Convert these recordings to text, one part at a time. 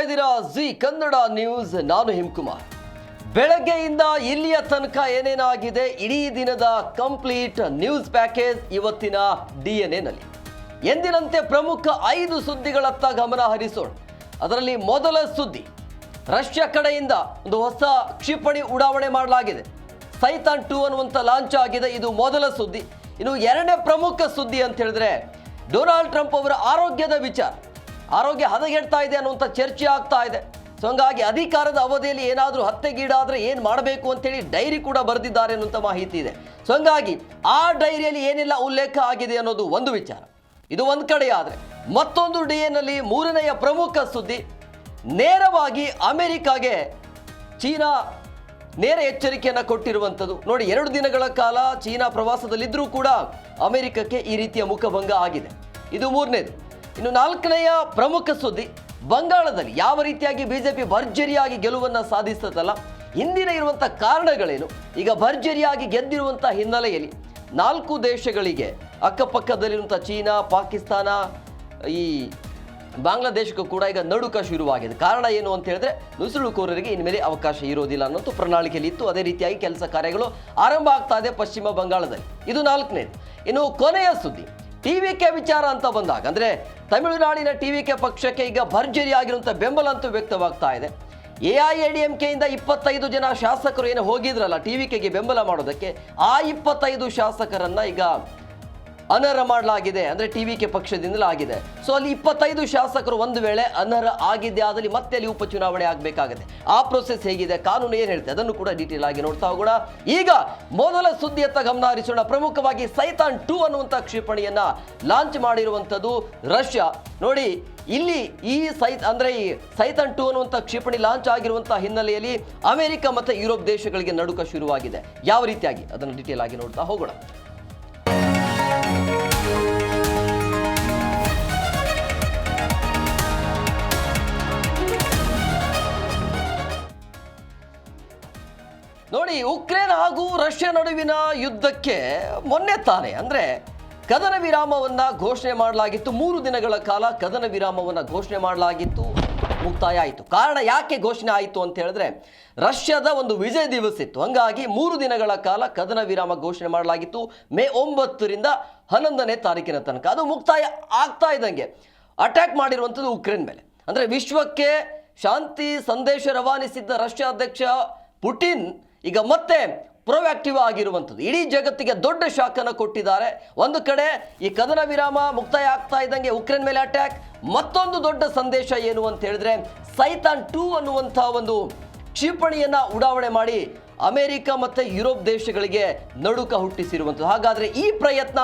ಇದ್ದೀರಾ G Kannada news. ನಾನು ಹಿಮಕುಮಾರ್. ಬೆಳಗ್ಗೆಯಿಂದ ಇಲ್ಲಿಯ ತನಕ ಏನೇನಾಗಿದೆ ಇಡೀ ದಿನದ ಕಂಪ್ಲೀಟ್ ನ್ಯೂಸ್ ಪ್ಯಾಕೇಜ್ ಇವತ್ತಿನ DNA ನಲ್ಲಿ. ಎಂದಿನಂತೆ ಪ್ರಮುಖ 5 ಸುದ್ದಿಗಳತ್ತ ಗಮನ ಹರಿಸೋಣ. ಅದರಲ್ಲಿ ಮೊದಲ ಸುದ್ದಿ, ರಷ್ಯಾ ಕಡೆಯಿಂದ ಒಂದು ಹೊಸ ಕ್ಷಿಪಣಿ ಉಡಾವಣೆ ಮಾಡಲಾಗಿದೆ. ಸೈತಾನ್ 2 ಅನ್ನುವಂಥ ಲಾಂಚ್ ಆಗಿದೆ. ಇದು ಮೊದಲ ಸುದ್ದಿ. ಇನ್ನು ಎರಡನೇ ಪ್ರಮುಖ ಸುದ್ದಿ ಅಂತ ಹೇಳಿದ್ರೆ ಡೊನಾಲ್ಡ್ ಟ್ರಂಪ್ ಅವರ ಆರೋಗ್ಯದ ವಿಚಾರ. ಆರೋಗ್ಯ ಹದಗೆಡ್ತಾ ಇದೆ ಅನ್ನುವಂಥ ಚರ್ಚೆ ಆಗ್ತಾ ಇದೆ. ಸೊ ಹಂಗಾಗಿ ಅಧಿಕಾರದ ಅವಧಿಯಲ್ಲಿ ಏನಾದರೂ ಹತ್ಯೆಗೀಡಾದರೆ ಏನು ಮಾಡಬೇಕು ಅಂತೇಳಿ ಡೈರಿ ಕೂಡ ಬರೆದಿದ್ದಾರೆ ಅನ್ನುವಂಥ ಮಾಹಿತಿ ಇದೆ. ಸೊ ಹಂಗಾಗಿ ಆ ಡೈರಿಯಲ್ಲಿ ಏನೆಲ್ಲ ಉಲ್ಲೇಖ ಆಗಿದೆ ಅನ್ನೋದು ಒಂದು ವಿಚಾರ. ಇದು ಒಂದು ಕಡೆ ಆದರೆ ಮತ್ತೊಂದು DNA ಮೂರನೆಯ ಪ್ರಮುಖ ಸುದ್ದಿ, ನೇರವಾಗಿ ಅಮೆರಿಕಾಗೆ ಚೀನಾ ನೇರ ಎಚ್ಚರಿಕೆಯನ್ನು ಕೊಟ್ಟಿರುವಂಥದ್ದು. ನೋಡಿ, 2 ದಿನಗಳ ಕಾಲ ಚೀನಾ ಪ್ರವಾಸದಲ್ಲಿದ್ದರೂ ಕೂಡ ಅಮೆರಿಕಕ್ಕೆ ಈ ರೀತಿಯ ಮುಖಭಂಗ ಆಗಿದೆ. ಇದು ಮೂರನೇದು. ಇನ್ನು 4ನೆಯ ಪ್ರಮುಖ ಸುದ್ದಿ, ಬಂಗಾಳದಲ್ಲಿ ಯಾವ ರೀತಿಯಾಗಿ ಬಿಜೆಪಿ ಭರ್ಜರಿಯಾಗಿ ಗೆಲುವನ್ನು ಸಾಧಿಸುತ್ತಲ್ಲ, ಹಿಂದಿನ ಇರುವಂಥ ಕಾರಣಗಳೇನು, ಈಗ ಭರ್ಜರಿಯಾಗಿ ಗೆದ್ದಿರುವಂಥ ಹಿನ್ನೆಲೆಯಲ್ಲಿ 4 ದೇಶಗಳಿಗೆ ಅಕ್ಕಪಕ್ಕದಲ್ಲಿರುವಂಥ ಚೀನಾ, ಪಾಕಿಸ್ತಾನ, ಈ ಬಾಂಗ್ಲಾದೇಶಕ್ಕೂ ಕೂಡ ಈಗ ನಡುಕ ಶುರುವಾಗಿದೆ. ಕಾರಣ ಏನು ಅಂತ ಹೇಳಿದ್ರೆ ನುಸುಳುಕೋರರಿಗೆ ಇನ್ಮೇಲೆ ಅವಕಾಶ ಇರೋದಿಲ್ಲ ಅನ್ನೋದು ಪ್ರಣಾಳಿಕೆಯಲ್ಲಿ ಇತ್ತು. ಅದೇ ರೀತಿಯಾಗಿ ಕೆಲಸ ಕಾರ್ಯಗಳು ಆರಂಭ ಆಗ್ತಾ ಇದೆ ಪಶ್ಚಿಮ ಬಂಗಾಳದಲ್ಲಿ. ಇದು 4ನೇದು. ಇನ್ನು ಕೊನೆಯ ಸುದ್ದಿ, TVK ವಿಚಾರ ಅಂತ ಬಂದಾಗ ಅಂದರೆ ತಮಿಳುನಾಡಿನ TVK ಪಕ್ಷಕ್ಕೆ ಈಗ ಭರ್ಜರಿಯಾಗಿರುವಂಥ ಬೆಂಬಲ ಅಂತೂ ವ್ಯಕ್ತವಾಗ್ತಾ ಇದೆ. AIADMKಯಿಂದ 25 ಜನ ಶಾಸಕರು ಏನು ಹೋಗಿದ್ರಲ್ಲ TVKಗೆ ಬೆಂಬಲ ಮಾಡೋದಕ್ಕೆ, ಆ 25 ಶಾಸಕರನ್ನ ಈಗ ಅನರ್ಹ ಮಾಡಲಾಗಿದೆ. ಅಂದರೆ TVK ಪಕ್ಷದಿಂದಲೇ ಆಗಿದೆ. ಸೊ ಅಲ್ಲಿ 25 ಶಾಸಕರು ಒಂದು ವೇಳೆ ಅನರ್ಹ ಆಗಿದ್ದೆ ಆದಲ್ಲಿ ಮತ್ತೆ ಅಲ್ಲಿ ಉಪಚುನಾವಣೆ ಆಗಬೇಕಾಗುತ್ತೆ. ಆ ಪ್ರೊಸೆಸ್ ಹೇಗಿದೆ, ಕಾನೂನು ಏನು ಹೇಳ್ತೆ, ಅದನ್ನು ಕೂಡ ಡೀಟೇಲ್ ಆಗಿ ನೋಡ್ತಾ ಹೋಗೋಣ. ಈಗ ಮೊದಲ ಸುದ್ದಿಯತ್ತ ಗಮನ ಹರಿಸೋಣ. ಪ್ರಮುಖವಾಗಿ ಸೈತಾನ್ 2 ಅನ್ನುವಂಥ ಕ್ಷಿಪಣಿಯನ್ನ ಲಾಂಚ್ ಮಾಡಿರುವಂಥದ್ದು ರಷ್ಯಾ. ನೋಡಿ, ಇಲ್ಲಿ ಈ ಸೈತಾನ್ 2 ಅನ್ನುವಂಥ ಕ್ಷಿಪಣಿ ಲಾಂಚ್ ಆಗಿರುವಂಥ ಹಿನ್ನೆಲೆಯಲ್ಲಿ ಅಮೆರಿಕ ಮತ್ತು ಯುರೋಪ್ ದೇಶಗಳಿಗೆ ನಡುಕ ಶುರುವಾಗಿದೆ. ಯಾವ ರೀತಿಯಾಗಿ ಅದನ್ನು ಡೀಟೇಲ್ ಆಗಿ ನೋಡ್ತಾ ಹೋಗೋಣ. ನೋಡಿ, ಉಕ್ರೇನ್ ಹಾಗೂ ರಷ್ಯಾ ನಡುವಿನ ಯುದ್ಧಕ್ಕೆ ಮೊನ್ನೆ ತಾನೇ ಅಂದರೆ ಕದನ ವಿರಾಮವನ್ನು ಘೋಷಣೆ ಮಾಡಲಾಗಿತ್ತು. 3 ದಿನಗಳ ಕಾಲ ಕದನ ವಿರಾಮವನ್ನು ಘೋಷಣೆ ಮಾಡಲಾಗಿತ್ತು. ಮುಕ್ತಾಯ ಆಯಿತು. ಕಾರಣ ಯಾಕೆ ಘೋಷಣೆ ಆಯಿತು ಅಂತ ಹೇಳಿದ್ರೆ ರಷ್ಯಾದ ಒಂದು ವಿಜಯ ದಿವಸ ಇತ್ತು. ಹಂಗಾಗಿ 3 ದಿನಗಳ ಕಾಲ ಕದನ ವಿರಾಮ ಘೋಷಣೆ ಮಾಡಲಾಗಿತ್ತು. ಮೇ 9ರಿಂದ 11ನೇ ತಾರೀಕಿನ ತನಕ. ಅದು ಮುಕ್ತಾಯ ಆಗ್ತಾ ಇದ್ದಂಗೆ ಅಟ್ಯಾಕ್ ಮಾಡಿರುವಂಥದ್ದು ಉಕ್ರೇನ್ ಮೇಲೆ. ಅಂದರೆ ವಿಶ್ವಕ್ಕೆ ಶಾಂತಿ ಸಂದೇಶ ರವಾನಿಸಿದ್ದ ರಷ್ಯಾ ಅಧ್ಯಕ್ಷ ಪುಟಿನ್ ಈಗ ಮತ್ತೆ ಪ್ರೊಆಕ್ಟಿವ್ ಆಗಿರುವಂಥದ್ದು. ಇಡೀ ಜಗತ್ತಿಗೆ ದೊಡ್ಡ ಶಾಕನ್ನು ಕೊಟ್ಟಿದ್ದಾರೆ. ಒಂದು ಕಡೆ ಈ ಕದನ ವಿರಾಮ ಮುಕ್ತಾಯ ಆಗ್ತಾ ಇದ್ದಂಗೆ ಉಕ್ರೇನ್ ಮೇಲೆ ಅಟ್ಯಾಕ್. ಮತ್ತೊಂದು ದೊಡ್ಡ ಸಂದೇಶ ಏನು ಅಂತ ಹೇಳಿದ್ರೆ ಸೈತಾನ್ 2 ಅನ್ನುವಂಥ ಒಂದು ಕ್ಷಿಪಣಿಯನ್ನು ಉಡಾವಣೆ ಮಾಡಿ ಅಮೆರಿಕ ಮತ್ತು ಯುರೋಪ್ ದೇಶಗಳಿಗೆ ನಡುಕ ಹುಟ್ಟಿಸಿರುವಂಥದ್ದು. ಹಾಗಾದರೆ ಈ ಪ್ರಯತ್ನ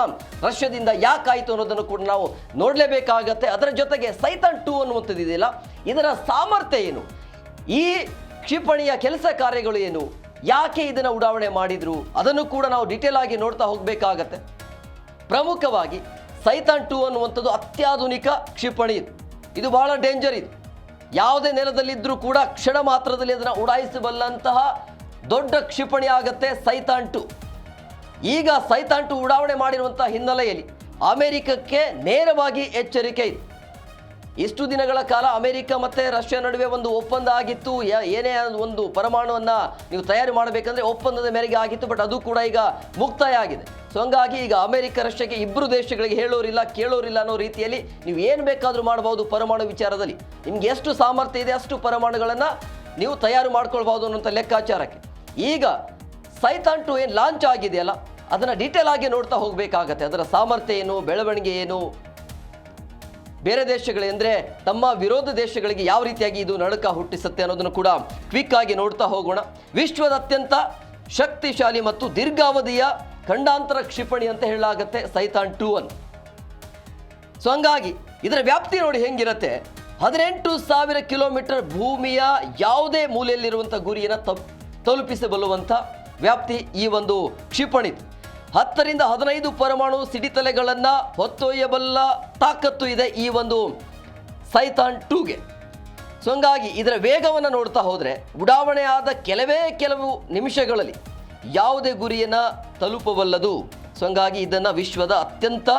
ರಷ್ಯಾದಿಂದ ಯಾಕಾಯಿತು ಅನ್ನೋದನ್ನು ಕೂಡ ನಾವು ನೋಡಲೇಬೇಕಾಗತ್ತೆ. ಅದರ ಜೊತೆಗೆ ಸೈತಾನ್ 2 ಅನ್ನುವಂಥದ್ದು ಇದೆಯಲ್ಲ, ಇದರ ಸಾಮರ್ಥ್ಯ ಏನು, ಈ ಕ್ಷಿಪಣಿಯ ಕೆಲಸ ಕಾರ್ಯಗಳು ಏನು, ಯಾಕೆ ಇದನ್ನು ಉಡಾವಣೆ ಮಾಡಿದ್ರು, ಅದನ್ನು ಕೂಡ ನಾವು ಡೀಟೇಲ್ ಆಗಿ ನೋಡ್ತಾ ಹೋಗಬೇಕಾಗತ್ತೆ. ಪ್ರಮುಖವಾಗಿ ಸೈತಾನ್ 2 ಅನ್ನುವಂಥದ್ದು ಅತ್ಯಾಧುನಿಕ ಕ್ಷಿಪಣಿ. ಇದು ಬಹಳ ಡೇಂಜರ್. ಇದು ಯಾವುದೇ ನೆಲದಲ್ಲಿದ್ದರೂ ಕೂಡ ಕ್ಷಣ ಮಾತ್ರದಲ್ಲಿ ಅದನ್ನು ಉಡಾಯಿಸಬಲ್ಲಂತಹ ದೊಡ್ಡ ಕ್ಷಿಪಣಿ ಆಗತ್ತೆ ಸೈತಾನ್ 2. ಈಗ ಸೈತಾನ್ 2 ಉಡಾವಣೆ ಮಾಡಿರುವಂಥ ಹಿನ್ನೆಲೆಯಲ್ಲಿ ಅಮೆರಿಕಕ್ಕೆ ನೇರವಾಗಿ ಎಚ್ಚರಿಕೆ ಇದೆ. ಇಷ್ಟು ದಿನಗಳ ಕಾಲ ಅಮೆರಿಕ ಮತ್ತು ರಷ್ಯಾ ನಡುವೆ ಒಂದು ಒಪ್ಪಂದ ಆಗಿತ್ತು. ಏನೇ ಒಂದು ಪರಮಾಣುವನ್ನು ನೀವು ತಯಾರು ಮಾಡಬೇಕಂದ್ರೆ ಒಪ್ಪಂದದ ಮೇರೆಗೆ ಆಗಿತ್ತು. ಬಟ್ ಅದು ಕೂಡ ಈಗ ಮುಕ್ತಾಯ ಆಗಿದೆ. ಸೊ ಹಂಗಾಗಿ ಈಗ ಅಮೆರಿಕ ರಷ್ಯಾಗೆ 2 ದೇಶಗಳಿಗೆ ಹೇಳೋರಿಲ್ಲ ಕೇಳೋರಿಲ್ಲ ಅನ್ನೋ ರೀತಿಯಲ್ಲಿ ನೀವು ಏನು ಬೇಕಾದರೂ ಮಾಡಬಹುದು ಪರಮಾಣು ವಿಚಾರದಲ್ಲಿ. ನಿಮ್ಗೆ ಎಷ್ಟು ಸಾಮರ್ಥ್ಯ ಇದೆ ಅಷ್ಟು ಪರಮಾಣುಗಳನ್ನು ನೀವು ತಯಾರು ಮಾಡ್ಕೊಳ್ಬಹುದು ಅನ್ನೋಂಥ ಲೆಕ್ಕಾಚಾರಕ್ಕೆ ಈಗ ಸೈತಾನ್ 2 ಏನು ಲಾಂಚ್ ಆಗಿದೆಯಲ್ಲ, ಅದನ್ನು ಡೀಟೇಲ್ ಆಗಿ ನೋಡ್ತಾ ಹೋಗಬೇಕಾಗತ್ತೆ. ಅದರ ಸಾಮರ್ಥ್ಯ ಏನು, ಬೆಳವಣಿಗೆ ಏನು, ಬೇರೆ ದೇಶಗಳೆಂದರೆ ತಮ್ಮ ವಿರೋಧ ದೇಶಗಳಿಗೆ ಯಾವ ರೀತಿಯಾಗಿ ಇದು ನಡುಕ ಹುಟ್ಟಿಸುತ್ತೆ ಅನ್ನೋದನ್ನು ಕೂಡ ಕ್ವಿಕ್ ಆಗಿ ನೋಡ್ತಾ ಹೋಗೋಣ. ವಿಶ್ವದ ಅತ್ಯಂತ ಶಕ್ತಿಶಾಲಿ ಮತ್ತು ದೀರ್ಘಾವಧಿಯ ಖಂಡಾಂತರ ಕ್ಷಿಪಣಿ ಅಂತ ಹೇಳಲಾಗುತ್ತೆ ಸೈತಾನ್ 2 ಅನ್ನು. ಸೊ ಹಂಗಾಗಿ ಇದರ ವ್ಯಾಪ್ತಿ ನೋಡಿ ಹೆಂಗಿರುತ್ತೆ. 18,000 ಕಿಲೋಮೀಟರ್ ಭೂಮಿಯ ಯಾವುದೇ ಮೂಲೆಯಲ್ಲಿರುವಂಥ ಗುರಿಯನ್ನು ತಲುಪಿಸಬಲ್ಲುವಂಥ ವ್ಯಾಪ್ತಿ ಈ ಒಂದು ಕ್ಷಿಪಣಿ. 10ರಿಂದ 15 ಪರಮಾಣು ಸಿಡಿತಲೆಗಳನ್ನು ಹೊತ್ತೊಯ್ಯಬಲ್ಲ ತಾಕತ್ತು ಇದೆ ಈ ಒಂದು ಸೈತಾನ್ 2ಗೆ. ಸೊ ಹಂಗಾಗಿ ಇದರ ವೇಗವನ್ನು ನೋಡ್ತಾ ಹೋದರೆ ಉಡಾವಣೆ ಆದ ಕೆಲವು ನಿಮಿಷಗಳಲ್ಲಿ ಯಾವುದೇ ಗುರಿಯನ್ನು ತಲುಪಬಲ್ಲದು. ಸೊ ಹಂಗಾಗಿ ಇದನ್ನು ವಿಶ್ವದ ಅತ್ಯಂತ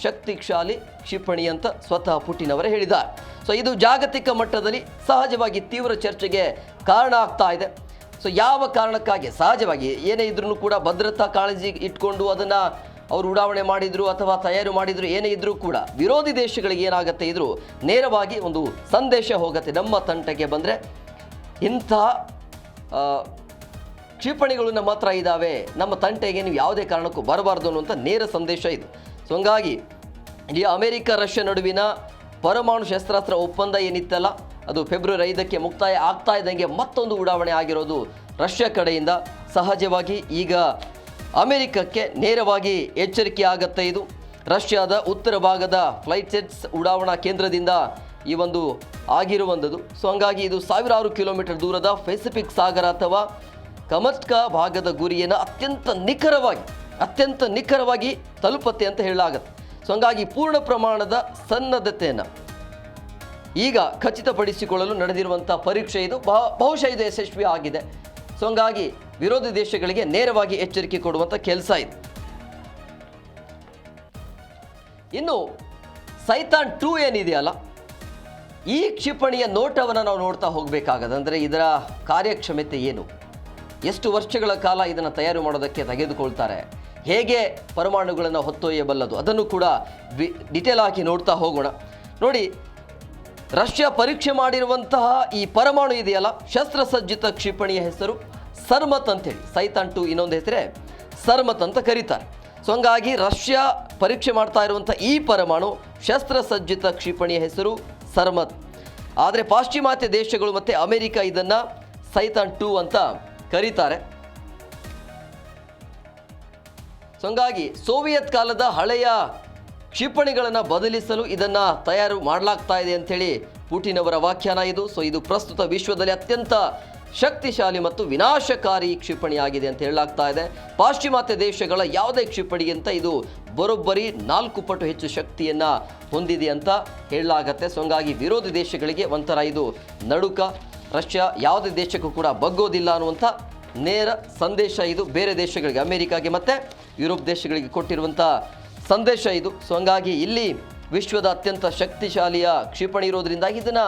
ಶಕ್ತಿಶಾಲಿ ಕ್ಷಿಪಣಿ ಅಂತ ಸ್ವತಃ ಪುಟಿನ್ ಅವರೇ ಹೇಳಿದ್ದಾರೆ. ಸೊ ಇದು ಜಾಗತಿಕ ಮಟ್ಟದಲ್ಲಿ ಸಹಜವಾಗಿ ತೀವ್ರ ಚರ್ಚೆಗೆ ಕಾರಣ ಆಗ್ತಾ ಇದೆ. ಸೊ ಯಾವ ಕಾರಣಕ್ಕಾಗಿ ಸಹಜವಾಗಿ ಏನೇ ಇದ್ರೂ ಕೂಡ ಭದ್ರತಾ ಕಾಳಜಿ ಇಟ್ಕೊಂಡು ಅದನ್ನು ಅವರು ಉಡಾವಣೆ ಮಾಡಿದ್ರು ಅಥವಾ ತಯಾರು ಮಾಡಿದ್ರು ಏನೇ ಇದ್ರೂ ಕೂಡ ವಿರೋಧಿ ದೇಶಗಳಿಗೆ ಏನಾಗುತ್ತೆ ಇದ್ರು ನೇರವಾಗಿ ಒಂದು ಸಂದೇಶ ಹೋಗುತ್ತೆ, ನಮ್ಮ ತಂಟೆಗೆ ಬಂದರೆ ಇಂತಹ ಕ್ಷಿಪಣಿಗಳು ನಮ್ಮ ಹತ್ರ ಇದ್ದಾವೆ, ನಮ್ಮ ತಂಟೆಗೆ ನೀವು ಯಾವುದೇ ಕಾರಣಕ್ಕೂ ಬರಬಾರ್ದು ಅನ್ನುವಂಥ ನೇರ ಸಂದೇಶ ಇದು. ಸೊ ಹಂಗಾಗಿ ಈ ಅಮೆರಿಕ ರಷ್ಯಾ ನಡುವಿನ ಪರಮಾಣು ಶಸ್ತ್ರಾಸ್ತ್ರ ಒಪ್ಪಂದ ಏನಿತ್ತಲ್ಲ ಅದು ಫೆಬ್ರವರಿ 5ಕ್ಕೆ ಮುಕ್ತಾಯ ಆಗ್ತಾ ಇದ್ದಂಗೆ ಮತ್ತೊಂದು ಉಡಾವಣೆ ಆಗಿರೋದು ರಷ್ಯಾ ಕಡೆಯಿಂದ. ಸಹಜವಾಗಿ ಈಗ ಅಮೆರಿಕಕ್ಕೆ ನೇರವಾಗಿ ಎಚ್ಚರಿಕೆ ಆಗುತ್ತೆ ಇದು. ರಷ್ಯಾದ ಉತ್ತರ ಭಾಗದ ಫ್ಲೈಟ್ ಸೆಟ್ಸ್ ಉಡಾವಣಾ ಕೇಂದ್ರದಿಂದ ಈ ಒಂದು ಆಗಿರುವಂಥದ್ದು. ಸೊ ಹಂಗಾಗಿ ಇದು ಸಾವಿರಾರು ಕಿಲೋಮೀಟರ್ ದೂರದ ಪೆಸಿಫಿಕ್ ಸಾಗರ ಅಥವಾ ಕಮಟ್ಕಾ ಭಾಗದ ಗುರಿಯನ್ನು ಅತ್ಯಂತ ನಿಖರವಾಗಿ ತಲುಪತ್ತೆ ಅಂತ ಹೇಳಲಾಗುತ್ತೆ. ಸೊ ಹಂಗಾಗಿ ಪೂರ್ಣ ಪ್ರಮಾಣದ ಸನ್ನದ್ಧತೆಯನ್ನು ಈಗ ಖಚಿತಪಡಿಸಿಕೊಳ್ಳಲು ನಡೆದಿರುವಂಥ ಪರೀಕ್ಷೆ ಇದು. ಬಹುಶಃ ಇದು ಯಶಸ್ವಿ ಆಗಿದೆ. ಸೊ ಹಂಗಾಗಿ ವಿರೋಧಿ ದೇಶಗಳಿಗೆ ನೇರವಾಗಿ ಎಚ್ಚರಿಕೆ ಕೊಡುವಂಥ ಕೆಲಸ ಇದು. ಇನ್ನು ಸೈತಾನ್ 2 ಏನಿದೆಯಲ್ಲ, ಈ ಕ್ಷಿಪಣಿಯ ನೋಟವನ್ನು ನಾವು ನೋಡ್ತಾ ಹೋಗಬೇಕಾಗದು. ಅಂದರೆ ಇದರ ಕಾರ್ಯಕ್ಷಮತೆ ಏನು, ಎಷ್ಟು ವರ್ಷಗಳ ಕಾಲ ಇದನ್ನು ತಯಾರು ಮಾಡೋದಕ್ಕೆ ತೆಗೆದುಕೊಳ್ತಾರೆ, ಹೇಗೆ ಪರಮಾಣುಗಳನ್ನು ಹೊತ್ತೊಯ್ಯಬಲ್ಲದು, ಅದನ್ನು ಕೂಡ ಡಿಟೇಲ್ ಆಗಿ ನೋಡ್ತಾ ಹೋಗೋಣ. ನೋಡಿ, ರಷ್ಯಾ ಪರೀಕ್ಷೆ ಮಾಡಿರುವಂತಹ ಈ ಪರಮಾಣು ಇದೆಯಲ್ಲ, ಶಸ್ತ್ರಸಜ್ಜಿತ ಕ್ಷಿಪಣಿಯ ಹೆಸರು ಸರ್ಮತ್ ಅಂತೇಳಿ. ಸೈತಾನ್ 2 ಇನ್ನೊಂದು ಹೆಸರೇ ಸರ್ಮತ್ ಅಂತ ಕರೀತಾರೆ. ಸೊ ಹಂಗಾಗಿ ರಷ್ಯಾ ಪರೀಕ್ಷೆ ಮಾಡ್ತಾ ಇರುವಂಥ ಈ ಪರಮಾಣು ಶಸ್ತ್ರಸಜ್ಜಿತ ಕ್ಷಿಪಣಿಯ ಹೆಸರು ಸರ್ಮತ್. ಆದರೆ ಪಾಶ್ಚಿಮಾತ್ಯ ದೇಶಗಳು ಮತ್ತು ಅಮೆರಿಕ ಇದನ್ನು ಸೈತಾನ್ 2 ಅಂತ ಕರೀತಾರೆ. ಸೊ ಹಂಗಾಗಿ ಸೋವಿಯತ್ ಕಾಲದ ಹಳೆಯ ಕ್ಷಿಪಣಿಗಳನ್ನು ಬದಲಿಸಲು ಇದನ್ನು ತಯಾರು ಮಾಡಲಾಗ್ತಾ ಇದೆ ಅಂಥೇಳಿ ಪುಟಿನ್ ಅವರ ವ್ಯಾಖ್ಯಾನ ಇದು. ಸೊ ಇದು ಪ್ರಸ್ತುತ ವಿಶ್ವದಲ್ಲಿ ಅತ್ಯಂತ ಶಕ್ತಿಶಾಲಿ ಮತ್ತು ವಿನಾಶಕಾರಿ ಕ್ಷಿಪಣಿಯಾಗಿದೆ ಅಂತ ಹೇಳಲಾಗ್ತಾ ಇದೆ. ಪಾಶ್ಚಿಮಾತ್ಯ ದೇಶಗಳ ಯಾವುದೇ ಕ್ಷಿಪಣಿಗಿಂತ ಇದು ಬರೋಬ್ಬರಿ 4 ಪಟ್ಟು ಹೆಚ್ಚು ಶಕ್ತಿಯನ್ನು ಹೊಂದಿದೆ ಅಂತ ಹೇಳಲಾಗತ್ತೆ. ಸೊ ಹಂಗಾಗಿ ವಿರೋಧಿ ದೇಶಗಳಿಗೆ ಒಂಥರ ಇದು ನಡುಕ. ರಷ್ಯಾ ಯಾವುದೇ ದೇಶಕ್ಕೂ ಕೂಡ ಬಗ್ಗೋದಿಲ್ಲ ಅನ್ನುವಂಥ ನೇರ ಸಂದೇಶ ಇದು ಬೇರೆ ದೇಶಗಳಿಗೆ, ಅಮೆರಿಕಾಗೆ ಮತ್ತು ಯುರೋಪ್ ದೇಶಗಳಿಗೆ ಕೊಟ್ಟಿರುವಂಥ ಸಂದೇಶ ಇದು. ಸೊ ಹಂಗಾಗಿ ಇಲ್ಲಿ ವಿಶ್ವದ ಅತ್ಯಂತ ಶಕ್ತಿಶಾಲಿಯ ಕ್ಷಿಪಣಿ ಇರೋದ್ರಿಂದಾಗಿ ಇದನ್ನು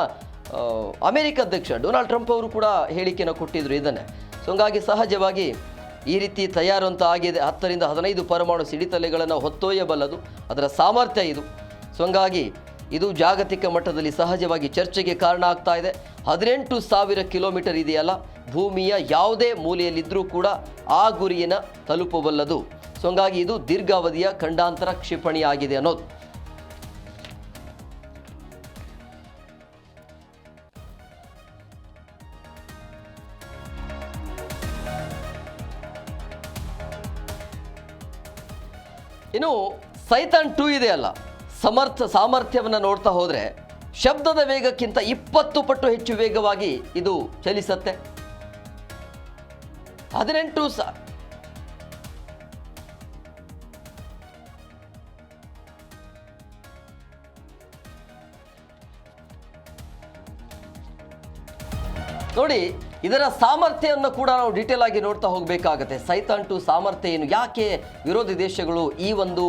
ಅಮೆರಿಕ ಅಧ್ಯಕ್ಷ ಡೊನಾಲ್ಡ್ ಟ್ರಂಪ್ ಅವರು ಕೂಡ ಹೇಳಿಕೆಯನ್ನು ಕೊಟ್ಟಿದ್ರು ಇದನ್ನೇ. ಸೊ ಹಂಗಾಗಿ ಸಹಜವಾಗಿ ಈ ರೀತಿ ತಯಾರು ಅಂತ ಆಗಿದೆ. 10 ರಿಂದ 15 ಪರಮಾಣು ಸಿಡಿತಲೆಗಳನ್ನು ಹೊತ್ತೊಯ್ಯಬಲ್ಲದು, ಅದರ ಸಾಮರ್ಥ್ಯ ಇದು. ಸೊ ಹಂಗಾಗಿ ಇದು ಜಾಗತಿಕ ಮಟ್ಟದಲ್ಲಿ ಸಹಜವಾಗಿ ಚರ್ಚೆಗೆ ಕಾರಣ ಆಗ್ತಾ ಇದೆ. 18,000 ಕಿಲೋಮೀಟರ್ ಇದೆಯಲ್ಲ, ಭೂಮಿಯ ಯಾವುದೇ ಮೂಲೆಯಲ್ಲಿದ್ದರೂ ಕೂಡ ಆ ಗುರಿಯನ್ನು ತಲುಪಬಲ್ಲದು. ಸೊ ಹಂಗಾಗಿ ಇದು ದೀರ್ಘಾವಧಿಯ ಖಂಡಾಂತರ ಕ್ಷಿಪಣಿ ಆಗಿದೆ ಅನ್ನೋದು. ಇನ್ನು ಸೈತಾನ್ 2 ಇದೆಯಲ್ಲ, ಸಾಮರ್ಥ್ಯವನ್ನು ನೋಡ್ತಾ ಹೋದರೆ ಶಬ್ದದ ವೇಗಕ್ಕಿಂತ 20 ಪಟ್ಟು ಹೆಚ್ಚು ವೇಗವಾಗಿ ಇದು ಚಲಿಸುತ್ತೆ. 18 ನೋಡಿ, ಇದರ ಸಾಮರ್ಥ್ಯವನ್ನು ಕೂಡ ನಾವು ಡೀಟೇಲ್ ಆಗಿ ನೋಡ್ತಾ ಹೋಗಬೇಕಾಗತ್ತೆ. ಸೈತಾನ್ 2 ಸಾಮರ್ಥ್ಯ ಏನು, ಯಾಕೆ ವಿರೋಧಿ ದೇಶಗಳು ಈ ಒಂದು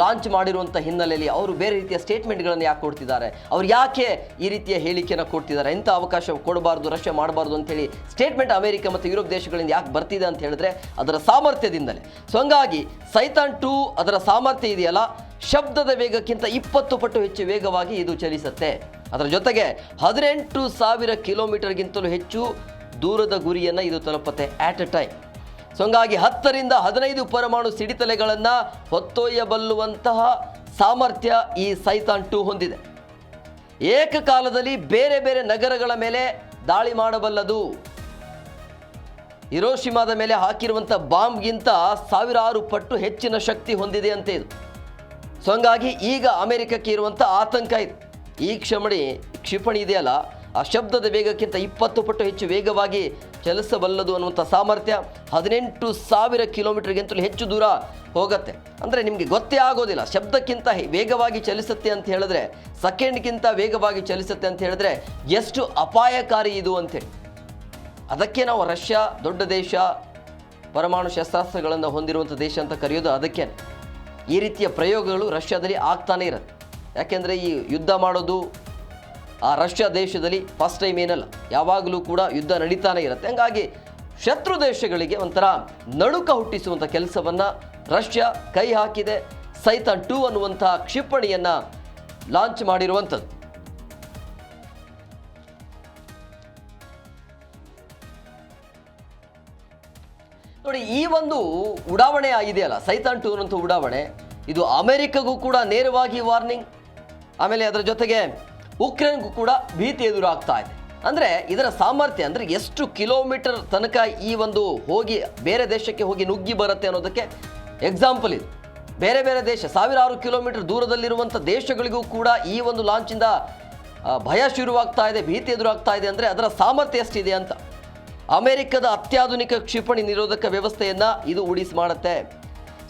ಲಾಂಚ್ ಮಾಡಿರುವಂಥ ಹಿನ್ನೆಲೆಯಲ್ಲಿ ಅವರು ಬೇರೆ ರೀತಿಯ ಸ್ಟೇಟ್ಮೆಂಟ್ಗಳನ್ನು ಯಾಕೆ ಕೊಡ್ತಿದ್ದಾರೆ, ಅವ್ರು ಯಾಕೆ ಈ ರೀತಿಯ ಹೇಳಿಕೆಯನ್ನು ಕೊಡ್ತಿದ್ದಾರೆ, ಇಂಥ ಅವಕಾಶ ಕೊಡಬಾರ್ದು, ರಷ್ಯಾ ಮಾಡಬಾರ್ದು ಅಂತೇಳಿ ಸ್ಟೇಟ್ಮೆಂಟ್ ಅಮೆರಿಕ ಮತ್ತು ಯುರೋಪ್ ದೇಶಗಳಿಂದ ಯಾಕೆ ಬರ್ತಿದೆ ಅಂತ ಹೇಳಿದ್ರೆ ಅದರ ಸಾಮರ್ಥ್ಯದಿಂದಲೇ. ಸೊ ಹಂಗಾಗಿ ಸೈತಾನ್ 2 ಅದರ ಸಾಮರ್ಥ್ಯ ಇದೆಯಲ್ಲ, ಶಬ್ದದ ವೇಗಕ್ಕಿಂತ 20 ಪಟ್ಟು ಹೆಚ್ಚು ವೇಗವಾಗಿ ಇದು ಚಲಿಸುತ್ತೆ. ಅದರ ಜೊತೆಗೆ 18,000 ಕಿಲೋಮೀಟರ್ಗಿಂತಲೂ ಹೆಚ್ಚು ದೂರದ ಗುರಿಯನ್ನು ಇದು ತಲುಪುತ್ತೆ ಆಟ್ ಎ ಟೈಮ್. ಸೊ ಹಂಗಾಗಿ 10 ರಿಂದ 15 ಪರಮಾಣು ಸಿಡಿತಲೆಗಳನ್ನು ಹೊತ್ತೊಯ್ಯಬಲ್ಲುವಂತಹ ಸಾಮರ್ಥ್ಯ ಈ ಸೈತಾನ್ 2 ಹೊಂದಿದೆ. ಏಕಕಾಲದಲ್ಲಿ ಬೇರೆ ಬೇರೆ ನಗರಗಳ ಮೇಲೆ ದಾಳಿ ಮಾಡಬಲ್ಲದು. ಹಿರೋಶಿಮಾದ ಮೇಲೆ ಹಾಕಿರುವಂಥ ಬಾಂಬ್ಗಿಂತ 1000 ಪಟ್ಟು ಹೆಚ್ಚಿನ ಶಕ್ತಿ ಹೊಂದಿದೆ ಅಂತ ಇದು. ಸೊ ಹಂಗಾಗಿ ಈಗ ಅಮೆರಿಕಕ್ಕೆ ಇರುವಂಥ ಆತಂಕ ಇದು. ಈ ಕ್ಷಿಪಣಿ ಇದೆಯಲ್ಲ, ಆ ಶಬ್ದದ ವೇಗಕ್ಕಿಂತ 20 ಪಟ್ಟು ಹೆಚ್ಚು ವೇಗವಾಗಿ ಚಲಿಸಬಲ್ಲದು ಅನ್ನುವಂಥ ಸಾಮರ್ಥ್ಯ. 18,000 ಕಿಲೋಮೀಟರ್ಗಿಂತಲೂ ಹೆಚ್ಚು ದೂರ ಹೋಗುತ್ತೆ. ಅಂದರೆ ನಿಮಗೆ ಗೊತ್ತೇ ಆಗೋದಿಲ್ಲ, ಶಬ್ದಕ್ಕಿಂತ ವೇಗವಾಗಿ ಚಲಿಸುತ್ತೆ ಅಂತ ಹೇಳಿದ್ರೆ, ಸೆಕೆಂಡ್ಗಿಂತ ವೇಗವಾಗಿ ಚಲಿಸುತ್ತೆ ಅಂತ ಹೇಳಿದ್ರೆ ಎಷ್ಟು ಅಪಾಯಕಾರಿ ಇದು ಅಂತೇಳಿ. ಅದಕ್ಕೆ ನಾವು ರಷ್ಯಾ ದೊಡ್ಡ ದೇಶ, ಪರಮಾಣು ಶಸ್ತ್ರಾಸ್ತ್ರಗಳನ್ನು ಹೊಂದಿರುವಂಥ ದೇಶ ಅಂತ ಕರೆಯೋದು ಅದಕ್ಕೆ. ಈ ರೀತಿಯ ಪ್ರಯೋಗಗಳು ರಷ್ಯಾದಲ್ಲಿ ಆಗ್ತಾನೇ ಇರುತ್ತೆ. ಯಾಕೆಂದರೆ ಈ ಯುದ್ಧ ಮಾಡೋದು ಆ ರಷ್ಯಾ ದೇಶದಲ್ಲಿ ಫಸ್ಟ್ ಟೈಮ್ ಏನಲ್ಲ, ಯಾವಾಗಲೂ ಕೂಡ ಯುದ್ಧ ನಡೀತಾನೆ ಇರುತ್ತೆ. ಹಂಗಾಗಿ ಶತ್ರು ದೇಶಗಳಿಗೆ ಒಂಥರ ನಡುಕ ಹುಟ್ಟಿಸುವಂಥ ಕೆಲಸವನ್ನು ರಷ್ಯಾ ಕೈ ಹಾಕಿದೆ. ಸೈತಾನ್ 2 ಅನ್ನುವಂತಹ ಕ್ಷಿಪಣಿಯನ್ನು ಲಾಂಚ್ ಮಾಡಿರುವಂಥದ್ದು. ನೋಡಿ, ಈ ಒಂದು ಉಡಾವಣೆ ಆಗಿದೆಯಲ್ಲ, ಸೈತಾನ್ 2 ಅನ್ನುವಂಥ ಉಡಾವಣೆ, ಇದು ಅಮೆರಿಕಗೂ ಕೂಡ ನೇರವಾಗಿ ವಾರ್ನಿಂಗ್, ಆಮೇಲೆ ಅದರ ಜೊತೆಗೆ ಉಕ್ರೇನ್ಗೂ ಕೂಡ ಭೀತಿ ಎದುರಾಗ್ತಾ ಇದೆ. ಅಂದರೆ ಇದರ ಸಾಮರ್ಥ್ಯ ಅಂದರೆ ಎಷ್ಟು ಕಿಲೋಮೀಟರ್ ತನಕ ಈ ಒಂದು ಹೋಗಿ ಬೇರೆ ದೇಶಕ್ಕೆ ಹೋಗಿ ನುಗ್ಗಿ ಬರುತ್ತೆ ಅನ್ನೋದಕ್ಕೆ ಎಕ್ಸಾಂಪಲ್ ಇದು. ಬೇರೆ ಬೇರೆ ದೇಶ ಸಾವಿರಾರು ಕಿಲೋಮೀಟರ್ ದೂರದಲ್ಲಿರುವಂಥ ದೇಶಗಳಿಗೂ ಕೂಡ ಈ ಒಂದು ಲಾಂಚಿಂದ ಭಯ ಶುರುವಾಗ್ತಾ ಇದೆ, ಭೀತಿ ಎದುರಾಗ್ತಾ ಇದೆ. ಅಂದರೆ ಅದರ ಸಾಮರ್ಥ್ಯ ಎಷ್ಟಿದೆ ಅಂತ. ಅಮೆರಿಕದ ಅತ್ಯಾಧುನಿಕ ಕ್ಷಿಪಣಿ ನಿರೋಧಕ ವ್ಯವಸ್ಥೆಯನ್ನು ಇದು ಉಡಿಸಿ ಮಾಡುತ್ತೆ.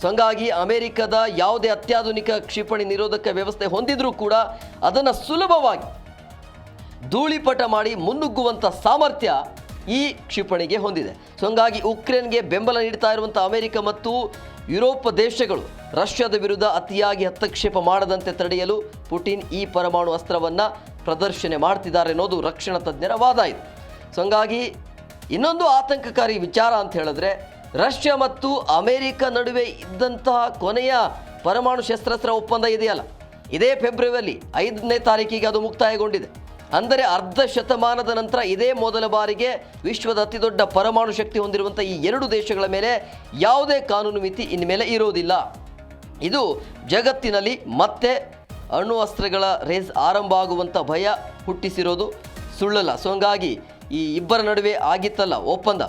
ಸೊ ಹಂಗಾಗಿ ಅಮೆರಿಕದ ಯಾವುದೇ ಅತ್ಯಾಧುನಿಕ ಕ್ಷಿಪಣಿ ನಿರೋಧಕ ವ್ಯವಸ್ಥೆ ಹೊಂದಿದ್ರೂ ಕೂಡ ಅದನ್ನು ಸುಲಭವಾಗಿ ಧೂಳಿಪಟ ಮಾಡಿ ಮುನ್ನುಗ್ಗುವಂಥ ಸಾಮರ್ಥ್ಯ ಈ ಕ್ಷಿಪಣಿಗೆ ಹೊಂದಿದೆ. ಸೊ ಹಂಗಾಗಿ ಉಕ್ರೇನ್ಗೆ ಬೆಂಬಲ ನೀಡ್ತಾ ಇರುವಂಥ ಅಮೆರಿಕ ಮತ್ತು ಯುರೋಪ್ ದೇಶಗಳು ರಷ್ಯಾದ ವಿರುದ್ಧ ಅತಿಯಾಗಿ ಹಸ್ತಕ್ಷೇಪ ಮಾಡದಂತೆ ತಡೆಯಲು ಪುಟಿನ್ ಈ ಪರಮಾಣು ಅಸ್ತ್ರವನ್ನು ಪ್ರದರ್ಶನ ಮಾಡ್ತಿದ್ದಾರೆ ಅನ್ನೋದು ರಕ್ಷಣಾ ತಜ್ಞರ ವಾದ ಇದೆ. ಸೊ ಹಂಗಾಗಿ ಇನ್ನೊಂದು ಆತಂಕಕಾರಿ ವಿಚಾರ ಅಂತ ಹೇಳಿದ್ರೆ, ರಷ್ಯಾ ಮತ್ತು ಅಮೆರಿಕ ನಡುವೆ ಇದ್ದಂತಹ ಕೊನೆಯ ಪರಮಾಣು ಶಸ್ತ್ರಾಸ್ತ್ರ ಒಪ್ಪಂದ ಇದೆಯಲ್ಲ, ಇದೇ ಫೆಬ್ರವರಿ 5ನೇ ತಾರೀಕಿಗೆ ಅದು ಮುಕ್ತಾಯಗೊಂಡಿದೆ. ಅಂದರೆ ಅರ್ಧ ಶತಮಾನದ ನಂತರ ಇದೇ ಮೊದಲ ಬಾರಿಗೆ ವಿಶ್ವದ ಅತಿದೊಡ್ಡ ಪರಮಾಣು ಶಕ್ತಿ ಹೊಂದಿರುವಂಥ ಈ ಎರಡು ದೇಶಗಳ ಮೇಲೆ ಯಾವುದೇ ಕಾನೂನು ಮಿತಿ ಇನ್ಮೇಲೆ ಇರೋದಿಲ್ಲ. ಇದು ಜಗತ್ತಿನಲ್ಲಿ ಮತ್ತೆ ಅಣು ಅಸ್ತ್ರಗಳ ರೇಸ್ ಆರಂಭ ಆಗುವಂಥ ಭಯ ಹುಟ್ಟಿಸಿರೋದು ಸುಳ್ಳಲ್ಲ. ಸೊ ಹಂಗಾಗಿ ಈ ಇಬ್ಬರ ನಡುವೆ ಆಗಿತ್ತಲ್ಲ ಒಪ್ಪಂದ,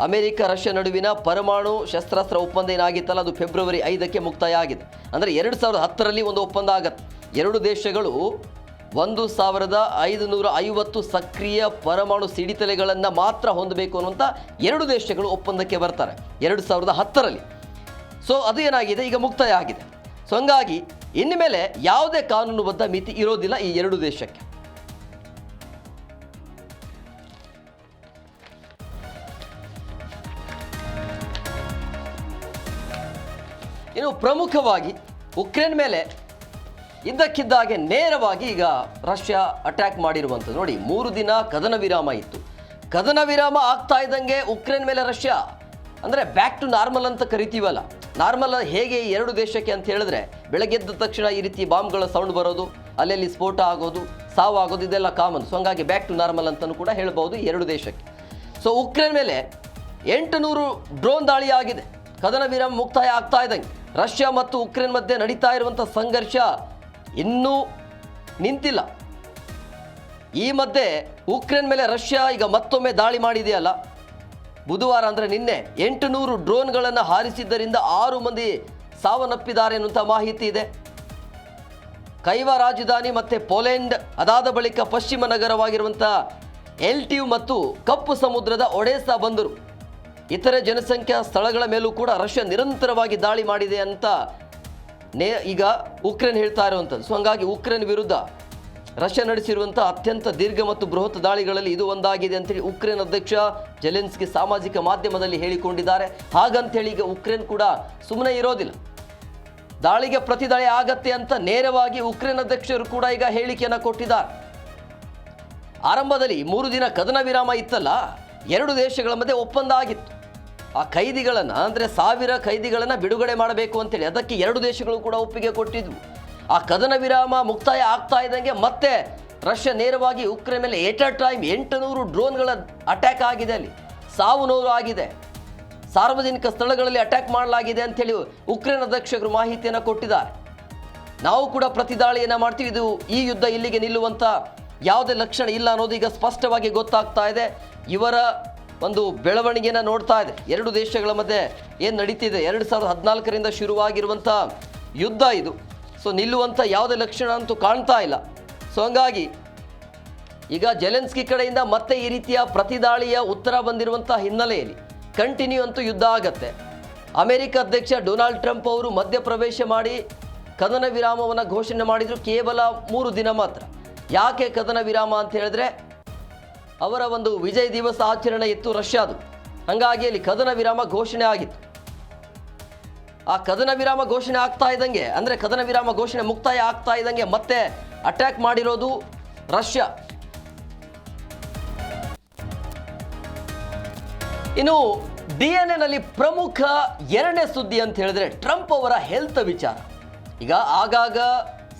ಅಮೆರಿಕ ರಷ್ಯಾ ನಡುವಿನ ಪರಮಾಣು ಶಸ್ತ್ರಾಸ್ತ್ರ ಒಪ್ಪಂದ ಏನಾಗಿತ್ತಲ್ಲ, ಅದು ಫೆಬ್ರವರಿ 5ಕ್ಕೆ ಮುಕ್ತಾಯ ಆಗಿದೆ. ಅಂದರೆ 2010ರಲ್ಲಿ ಒಂದು ಒಪ್ಪಂದ ಆಗತ್ತೆ. ಎರಡು ದೇಶಗಳು 1550 ಸಕ್ರಿಯ ಪರಮಾಣು ಸಿಡಿತಲೆಗಳನ್ನು ಮಾತ್ರ ಹೊಂದಬೇಕು ಅನ್ನುವಂಥ ಎರಡು ದೇಶಗಳು ಒಪ್ಪಂದಕ್ಕೆ ಬರ್ತಾರೆ 2010ರಲ್ಲಿ. ಸೊ ಅದು ಏನಾಗಿದೆ, ಈಗ ಮುಕ್ತಾಯ ಆಗಿದೆ. ಸೊ ಹಂಗಾಗಿ ಇನ್ಮೇಲೆ ಯಾವುದೇ ಕಾನೂನುಬದ್ಧ ಮಿತಿ ಇರೋದಿಲ್ಲ ಈ ಎರಡು ದೇಶಕ್ಕೆ. ಇನ್ನು ಪ್ರಮುಖವಾಗಿ ಉಕ್ರೇನ್ ಮೇಲೆ ಇದ್ದಕ್ಕಿದ್ದಾಗೆ ನೇರವಾಗಿ ಈಗ ರಷ್ಯಾ ಅಟ್ಯಾಕ್ ಮಾಡಿರುವಂಥದ್ದು. ನೋಡಿ, 3 ದಿನ ಕದನ ವಿರಾಮ ಇತ್ತು. ಕದನ ವಿರಾಮ ಆಗ್ತಾ ಇದ್ದಂಗೆ ಉಕ್ರೇನ್ ಮೇಲೆ ರಷ್ಯಾ ಅಂದರೆ ಬ್ಯಾಕ್ ಟು ನಾರ್ಮಲ್ ಅಂತ ಕರಿತೀವಲ್ಲ, ನಾರ್ಮಲ್ ಹೇಗೆ ಈ ಎರಡು ದೇಶಕ್ಕೆ ಅಂತ ಹೇಳಿದ್ರೆ, ಬೆಳಗ್ಗೆ ಎದ್ದ ತಕ್ಷಣ ಈ ರೀತಿ ಬಾಂಬ್ಗಳ ಸೌಂಡ್ ಬರೋದು, ಅಲ್ಲಲ್ಲಿ ಸ್ಫೋಟ ಆಗೋದು, ಸಾವು ಆಗೋದು, ಇದೆಲ್ಲ ಕಾಮನ್. ಸೊ ಹಂಗಾಗಿ ಬ್ಯಾಕ್ ಟು ನಾರ್ಮಲ್ ಅಂತಲೂ ಕೂಡ ಹೇಳ್ಬೋದು ಈ ಎರಡು ದೇಶಕ್ಕೆ. ಸೊ ಉಕ್ರೇನ್ ಮೇಲೆ 800 ಡ್ರೋನ್ ದಾಳಿ ಆಗಿದೆ ಕದನ ವಿರಾಮ ಮುಕ್ತಾಯ ಆಗ್ತಾ ಇದ್ದಂಗೆ. ರಷ್ಯಾ ಮತ್ತು ಉಕ್ರೇನ್ ಮಧ್ಯೆ ನಡೀತಾ ಇರುವಂಥ ಸಂಘರ್ಷ ಇನ್ನೂ ನಿಂತಿಲ್ಲ. ಈ ಮಧ್ಯೆ ಉಕ್ರೇನ್ ಮೇಲೆ ರಷ್ಯಾ ಈಗ ಮತ್ತೊಮ್ಮೆ ದಾಳಿ ಮಾಡಿದೆಯಲ್ಲ, ಬುಧವಾರ ಅಂದರೆ ನಿನ್ನೆ 800 ಡ್ರೋನ್ಗಳನ್ನು ಹಾರಿಸಿದ್ದರಿಂದ 6 ಮಂದಿ ಸಾವನ್ನಪ್ಪಿದ್ದಾರೆ ಎನ್ನುವಂಥ ಮಾಹಿತಿ ಇದೆ. ಕೈವಾ ರಾಜಧಾನಿ ಮತ್ತು ಪೋಲೆಂಡ್, ಅದಾದ ಬಳಿಕ ಪಶ್ಚಿಮ ನಗರವಾಗಿರುವಂಥ ಎಲ್ಟಿವ್ ಮತ್ತು ಕಪ್ಪು ಸಮುದ್ರದ ಒಡೆಸಾ ಬಂದರು, ಇತರೆ ಜನಸಂಖ್ಯಾ ಸ್ಥಳಗಳ ಮೇಲೂ ಕೂಡ ರಷ್ಯಾ ನಿರಂತರವಾಗಿ ದಾಳಿ ಮಾಡಿದೆ ಅಂತ ಈಗ ಉಕ್ರೇನ್ ಹೇಳ್ತಾ ಇರುವಂಥದ್ದು. ಸೊ ಹಂಗಾಗಿ ಉಕ್ರೇನ್ ವಿರುದ್ಧ ರಷ್ಯಾ ನಡೆಸಿರುವಂಥ ಅತ್ಯಂತ ದೀರ್ಘ ಮತ್ತು ಬೃಹತ್ ದಾಳಿಗಳಲ್ಲಿ ಇದು ಒಂದಾಗಿದೆ ಅಂತೇಳಿ ಉಕ್ರೇನ್ ಅಧ್ಯಕ್ಷ ಜೆಲೆನ್ಸ್ಕಿ ಸಾಮಾಜಿಕ ಮಾಧ್ಯಮದಲ್ಲಿ ಹೇಳಿಕೊಂಡಿದ್ದಾರೆ. ಹಾಗಂತೇಳಿ ಈಗ ಉಕ್ರೇನ್ ಕೂಡ ಸುಮ್ಮನೆ ಇರೋದಿಲ್ಲ, ದಾಳಿಗೆ ಪ್ರತಿ ದಾಳಿ ಆಗತ್ತೆ ಅಂತ ನೇರವಾಗಿ ಉಕ್ರೇನ್ ಅಧ್ಯಕ್ಷರು ಕೂಡ ಈಗ ಹೇಳಿಕೆಯನ್ನು ಕೊಟ್ಟಿದ್ದಾರೆ. ಆರಂಭದಲ್ಲಿ 3 ದಿನ ಕದನ ವಿರಾಮ ಇತ್ತಲ್ಲ, ಎರಡು ದೇಶಗಳ ಮಧ್ಯೆ ಒಪ್ಪಂದ ಆಗಿತ್ತು. ಆ ಖೈದಿಗಳನ್ನು ಅಂದರೆ 1000 ಖೈದಿಗಳನ್ನು ಬಿಡುಗಡೆ ಮಾಡಬೇಕು ಅಂತೇಳಿ ಅದಕ್ಕೆ ಎರಡು ದೇಶಗಳು ಕೂಡ ಒಪ್ಪಿಗೆ ಕೊಟ್ಟಿದ್ವು. ಆ ಕದನ ವಿರಾಮ ಮುಕ್ತಾಯ ಆಗ್ತಾ ಇದ್ದಂಗೆ ಮತ್ತೆ ರಷ್ಯಾ ನೇರವಾಗಿ ಉಕ್ರೇನ್ ಮೇಲೆ ಎಟ್ ಅ ಟೈಮ್ 800 ಡ್ರೋನ್ಗಳ ಅಟ್ಯಾಕ್ ಆಗಿದೆ, ಅಲ್ಲಿ ಸಾವು ನೋವು ಆಗಿದೆ, ಸಾರ್ವಜನಿಕ ಸ್ಥಳಗಳಲ್ಲಿ ಅಟ್ಯಾಕ್ ಮಾಡಲಾಗಿದೆ ಅಂತೇಳಿ ಉಕ್ರೇನ್ ಅಧ್ಯಕ್ಷರು ಮಾಹಿತಿಯನ್ನು ಕೊಟ್ಟಿದ್ದಾರೆ. ನಾವು ಕೂಡ ಪ್ರತಿದಾಳಿಯನ್ನು ಮಾಡ್ತೀವಿ, ಇದು ಈ ಯುದ್ಧ ಇಲ್ಲಿಗೆ ನಿಲ್ಲುವಂಥ ಯಾವುದೇ ಲಕ್ಷಣ ಇಲ್ಲ ಅನ್ನೋದು ಈಗ ಸ್ಪಷ್ಟವಾಗಿ ಗೊತ್ತಾಗ್ತಾ ಇದೆ. ಇವರ ಒಂದು ಬೆಳವಣಿಗೆಯನ್ನು ನೋಡ್ತಾ ಇದೆ. ಎರಡು ದೇಶಗಳ ಮಧ್ಯೆ ಏನು ನಡೀತಿದೆ, 2014ರಿಂದ ಶುರುವಾಗಿರುವಂಥ ಯುದ್ಧ ಇದು. ಸೊ ನಿಲ್ಲುವಂಥ ಯಾವುದೇ ಲಕ್ಷಣ ಅಂತೂ ಕಾಣ್ತಾ ಇಲ್ಲ. ಸೊ ಹಂಗಾಗಿ ಈಗ ಜೆಲೆನ್ಸ್ಕಿ ಕಡೆಯಿಂದ ಮತ್ತೆ ಈ ರೀತಿಯ ಪ್ರತಿದಾಳಿಯ ಉತ್ತರ ಬಂದಿರುವಂಥ ಹಿನ್ನೆಲೆಯಲ್ಲಿ ಕಂಟಿನ್ಯೂ ಅಂತೂ ಯುದ್ಧ ಆಗತ್ತೆ. ಅಮೆರಿಕ ಅಧ್ಯಕ್ಷ ಡೊನಾಲ್ಡ್ ಟ್ರಂಪ್ ಅವರು ಮಧ್ಯಪ್ರವೇಶ ಮಾಡಿ ಕದನ ವಿರಾಮವನ್ನು ಘೋಷಣೆ ಮಾಡಿದರು, ಕೇವಲ 3 ದಿನ ಮಾತ್ರ. ಯಾಕೆ ಕದನ ವಿರಾಮ ಅಂತ ಹೇಳಿದ್ರೆ, ಅವರ ಒಂದು ವಿಜಯ್ ದಿವಸ ಆಚರಣೆ ಇತ್ತು ರಷ್ಯಾದು, ಹಾಗಾಗಿ ಅಲ್ಲಿ ಕದನ ವಿರಾಮ ಘೋಷಣೆ ಆಗಿತ್ತು. ಆ ಕದನ ವಿರಾಮ ಘೋಷಣೆ ಆಗ್ತಾ ಇದ್ದಂಗೆ, ಅಂದರೆ ಕದನ ವಿರಾಮ ಘೋಷಣೆ ಮುಕ್ತಾಯ ಆಗ್ತಾ ಇದ್ದಂಗೆ ಮತ್ತೆ ಅಟ್ಯಾಕ್ ಮಾಡಿರೋದು ರಷ್ಯಾ. ಇನ್ನು DNA ಪ್ರಮುಖ ಎರಡನೇ ಸುದ್ದಿ ಅಂತ ಹೇಳಿದ್ರೆ ಟ್ರಂಪ್ ಅವರ ಹೆಲ್ತ್ ವಿಚಾರ. ಈಗ ಆಗಾಗ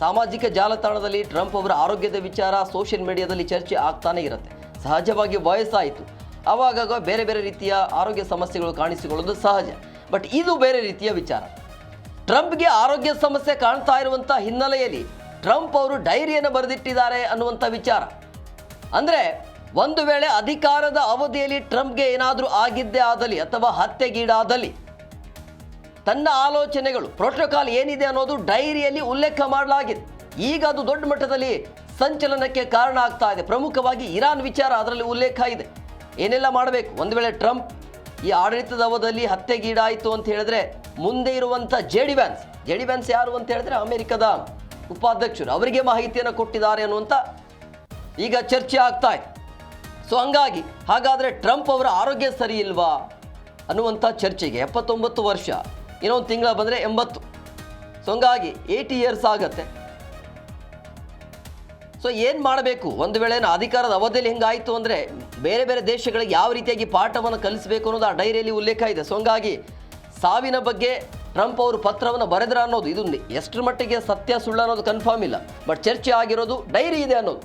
ಸಾಮಾಜಿಕ ಜಾಲತಾಣದಲ್ಲಿ ಟ್ರಂಪ್ ಅವರ ಆರೋಗ್ಯದ ವಿಚಾರ ಸೋಷಿಯಲ್ ಮೀಡಿಯಾದಲ್ಲಿ ಚರ್ಚೆ ಆಗ್ತಾನೆ ಇರುತ್ತೆ. ಸಹಜವಾಗಿ ವಯಸ್ಸಾಯಿತು, ಆವಾಗ ಬೇರೆ ಬೇರೆ ರೀತಿಯ ಆರೋಗ್ಯ ಸಮಸ್ಯೆಗಳು ಕಾಣಿಸಿಕೊಳ್ಳೋದು ಸಹಜ. ಬಟ್ ಇದು ಬೇರೆ ರೀತಿಯ ವಿಚಾರ. ಟ್ರಂಪ್ಗೆ ಆರೋಗ್ಯ ಸಮಸ್ಯೆ ಕಾಣ್ತಾ ಇರುವಂಥ ಹಿನ್ನೆಲೆಯಲ್ಲಿ ಟ್ರಂಪ್ ಅವರು ಡೈರಿಯನ್ನು ಬರೆದಿಟ್ಟಿದ್ದಾರೆ ಅನ್ನುವಂಥ ವಿಚಾರ. ಅಂದರೆ ಒಂದು ವೇಳೆ ಅಧಿಕಾರದ ಅವಧಿಯಲ್ಲಿ ಟ್ರಂಪ್ಗೆ ಏನಾದರೂ ಆಗಿದ್ದೇ ಆದಲ್ಲಿ ಅಥವಾ ಹತ್ಯೆಗೀಡಾದಲ್ಲಿ ತನ್ನ ಆಲೋಚನೆಗಳು ಪ್ರೋಟೋಕಾಲ್ ಏನಿದೆ ಅನ್ನೋದು ಡೈರಿಯಲ್ಲಿ ಉಲ್ಲೇಖ ಮಾಡಲಾಗಿದೆ. ಈಗ ಅದು ದೊಡ್ಡ ಮಟ್ಟದಲ್ಲಿ ಸಂಚಲನಕ್ಕೆ ಕಾರಣ ಆಗ್ತಾ ಇದೆ. ಪ್ರಮುಖವಾಗಿ ಇರಾನ್ ವಿಚಾರ ಅದರಲ್ಲಿ ಉಲ್ಲೇಖ ಇದೆ. ಏನೆಲ್ಲ ಮಾಡಬೇಕು ಒಂದು ವೇಳೆ ಟ್ರಂಪ್ ಈ ಆಡಳಿತದ ಅವಧಿಯಲ್ಲಿ ಹತ್ಯೆಗೀಡಾಯಿತು ಅಂತ ಹೇಳಿದ್ರೆ ಮುಂದೆ ಇರುವಂಥ ಜೆ ಡಿ ವ್ಯಾನ್ಸ್ ಯಾರು ಅಂತ ಹೇಳಿದ್ರೆ ಅಮೆರಿಕದ ಉಪಾಧ್ಯಕ್ಷರು, ಅವರಿಗೆ ಮಾಹಿತಿಯನ್ನು ಕೊಟ್ಟಿದ್ದಾರೆ ಅನ್ನುವಂಥ ಈಗ ಚರ್ಚೆ ಆಗ್ತಾ ಇದೆ. ಸೊ ಹಂಗಾಗಿ ಹಾಗಾದರೆ ಟ್ರಂಪ್ ಅವರ ಆರೋಗ್ಯ ಸರಿ ಇಲ್ವಾ ಅನ್ನುವಂಥ ಚರ್ಚೆಗೆ 79 ವರ್ಷ, ಇನ್ನೊಂದು ತಿಂಗಳ ಬಂದರೆ 80. ಸೊ ಹಂಗಾಗಿ 80 ಇಯರ್ಸ್ ಆಗತ್ತೆ. ಸೊ ಏನು ಮಾಡಬೇಕು ಒಂದು ವೇಳೆ ಅಧಿಕಾರದ ಅವಧಿಯಲ್ಲಿ ಹಿಂಗಾಯಿತು ಅಂದರೆ ಬೇರೆ ಬೇರೆ ದೇಶಗಳಿಗೆ ಯಾವ ರೀತಿಯಾಗಿ ಪಾಠವನ್ನು ಕಲಿಸಬೇಕು ಅನ್ನೋದು ಆ ಡೈರಿಯಲ್ಲಿ ಉಲ್ಲೇಖ ಇದೆ. ಸೊ ಹಂಗಾಗಿ ಸಾವಿನ ಬಗ್ಗೆ ಟ್ರಂಪ್ ಅವರು ಪತ್ರವನ್ನು ಬರೆದ್ರ ಅನ್ನೋದು ಇದು ಎಷ್ಟರ ಮಟ್ಟಿಗೆ ಸತ್ಯ ಸುಳ್ಳು ಅನ್ನೋದು ಕನ್ಫರ್ಮ್ ಇಲ್ಲ. ಬಟ್ ಚರ್ಚೆ ಆಗಿರೋದು ಡೈರಿ ಇದೆ ಅನ್ನೋದು.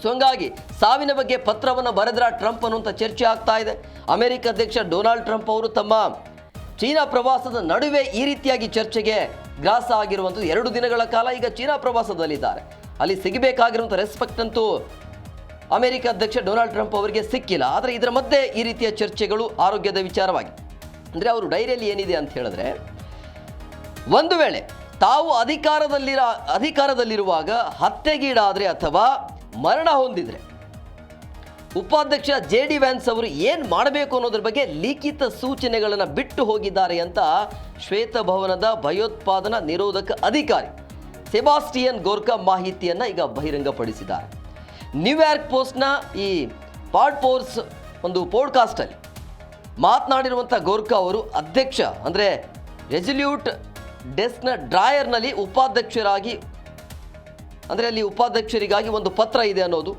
ಸೊ ಹಂಗಾಗಿ ಸಾವಿನ ಬಗ್ಗೆ ಪತ್ರವನ್ನು ಬರೆದ್ರ ಟ್ರಂಪ್ ಅನ್ನುವಂಥ ಚರ್ಚೆ ಆಗ್ತಾ ಇದೆ. ಅಮೆರಿಕ ಅಧ್ಯಕ್ಷ ಡೊನಾಲ್ಡ್ ಟ್ರಂಪ್ ಅವರು ತಮ್ಮ ಚೀನಾ ಪ್ರವಾಸದ ನಡುವೆ ಈ ರೀತಿಯಾಗಿ ಚರ್ಚೆಗೆ ಗ್ರಾಸ ಆಗಿರುವಂಥದ್ದು. 2 ದಿನಗಳ ಕಾಲ ಈಗ ಚೀನಾ ಪ್ರವಾಸದಲ್ಲಿದ್ದಾರೆ. ಅಲ್ಲಿ ಸಿಗಬೇಕಾಗಿರುವಂಥ ರೆಸ್ಪೆಕ್ಟ್ ಅಂತೂ ಅಮೆರಿಕ ಅಧ್ಯಕ್ಷ ಡೊನಾಲ್ಡ್ ಟ್ರಂಪ್ ಅವರಿಗೆ ಸಿಕ್ಕಿಲ್ಲ. ಆದರೆ ಇದರ ಮಧ್ಯೆ ಈ ರೀತಿಯ ಚರ್ಚೆಗಳು ಆರೋಗ್ಯದ ವಿಚಾರವಾಗಿ. ಅಂದರೆ ಅವರು ಡೈರಿಯಲ್ಲಿ ಏನಿದೆ ಅಂತ ಹೇಳಿದ್ರೆ ಒಂದು ವೇಳೆ ತಾವು ಅಧಿಕಾರದಲ್ಲಿರುವಾಗ ಹತ್ಯೆಗೀಡಾದರೆ ಅಥವಾ ಮರಣ ಹೊಂದಿದ್ರೆ ಉಪಾಧ್ಯಕ್ಷ ಜೆ ಡಿ ವ್ಯಾನ್ಸ್ ಅವರು ಏನು ಮಾಡಬೇಕು ಅನ್ನೋದ್ರ ಬಗ್ಗೆ ಲಿಖಿತ ಸೂಚನೆಗಳನ್ನು ಬಿಟ್ಟು ಹೋಗಿದ್ದಾರೆ ಅಂತ ಶ್ವೇತಭವನದ ಭಯೋತ್ಪಾದನಾ ನಿರೋಧಕ ಅಧಿಕಾರಿ ಸೆಬಾಸ್ಟಿಯನ್ ಗೋರ್ಕಾ ಮಾಹಿತಿಯನ್ನು ಈಗ ಬಹಿರಂಗಪಡಿಸಿದ್ದಾರೆ. ನ್ಯೂಯಾರ್ಕ್ ಪೋಸ್ಟ್ನ ಈ ಪಾಡ್ಫೋರ್ಸ್ ಒಂದು ಪಾಡ್ಕಾಸ್ಟಲ್ಲಿ ಮಾತನಾಡಿರುವಂಥ ಗೋರ್ಕಾ ಅವರು ಅಧ್ಯಕ್ಷ ಅಂದರೆ ರೆಸಲ್ಯೂಟ್ ಡೆಸ್ಕ್ನ ಡ್ರಾಯರ್ನಲ್ಲಿ ಉಪಾಧ್ಯಕ್ಷರಿಗಾಗಿ ಒಂದು ಪತ್ರ ಇದೆ ಅನ್ನೋದು.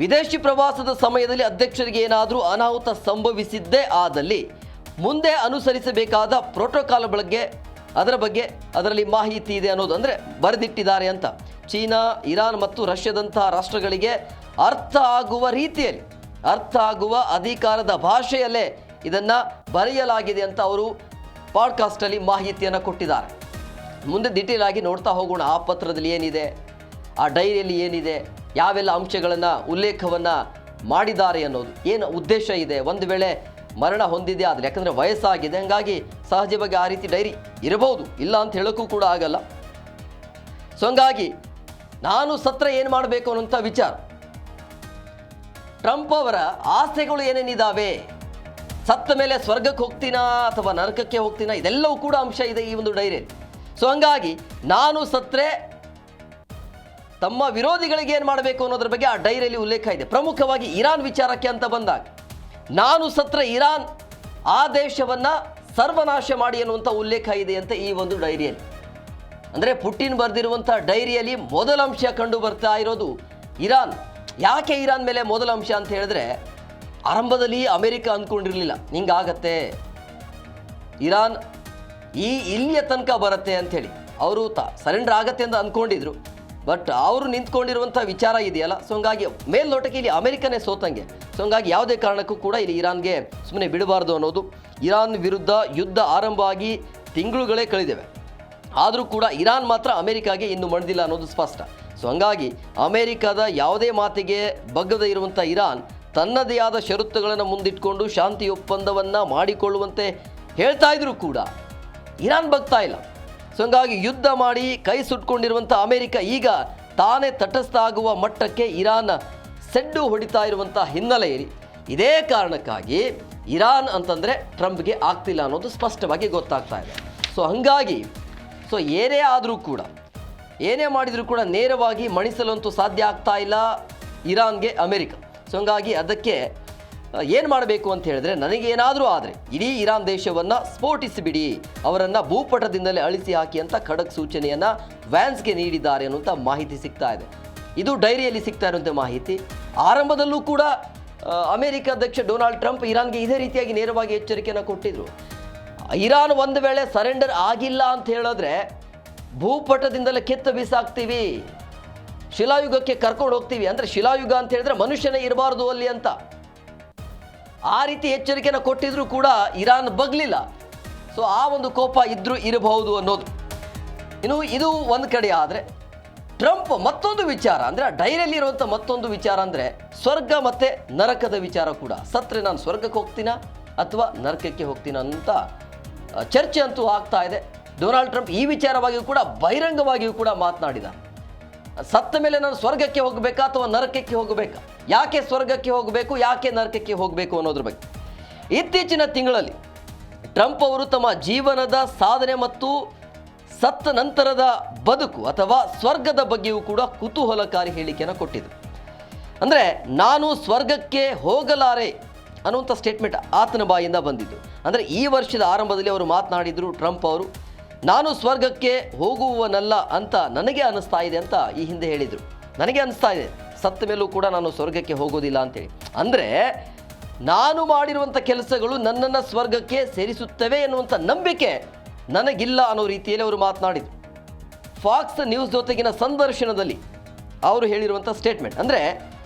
ವಿದೇಶಿ ಪ್ರವಾಸದ ಸಮಯದಲ್ಲಿ ಅಧ್ಯಕ್ಷರಿಗೆ ಏನಾದರೂ ಅನಾಹುತ ಸಂಭವಿಸಿದ್ದೇ ಆದಲ್ಲಿ ಮುಂದೆ ಅನುಸರಿಸಬೇಕಾದ ಪ್ರೋಟೋಕಾಲ್ ಬಗ್ಗೆ ಅದರಲ್ಲಿ ಮಾಹಿತಿ ಇದೆ ಅನ್ನೋದು ಅಂದರೆ ಬರೆದಿಟ್ಟಿದ್ದಾರೆ ಅಂತ. ಚೀನಾ, ಇರಾನ್ ಮತ್ತು ರಷ್ಯಾದಂತಹ ರಾಷ್ಟ್ರಗಳಿಗೆ ಅರ್ಥ ಆಗುವ ಅಧಿಕಾರದ ಭಾಷೆಯಲ್ಲೇ ಇದನ್ನು ಬರೆಯಲಾಗಿದೆ ಅಂತ ಅವರು ಪಾಡ್ಕಾಸ್ಟಲ್ಲಿ ಮಾಹಿತಿಯನ್ನು ಕೊಟ್ಟಿದ್ದಾರೆ. ಮುಂದೆ ಡಿಟೇಲ್ ಆಗಿ ನೋಡ್ತಾ ಹೋಗೋಣ. ಆ ಪತ್ರದಲ್ಲಿ ಏನಿದೆ, ಆ ಡೈರಿಯಲ್ಲಿ ಏನಿದೆ, ಯಾವೆಲ್ಲ ಅಂಶಗಳನ್ನು ಉಲ್ಲೇಖವನ್ನು ಮಾಡಿದ್ದಾರೆ ಅನ್ನೋದು, ಏನು ಉದ್ದೇಶ ಇದೆ. ಒಂದು ವೇಳೆ ಮರಣ ಹೊಂದಿದೆ ಆದರೆ ಯಾಕಂದರೆ ವಯಸ್ಸಾಗಿದೆ, ಹಾಗಾಗಿ ಸಹಜವಾಗಿ ಆ ರೀತಿ ಡೈರಿ ಇರಬಹುದು, ಇಲ್ಲ ಅಂತ ಹೇಳೋಕ್ಕೂ ಕೂಡ ಆಗಲ್ಲ. ಸೊ ಹಂಗಾಗಿ ನಾನು ಸತ್ರ ಏನು ಮಾಡಬೇಕು ಅನ್ನೋಂಥ ವಿಚಾರ. ಟ್ರಂಪ್ ಅವರ ಆಸೆಗಳು ಏನೇನಿದ್ದಾವೆ, ಸತ್ತ ಮೇಲೆ ಸ್ವರ್ಗಕ್ಕೆ ಹೋಗ್ತೀನಾ ಅಥವಾ ನರಕಕ್ಕೆ ಹೋಗ್ತೀನಾ, ಇದೆಲ್ಲವೂ ಕೂಡ ಅಂಶ ಇದೆ ಈ ಒಂದು ಡೈರಿಯಲ್ಲಿ. ಸೊ ಹಂಗಾಗಿ ನಾನು ಸತ್ರೆ ತಮ್ಮ ವಿರೋಧಿಗಳಿಗೆ ಏನು ಮಾಡಬೇಕು ಅನ್ನೋದ್ರ ಬಗ್ಗೆ ಆ ಡೈರಿಯಲ್ಲಿ ಉಲ್ಲೇಖ ಇದೆ. ಪ್ರಮುಖವಾಗಿ ಇರಾನ್ ವಿಚಾರಕ್ಕೆ ಅಂತ ಬಂದಾಗ ನಾನು ಸತ್ರ ಇರಾನ್ ಆ ದೇಶವನ್ನು ಸರ್ವನಾಶ ಮಾಡಿ ಅನ್ನುವಂಥ ಉಲ್ಲೇಖ ಇದೆ ಅಂತ ಈ ಒಂದು ಡೈರಿಯಲ್ಲಿ. ಅಂದರೆ ಪುಟಿನ್ ಬರೆದಿರುವಂಥ ಡೈರಿಯಲ್ಲಿ ಮೊದಲ ಅಂಶ ಕಂಡು ಬರ್ತಾ ಇರೋದು ಇರಾನ್. ಯಾಕೆ ಇರಾನ್ ಮೇಲೆ ಮೊದಲ ಅಂಶ ಅಂತ ಹೇಳಿದ್ರೆ ಆರಂಭದಲ್ಲಿ ಅಮೆರಿಕ ಅಂದ್ಕೊಂಡಿರಲಿಲ್ಲ ಹಿಂಗಾಗತ್ತೆ, ಇರಾನ್ ಇಲ್ಲಿಯ ತನಕ ಬರುತ್ತೆ ಅಂಥೇಳಿ. ಅವರು ಸರೆಂಡರ್ ಆಗತ್ತೆ ಅಂತ ಅಂದ್ಕೊಂಡಿದ್ರು. ಬಟ್ ಅವರು ನಿಂತ್ಕೊಂಡಿರುವಂಥ ವಿಚಾರ ಇದೆಯಲ್ಲ, ಸೊ ಹಂಗಾಗಿ ಮೇಲ್ನೋಟಕ್ಕೆ ಇಲ್ಲಿ ಅಮೆರಿಕನೇ ಸೋತಂಗೆ. ಸೊ ಹಂಗಾಗಿ ಯಾವುದೇ ಕಾರಣಕ್ಕೂ ಕೂಡ ಇಲ್ಲಿ ಇರಾನ್ಗೆ ಸುಮ್ಮನೆ ಬಿಡಬಾರ್ದು ಅನ್ನೋದು. ಇರಾನ್ ವಿರುದ್ಧ ಯುದ್ಧ ಆರಂಭ ಆಗಿ ತಿಂಗಳುಗಳೇ ಕಳೆದಿವೆ, ಆದರೂ ಕೂಡ ಇರಾನ್ ಮಾತ್ರ ಅಮೆರಿಕಾಗೆ ಇನ್ನೂ ಮಣಿದಿಲ್ಲ ಅನ್ನೋದು ಸ್ಪಷ್ಟ. ಸೊ ಹಂಗಾಗಿ ಅಮೆರಿಕದ ಯಾವುದೇ ಮಾತಿಗೆ ಬಗ್ಗದೇ ಇರುವಂಥ ಇರಾನ್ ತನ್ನದೇ ಆದ ಷರತ್ತುಗಳನ್ನು ಮುಂದಿಟ್ಕೊಂಡು ಶಾಂತಿ ಒಪ್ಪಂದವನ್ನು ಮಾಡಿಕೊಳ್ಳುವಂತೆ ಹೇಳ್ತಾ ಇದ್ರೂ ಕೂಡ ಇರಾನ್ ಬಗ್ತಾ ಇಲ್ಲ. ಸೊ ಹಂಗಾಗಿ ಯುದ್ಧ ಮಾಡಿ ಕೈ ಸುಟ್ಕೊಂಡಿರುವಂಥ ಅಮೆರಿಕ ಈಗ ತಾನೇ ತಟಸ್ಥ ಆಗುವ ಮಟ್ಟಕ್ಕೆ ಇರಾನ್ ಸೆಡ್ಡು ಹೊಡಿತಾ ಇರುವಂಥ ಹಿನ್ನೆಲೆಯಲ್ಲಿ ಇದೇ ಕಾರಣಕ್ಕಾಗಿ ಇರಾನ್ ಅಂತಂದರೆ ಟ್ರಂಪ್ಗೆ ಆಗ್ತಿಲ್ಲ ಅನ್ನೋದು ಸ್ಪಷ್ಟವಾಗಿ ಗೊತ್ತಾಗ್ತಾ ಇದೆ. ಸೊ ಹಂಗಾಗಿ ಏನೇ ಆದರೂ ಕೂಡ ಏನೇ ಮಾಡಿದರೂ ಕೂಡ ನೇರವಾಗಿ ಮಣಿಸಲಂತೂ ಸಾಧ್ಯ ಆಗ್ತಾ ಇಲ್ಲ ಇರಾನ್ಗೆ ಅಮೆರಿಕ. ಸೊ ಹಂಗಾಗಿ ಅದಕ್ಕೆ ಏನು ಮಾಡಬೇಕು ಅಂತ ಹೇಳಿದ್ರೆ, ನನಗೇನಾದರೂ ಆದರೆ ಇಡೀ ಇರಾನ್ ದೇಶವನ್ನು ಸ್ಫೋಟಿಸಿಬಿಡಿ, ಅವರನ್ನು ಭೂಪಟದಿಂದಲೇ ಅಳಿಸಿ ಹಾಕಿ ಅಂತ ಖಡಕ್ ಸೂಚನೆಯನ್ನು ವ್ಯಾನ್ಸ್ಗೆ ನೀಡಿದ್ದಾರೆ ಅನ್ನುವಂಥ ಮಾಹಿತಿ ಸಿಗ್ತಾ ಇದೆ. ಇದು ಡೈರಿಯಲ್ಲಿ ಸಿಗ್ತಾ ಇರುವಂಥ ಮಾಹಿತಿ. ಆರಂಭದಲ್ಲೂ ಕೂಡ ಅಮೆರಿಕ ಅಧ್ಯಕ್ಷ ಡೊನಾಲ್ಡ್ ಟ್ರಂಪ್ ಇರಾನ್ಗೆ ಇದೇ ರೀತಿಯಾಗಿ ನೇರವಾಗಿ ಎಚ್ಚರಿಕೆಯನ್ನು ಕೊಟ್ಟಿದ್ರು. ಇರಾನ್ ಒಂದು ವೇಳೆ ಸರೆಂಡರ್ ಆಗಿಲ್ಲ ಅಂತ ಹೇಳಿದ್ರೆ ಭೂಪಟದಿಂದಲೇ ಕಿತ್ತು ಬಿಸಾಕ್ತೀವಿ, ಶಿಲಾಯುಗಕ್ಕೆ ಕರ್ಕೊಂಡು ಹೋಗ್ತೀವಿ. ಅಂದರೆ ಶಿಲಾಯುಗ ಅಂತ ಹೇಳಿದ್ರೆ ಮನುಷ್ಯನೇ ಇರಬಾರ್ದು ಅಲ್ಲಿ ಅಂತ ಆ ರೀತಿ ಎಚ್ಚರಿಕೆಯನ್ನು ಕೊಟ್ಟಿದ್ರು ಕೂಡ ಇರಾನ್ ಬಗ್ಲಿಲ್ಲ. ಸೊ ಆ ಒಂದು ಕೋಪ ಇದ್ರೂ ಇರಬಹುದು ಅನ್ನೋದು. ಇನ್ನು ಇದು ಒಂದು ಕಡೆ ಆದರೆ, ಟ್ರಂಪ್ ಮತ್ತೊಂದು ವಿಚಾರ ಅಂದರೆ ಡೈರಿಯಲ್ಲಿ ಇರುವಂಥ ಮತ್ತೊಂದು ವಿಚಾರ ಅಂದರೆ ಸ್ವರ್ಗ ಮತ್ತು ನರಕದ ವಿಚಾರ ಕೂಡ. ಸತ್ರೆ ನಾನು ಸ್ವರ್ಗಕ್ಕೆ ಹೋಗ್ತೀನಾ ಅಥವಾ ನರಕಕ್ಕೆ ಹೋಗ್ತೀನಾ ಅಂತ ಚರ್ಚೆ ಅಂತೂ ಆಗ್ತಾ ಇದೆ. ಡೊನಾಲ್ಡ್ ಟ್ರಂಪ್ ಈ ವಿಚಾರವಾಗಿಯೂ ಕೂಡ ಬಹಿರಂಗವಾಗಿಯೂ ಕೂಡ ಮಾತನಾಡಿದ. ಸತ್ತ ಮೇಲೆ ನಾನು ಸ್ವರ್ಗಕ್ಕೆ ಹೋಗಬೇಕಾ ಅಥವಾ ನರಕಕ್ಕೆ ಹೋಗಬೇಕಾ, ಯಾಕೆ ಸ್ವರ್ಗಕ್ಕೆ ಹೋಗಬೇಕು, ಯಾಕೆ ನರಕಕ್ಕೆ ಹೋಗಬೇಕು ಅನ್ನೋದ್ರ ಬಗ್ಗೆ. ಇತ್ತೀಚಿನ ತಿಂಗಳಲ್ಲಿ ಟ್ರಂಪ್ ಅವರು ತಮ್ಮ ಜೀವನದ ಸಾಧನೆ ಮತ್ತು ಸತ್ತ ನಂತರದ ಬದುಕು ಅಥವಾ ಸ್ವರ್ಗದ ಬಗ್ಗೆಯೂ ಕೂಡ ಕುತೂಹಲಕಾರಿ ಹೇಳಿಕೆಯನ್ನು ಕೊಟ್ಟಿದ್ರು. ಅಂದರೆ ನಾನು ಸ್ವರ್ಗಕ್ಕೆ ಹೋಗಲಾರೆ ಅನ್ನುವಂಥ ಸ್ಟೇಟ್ಮೆಂಟ್ ಆತನ ಬಾಯಿಂದ ಬಂದಿದ್ದು. ಅಂದರೆ ಈ ವರ್ಷದ ಆರಂಭದಲ್ಲಿ ಅವರು ಮಾತನಾಡಿದರು ಟ್ರಂಪ್ ಅವರು, ನಾನು ಸ್ವರ್ಗಕ್ಕೆ ಹೋಗುವನಲ್ಲ ಅಂತ ನನಗೆ ಅನ್ನಿಸ್ತಾ ಇದೆ ಅಂತ ಈ ಹಿಂದೆ ಹೇಳಿದರು. ನನಗೆ ಅನ್ನಿಸ್ತಾ ಇದೆ ಸತ್ತ ಮೇಲೂ ಕೂಡ ನಾನು ಸ್ವರ್ಗಕ್ಕೆ ಹೋಗೋದಿಲ್ಲ ಅಂತೇಳಿ. ಅಂದರೆ ನಾನು ಮಾಡಿರುವಂಥ ಕೆಲಸಗಳು ನನ್ನನ್ನು ಸ್ವರ್ಗಕ್ಕೆ ಸೇರಿಸುತ್ತವೆ ಎನ್ನುವಂಥ ನಂಬಿಕೆ ನನಗಿಲ್ಲ ಅನ್ನೋ ರೀತಿಯಲ್ಲಿ ಅವರು ಮಾತನಾಡಿದರು. ಫಾಕ್ಸ್ ನ್ಯೂಸ್ ಜೊತೆಗಿನ ಸಂದರ್ಶನದಲ್ಲಿ ಅವರು ಹೇಳಿರುವಂಥ ಸ್ಟೇಟ್ಮೆಂಟ್ ಅಂದರೆ,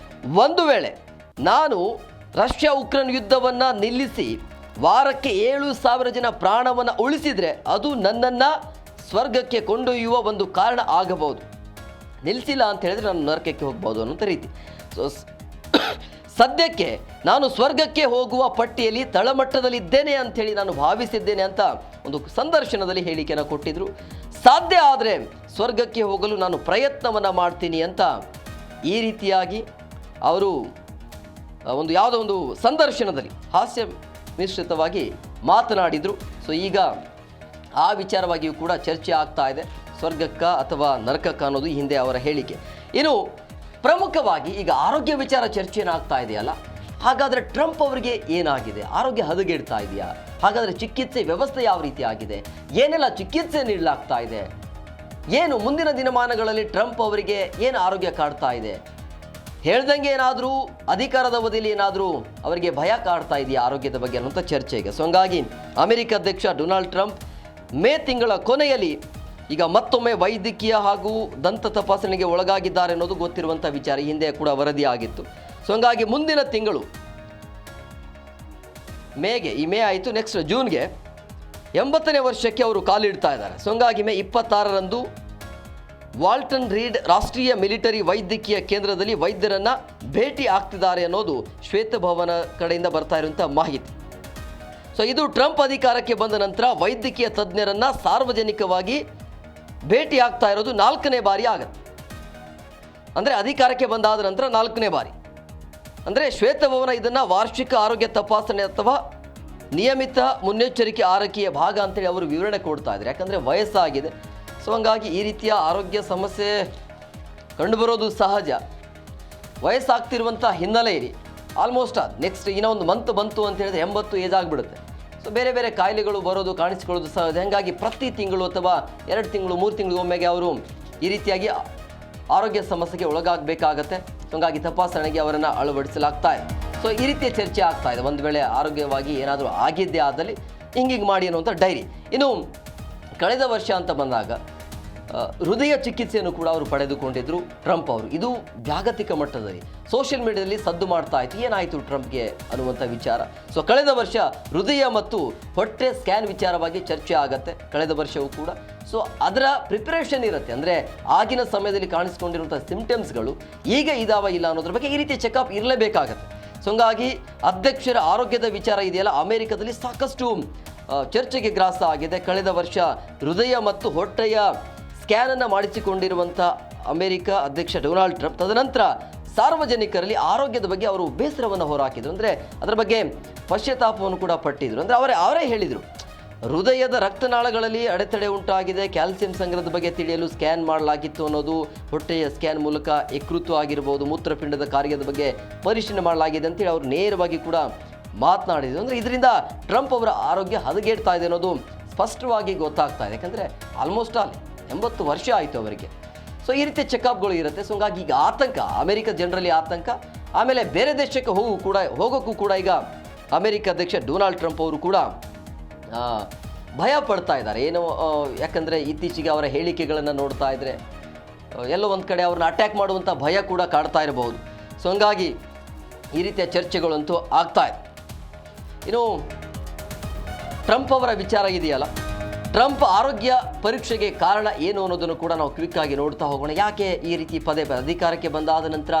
ಒಂದು ವೇಳೆ ನಾನು ರಷ್ಯಾ ಉಕ್ರೇನ್ ಯುದ್ಧವನ್ನು ನಿಲ್ಲಿಸಿ ವಾರಕ್ಕೆ 7,000 ಜನ ಪ್ರಾಣವನ್ನು ಉಳಿಸಿದರೆ ಅದು ನನ್ನನ್ನು ಸ್ವರ್ಗಕ್ಕೆ ಕೊಂಡೊಯ್ಯುವ ಒಂದು ಕಾರಣ ಆಗಬಹುದು. ನಿಲ್ಲಿಸಿಲ್ಲ ಅಂತ ಹೇಳಿದ್ರೆ ನಾನು ನರಕಕ್ಕೆ ಹೋಗ್ಬೋದು ಅನ್ನೋಂಥ ರೀತಿ. ಸೊ ಸದ್ಯಕ್ಕೆ ನಾನು ಸ್ವರ್ಗಕ್ಕೆ ಹೋಗುವ ಪಟ್ಟಿಯಲ್ಲಿ ತಳಮಟ್ಟದಲ್ಲಿದ್ದೇನೆ ಅಂಥೇಳಿ ನಾನು ಭಾವಿಸಿದ್ದೇನೆ ಅಂತ ಒಂದು ಸಂದರ್ಶನದಲ್ಲಿ ಹೇಳಿಕೆಯನ್ನು ಕೊಟ್ಟಿದ್ದರು. ಸಾಧ್ಯ ಆದರೆ ಸ್ವರ್ಗಕ್ಕೆ ಹೋಗಲು ನಾನು ಪ್ರಯತ್ನವನ್ನು ಮಾಡ್ತೀನಿ ಅಂತ ಈ ರೀತಿಯಾಗಿ ಅವರು ಯಾವುದೋ ಒಂದು ಸಂದರ್ಶನದಲ್ಲಿ ಹಾಸ್ಯ ಮಿಶ್ರಿತವಾಗಿ ಮಾತನಾಡಿದರು. ಸೊ ಈಗ ಆ ವಿಚಾರವಾಗಿಯೂ ಕೂಡ ಚರ್ಚೆ ಆಗ್ತಾ ಇದೆ, ಸ್ವರ್ಗಕ್ಕ ಅಥವಾ ನರಕಕ್ಕ ಅನ್ನೋದು ಈ ಹಿಂದೆ ಅವರ ಹೇಳಿಕೆ. ಇನ್ನು ಪ್ರಮುಖವಾಗಿ ಈಗ ಆರೋಗ್ಯ ವಿಚಾರ ಚರ್ಚೆ ಏನಾಗ್ತಾ ಇದೆಯಲ್ಲ, ಹಾಗಾದರೆ ಟ್ರಂಪ್ ಅವರಿಗೆ ಏನಾಗಿದೆ, ಆರೋಗ್ಯ ಹದಗೆಡ್ತಾ ಇದೆಯಾ, ಹಾಗಾದರೆ ಚಿಕಿತ್ಸೆ ವ್ಯವಸ್ಥೆ ಯಾವ ರೀತಿ ಆಗಿದೆ, ಏನೆಲ್ಲ ಚಿಕಿತ್ಸೆ ನೀಡಲಾಗ್ತಾ ಇದೆ, ಏನು ಮುಂದಿನ ದಿನಮಾನಗಳಲ್ಲಿ ಟ್ರಂಪ್ ಅವರಿಗೆ ಏನು ಆರೋಗ್ಯ ಕಾಡ್ತಾ ಇದೆ, ಹೇಳ್ದಂಗೆ ಏನಾದರೂ ಅಧಿಕಾರದ ಅವಧಿಯಲ್ಲಿ ಏನಾದರೂ ಅವರಿಗೆ ಭಯ ಕಾಡ್ತಾ ಇದೆಯಾ ಆರೋಗ್ಯದ ಬಗ್ಗೆ ಅನ್ನುವಂಥ ಚರ್ಚೆಗೆ. ಸೊ ಹಂಗಾಗಿ ಅಮೆರಿಕ ಅಧ್ಯಕ್ಷ ಡೊನಾಲ್ಡ್ ಟ್ರಂಪ್ ಮೇ ತಿಂಗಳ ಕೊನೆಯಲ್ಲಿ ಈಗ ಮತ್ತೊಮ್ಮೆ ವೈದ್ಯಕೀಯ ಹಾಗೂ ದಂತ ತಪಾಸಣೆಗೆ ಒಳಗಾಗಿದ್ದಾರೆ ಅನ್ನೋದು ಗೊತ್ತಿರುವಂಥ ವಿಚಾರ, ಹಿಂದೆ ಕೂಡ ವರದಿ ಆಗಿತ್ತು. ಸೊ ಹಂಗಾಗಿ ಮುಂದಿನ ತಿಂಗಳು ಮೇ ಆಯಿತು, ನೆಕ್ಸ್ಟ್ ಜೂನ್ಗೆ 80ನೇ ವರ್ಷಕ್ಕೆ ಅವರು ಕಾಲಿಡ್ತಾ ಇದ್ದಾರೆ. ಸೊ ಹಂಗಾಗಿ ಮೇ 26ರಂದು ವಾಲ್ಟನ್ ರೀಡ್ ರಾಷ್ಟ್ರೀಯ ಮಿಲಿಟರಿ ವೈದ್ಯಕೀಯ ಕೇಂದ್ರದಲ್ಲಿ ವೈದ್ಯರನ್ನು ಭೇಟಿ ಆಗ್ತಿದ್ದಾರೆ ಅನ್ನೋದು ಶ್ವೇತಭವನ ಕಡೆಯಿಂದ ಬರ್ತಾ ಇರುವಂಥ ಮಾಹಿತಿ. ಸೊ ಇದು ಟ್ರಂಪ್ ಅಧಿಕಾರಕ್ಕೆ ಬಂದ ನಂತರ ವೈದ್ಯಕೀಯ ತಜ್ಞರನ್ನು ಸಾರ್ವಜನಿಕವಾಗಿ ಭೇಟಿ ಆಗ್ತಾ ಇರೋದು 4ನೇ ಬಾರಿ ಆಗುತ್ತೆ. ಅಂದರೆ ಅಧಿಕಾರಕ್ಕೆ ಬಂದಾದ ನಂತರ 4ನೇ ಬಾರಿ. ಅಂದರೆ ಶ್ವೇತಭವನ ಇದನ್ನು ವಾರ್ಷಿಕ ಆರೋಗ್ಯ ತಪಾಸಣೆ ಅಥವಾ ನಿಯಮಿತ ಮುನ್ನೆಚ್ಚರಿಕೆ ಆರೈಕೆಯ ಭಾಗ ಅಂತೇಳಿ ಅವರು ವಿವರಣೆ ಕೊಡ್ತಾ ಇದ್ದಾರೆ. ಯಾಕಂದರೆ ವಯಸ್ಸಾಗಿದೆ. ಸೊ ಹಂಗಾಗಿ ಈ ರೀತಿಯ ಆರೋಗ್ಯ ಸಮಸ್ಯೆ ಕಂಡುಬರೋದು ಸಹಜ. ವಯಸ್ಸಾಗ್ತಿರುವಂಥ ಹಿನ್ನೆಲೆಯಲ್ಲಿ ಆಲ್ಮೋಸ್ಟ್ ನೆಕ್ಸ್ಟ್ ಇನ್ನೂ ಒಂದು ಮಂತ್ ಬಂತು ಅಂತ ಹೇಳಿದ್ರೆ 80 ಏಜ್ ಆಗಿಬಿಡುತ್ತೆ. ಸೊ ಬೇರೆ ಬೇರೆ ಕಾಯಿಲೆಗಳು ಬರೋದು ಕಾಣಿಸ್ಕೊಳ್ಳೋದು ಸಹಜ. ಹಾಗಾಗಿ ಪ್ರತಿ ತಿಂಗಳು ಅಥವಾ 2 ತಿಂಗಳು 3 ತಿಂಗಳಿಗೊಮ್ಮೆಗೆ ಅವರು ಈ ರೀತಿಯಾಗಿ ಆರೋಗ್ಯ ಸಮಸ್ಯೆಗೆ ಒಳಗಾಗಬೇಕಾಗತ್ತೆ. ಸೊ ಹಂಗಾಗಿ ತಪಾಸಣೆಗೆ ಅವರನ್ನು ಅಳವಡಿಸಲಾಗ್ತಾ ಇದೆ. ಸೊ ಈ ರೀತಿಯ ಚರ್ಚೆ ಆಗ್ತಾ ಇದೆ. ಒಂದು ವೇಳೆ ಆರೋಗ್ಯವಾಗಿ ಏನಾದರೂ ಆಗಿದ್ದೇ ಆದಲ್ಲಿ ಹಿಂಗಿಂಗೆ ಮಾಡಿ ಅನ್ನುವಂಥ ಡೈರಿ. ಇನ್ನು ಕಳೆದ ವರ್ಷ ಅಂತ ಬಂದಾಗ ಹೃದಯ ಚಿಕಿತ್ಸೆಯನ್ನು ಕೂಡ ಅವರು ಪಡೆದುಕೊಂಡಿದ್ದರು ಟ್ರಂಪ್ ಅವರು. ಇದು ಜಾಗತಿಕ ಮಟ್ಟದಲ್ಲಿ ಸೋಷಿಯಲ್ ಮೀಡಿಯಾದಲ್ಲಿ ಸದ್ದು ಮಾಡ್ತಾ ಇತ್ತು, ಏನಾಯಿತು ಟ್ರಂಪ್ಗೆ ಅನ್ನುವಂಥ ವಿಚಾರ. ಸೊ ಕಳೆದ ವರ್ಷ ಹೃದಯ ಮತ್ತು ಹೊಟ್ಟೆ ಸ್ಕ್ಯಾನ್ ವಿಚಾರವಾಗಿ ಚರ್ಚೆ ಆಗುತ್ತೆ ಕಳೆದ ವರ್ಷವೂ ಕೂಡ. ಸೊ ಅದರ ಪ್ರಿಪರೇಷನ್ ಇರುತ್ತೆ, ಅಂದರೆ ಆಗಿನ ಸಮಯದಲ್ಲಿ ಕಾಣಿಸ್ಕೊಂಡಿರುವಂಥ ಸಿಂಪ್ಟಮ್ಸ್ಗಳು ಈಗ ಇದಾವ ಇಲ್ಲ ಅನ್ನೋದ್ರ ಬಗ್ಗೆ ಈ ರೀತಿ ಚೆಕಪ್ ಇರಲೇಬೇಕಾಗತ್ತೆ. ಸೊ ಹಂಗಾಗಿ ಅಧ್ಯಕ್ಷರ ಆರೋಗ್ಯದ ವಿಚಾರ ಇದೆಯಲ್ಲ, ಅಮೆರಿಕದಲ್ಲಿ ಸಾಕಷ್ಟು ಚರ್ಚೆಗೆ ಗ್ರಾಸ ಆಗಿದೆ. ಕಳೆದ ವರ್ಷ ಹೃದಯ ಮತ್ತು ಹೊಟ್ಟೆಯ ಸ್ಕ್ಯಾನನ್ನು ಮಾಡಿಸಿಕೊಂಡಿರುವಂಥ ಅಮೆರಿಕ ಅಧ್ಯಕ್ಷ ಡೊನಾಲ್ಡ್ ಟ್ರಂಪ್ ತದನಂತರ ಸಾರ್ವಜನಿಕರಲ್ಲಿ ಆರೋಗ್ಯದ ಬಗ್ಗೆ ಅವರು ಬೇಸರವನ್ನು ಹೊರಹಾಕಿದರು. ಅಂದರೆ ಅದರ ಬಗ್ಗೆ ಪಶ್ಚಾತ್ತಾಪವನ್ನು ಕೂಡ ಪಟ್ಟಿದ್ರು. ಅಂದರೆ ಅವರೇ ಹೇಳಿದರು, ಹೃದಯದ ರಕ್ತನಾಳಗಳಲ್ಲಿ ಅಡೆತಡೆ ಉಂಟಾಗಿದೆ, ಕ್ಯಾಲ್ಸಿಯಂ ಸಂಗ್ರಹದ ಬಗ್ಗೆ ತಿಳಿಯಲು ಸ್ಕ್ಯಾನ್ ಮಾಡಲಾಗಿತ್ತು ಅನ್ನೋದು, ಹೊಟ್ಟೆಯ ಸ್ಕ್ಯಾನ್ ಮೂಲಕ ಯಕೃತ್ತು ಆಗಿರ್ಬೋದು, ಮೂತ್ರಪಿಂಡದ ಕಾರ್ಯದ ಬಗ್ಗೆ ಪರಿಶೀಲನೆ ಮಾಡಲಾಗಿದೆ ಅಂತೇಳಿ ಅವರು ನೇರವಾಗಿ ಕೂಡ ಮಾತನಾಡಿದರು. ಅಂದರೆ ಇದರಿಂದ ಟ್ರಂಪ್ ಅವರ ಆರೋಗ್ಯ ಹದಗೆಡ್ತಾ ಇದೆ ಅನ್ನೋದು ಸ್ಪಷ್ಟವಾಗಿ ಗೊತ್ತಾಗ್ತಾ ಇದೆ. ಯಾಕಂದರೆ ಆಲ್ಮೋಸ್ಟ್ 80 ವರ್ಷ ಆಯಿತು ಅವರಿಗೆ. ಸೊ ಈ ರೀತಿಯ ಚೆಕಪ್ಗಳು ಇರುತ್ತೆ. ಸೊ ಹಂಗಾಗಿ ಈಗ ಆತಂಕ, ಅಮೆರಿಕ ಜನರಲ್ಲಿ ಆತಂಕ. ಆಮೇಲೆ ಬೇರೆ ದೇಶಕ್ಕೆ ಹೋಗೋಕ್ಕೂ ಕೂಡ ಈಗ ಅಮೆರಿಕ ಅಧ್ಯಕ್ಷ ಡೊನಾಲ್ಡ್ ಟ್ರಂಪ್ ಅವರು ಕೂಡ ಭಯ ಪಡ್ತಾ ಇದ್ದಾರೆ. ಏನು ಯಾಕಂದರೆ ಇತ್ತೀಚೆಗೆ ಅವರ ಹೇಳಿಕೆಗಳನ್ನು ನೋಡ್ತಾ ಇದ್ದರೆ ಎಲ್ಲೋ ಒಂದು ಕಡೆ ಅವ್ರನ್ನ ಅಟ್ಯಾಕ್ ಮಾಡುವಂಥ ಭಯ ಕೂಡ ಕಾಡ್ತಾ ಇರಬಹುದು. ಸೊ ಹಂಗಾಗಿ ಈ ರೀತಿಯ ಚರ್ಚೆಗಳಂತೂ ಆಗ್ತಾ ಇದೆ. ಇನ್ನು ಟ್ರಂಪ್ ಅವರ ವಿಚಾರ ಇದೆಯಲ್ಲ, ಟ್ರಂಪ್ ಆರೋಗ್ಯ ಪರೀಕ್ಷೆಗೆ ಕಾರಣ ಏನು ಅನ್ನೋದನ್ನು ಕೂಡ ನಾವು ಕ್ವಿಕ್ಕಾಗಿ ನೋಡ್ತಾ ಹೋಗೋಣ. ಯಾಕೆ ಈ ರೀತಿ ಪದೇ ಪದೇ ಅಧಿಕಾರಕ್ಕೆ ಬಂದಾದ ನಂತರ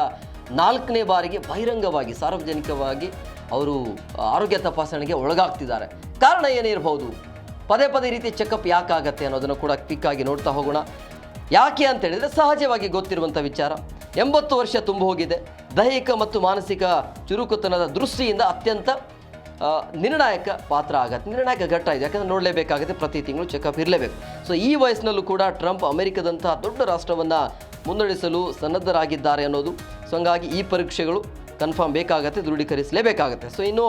4ನೇ ಬಾರಿಗೆ ಬಹಿರಂಗವಾಗಿ ಸಾರ್ವಜನಿಕವಾಗಿ ಅವರು ಆರೋಗ್ಯ ತಪಾಸಣೆಗೆ ಒಳಗಾಗ್ತಿದ್ದಾರೆ? ಕಾರಣ ಏನಿರಬಹುದು? ಪದೇ ಪದೇ ಈ ರೀತಿ ಚೆಕಪ್ ಯಾಕಾಗತ್ತೆ ಅನ್ನೋದನ್ನು ಕೂಡ ಕ್ವಿಕ್ಕಾಗಿ ನೋಡ್ತಾ ಹೋಗೋಣ. ಯಾಕೆ ಅಂತ ಹೇಳಿದರೆ ಸಹಜವಾಗಿ ಗೊತ್ತಿರುವಂಥ ವಿಚಾರ. 80 ವರ್ಷ ತುಂಬ ಹೋಗಿದೆ. ದೈಹಿಕ ಮತ್ತು ಮಾನಸಿಕ ಚುರುಕುತನದ ದೃಷ್ಟಿಯಿಂದ ಅತ್ಯಂತ ನಿರ್ಣಾಯಕ ಪಾತ್ರ ಆಗತ್ತೆ, ನಿರ್ಣಾಯಕ ಘಟ್ಟ ಇದೆ. ಯಾಕಂದರೆ ನೋಡಲೇಬೇಕಾಗುತ್ತೆ, ಪ್ರತಿ ತಿಂಗಳು ಚೆಕಪ್ ಇರಲೇಬೇಕು. ಸೊ ಈ ವಯಸ್ಸಿನಲ್ಲೂ ಕೂಡ ಟ್ರಂಪ್ ಅಮೆರಿಕದಂತಹ ದೊಡ್ಡ ರಾಷ್ಟ್ರವನ್ನು ಮುನ್ನಡೆಸಲು ಸನ್ನದ್ಧರಾಗಿದ್ದಾರೆ ಅನ್ನೋದು. ಸೊ ಹಂಗಾಗಿ ಈ ಪರೀಕ್ಷೆಗಳು ಕನ್ಫರ್ಮ್ ಬೇಕಾಗತ್ತೆ, ದೃಢೀಕರಿಸಲೇಬೇಕಾಗತ್ತೆ. ಸೊ ಇನ್ನು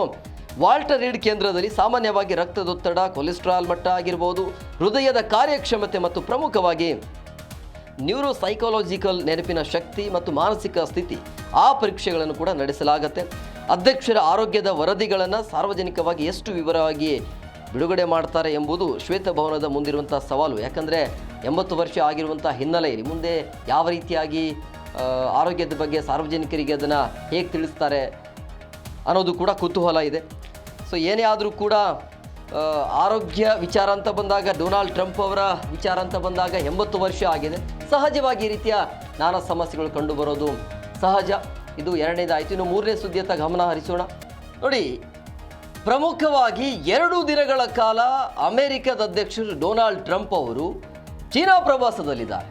ವಾಲ್ಟರ್ ರೀಡ್ ಕೇಂದ್ರದಲ್ಲಿ ಸಾಮಾನ್ಯವಾಗಿ ರಕ್ತದೊತ್ತಡ, ಕೊಲೆಸ್ಟ್ರಾಲ್ ಮಟ್ಟ ಆಗಿರ್ಬೋದು, ಹೃದಯದ ಕಾರ್ಯಕ್ಷಮತೆ ಮತ್ತು ಪ್ರಮುಖವಾಗಿ ನ್ಯೂರೋಸೈಕಾಲಜಿಕಲ್ ನೆನಪಿನ ಶಕ್ತಿ ಮತ್ತು ಮಾನಸಿಕ ಸ್ಥಿತಿ, ಆ ಪರೀಕ್ಷೆಗಳನ್ನು ಕೂಡ ನಡೆಸಲಾಗುತ್ತೆ. ಅಧ್ಯಕ್ಷರ ಆರೋಗ್ಯದ ವರದಿಗಳನ್ನು ಸಾರ್ವಜನಿಕವಾಗಿ ಎಷ್ಟು ವಿವರವಾಗಿ ಬಿಡುಗಡೆ ಮಾಡ್ತಾರೆ ಎಂಬುದು ಶ್ವೇತಭವನದ ಮುಂದಿರುವಂಥ ಸವಾಲು. ಯಾಕಂದರೆ 80 ವರ್ಷ ಆಗಿರುವಂಥ ಹಿನ್ನೆಲೆಯಲ್ಲಿ ಮುಂದೆ ಯಾವ ರೀತಿಯಾಗಿ ಆರೋಗ್ಯದ ಬಗ್ಗೆ ಸಾರ್ವಜನಿಕರಿಗೆ ಅದನ್ನು ಹೇಗೆ ತಿಳಿಸ್ತಾರೆ ಅನ್ನೋದು ಕೂಡ ಕುತೂಹಲ ಇದೆ. ಸೊ ಏನೇ ಆದರೂ ಕೂಡ ಆರೋಗ್ಯ ವಿಚಾರ ಅಂತ ಬಂದಾಗ, ಡೊನಾಲ್ಡ್ ಟ್ರಂಪ್ ಅವರ ವಿಚಾರ ಅಂತ ಬಂದಾಗ 80 ವರ್ಷ ಆಗಿದೆ. ಸಹಜವಾಗಿ ಈ ರೀತಿಯ ನಾನಾ ಸಮಸ್ಯೆಗಳು ಕಂಡುಬರೋದು ಸಹಜ. ಇದು ಎರಡನೇದಾಯಿತು. ಇನ್ನು ಮೂರನೇ ಸುದ್ದಿಯತ್ತ ಗಮನ ಹರಿಸೋಣ. ನೋಡಿ, ಪ್ರಮುಖವಾಗಿ 2 ದಿನಗಳ ಕಾಲ ಅಮೆರಿಕದ ಅಧ್ಯಕ್ಷರು ಡೊನಾಲ್ಡ್ ಟ್ರಂಪ್ ಅವರು ಚೀನಾ ಪ್ರವಾಸದಲ್ಲಿದ್ದಾರೆ.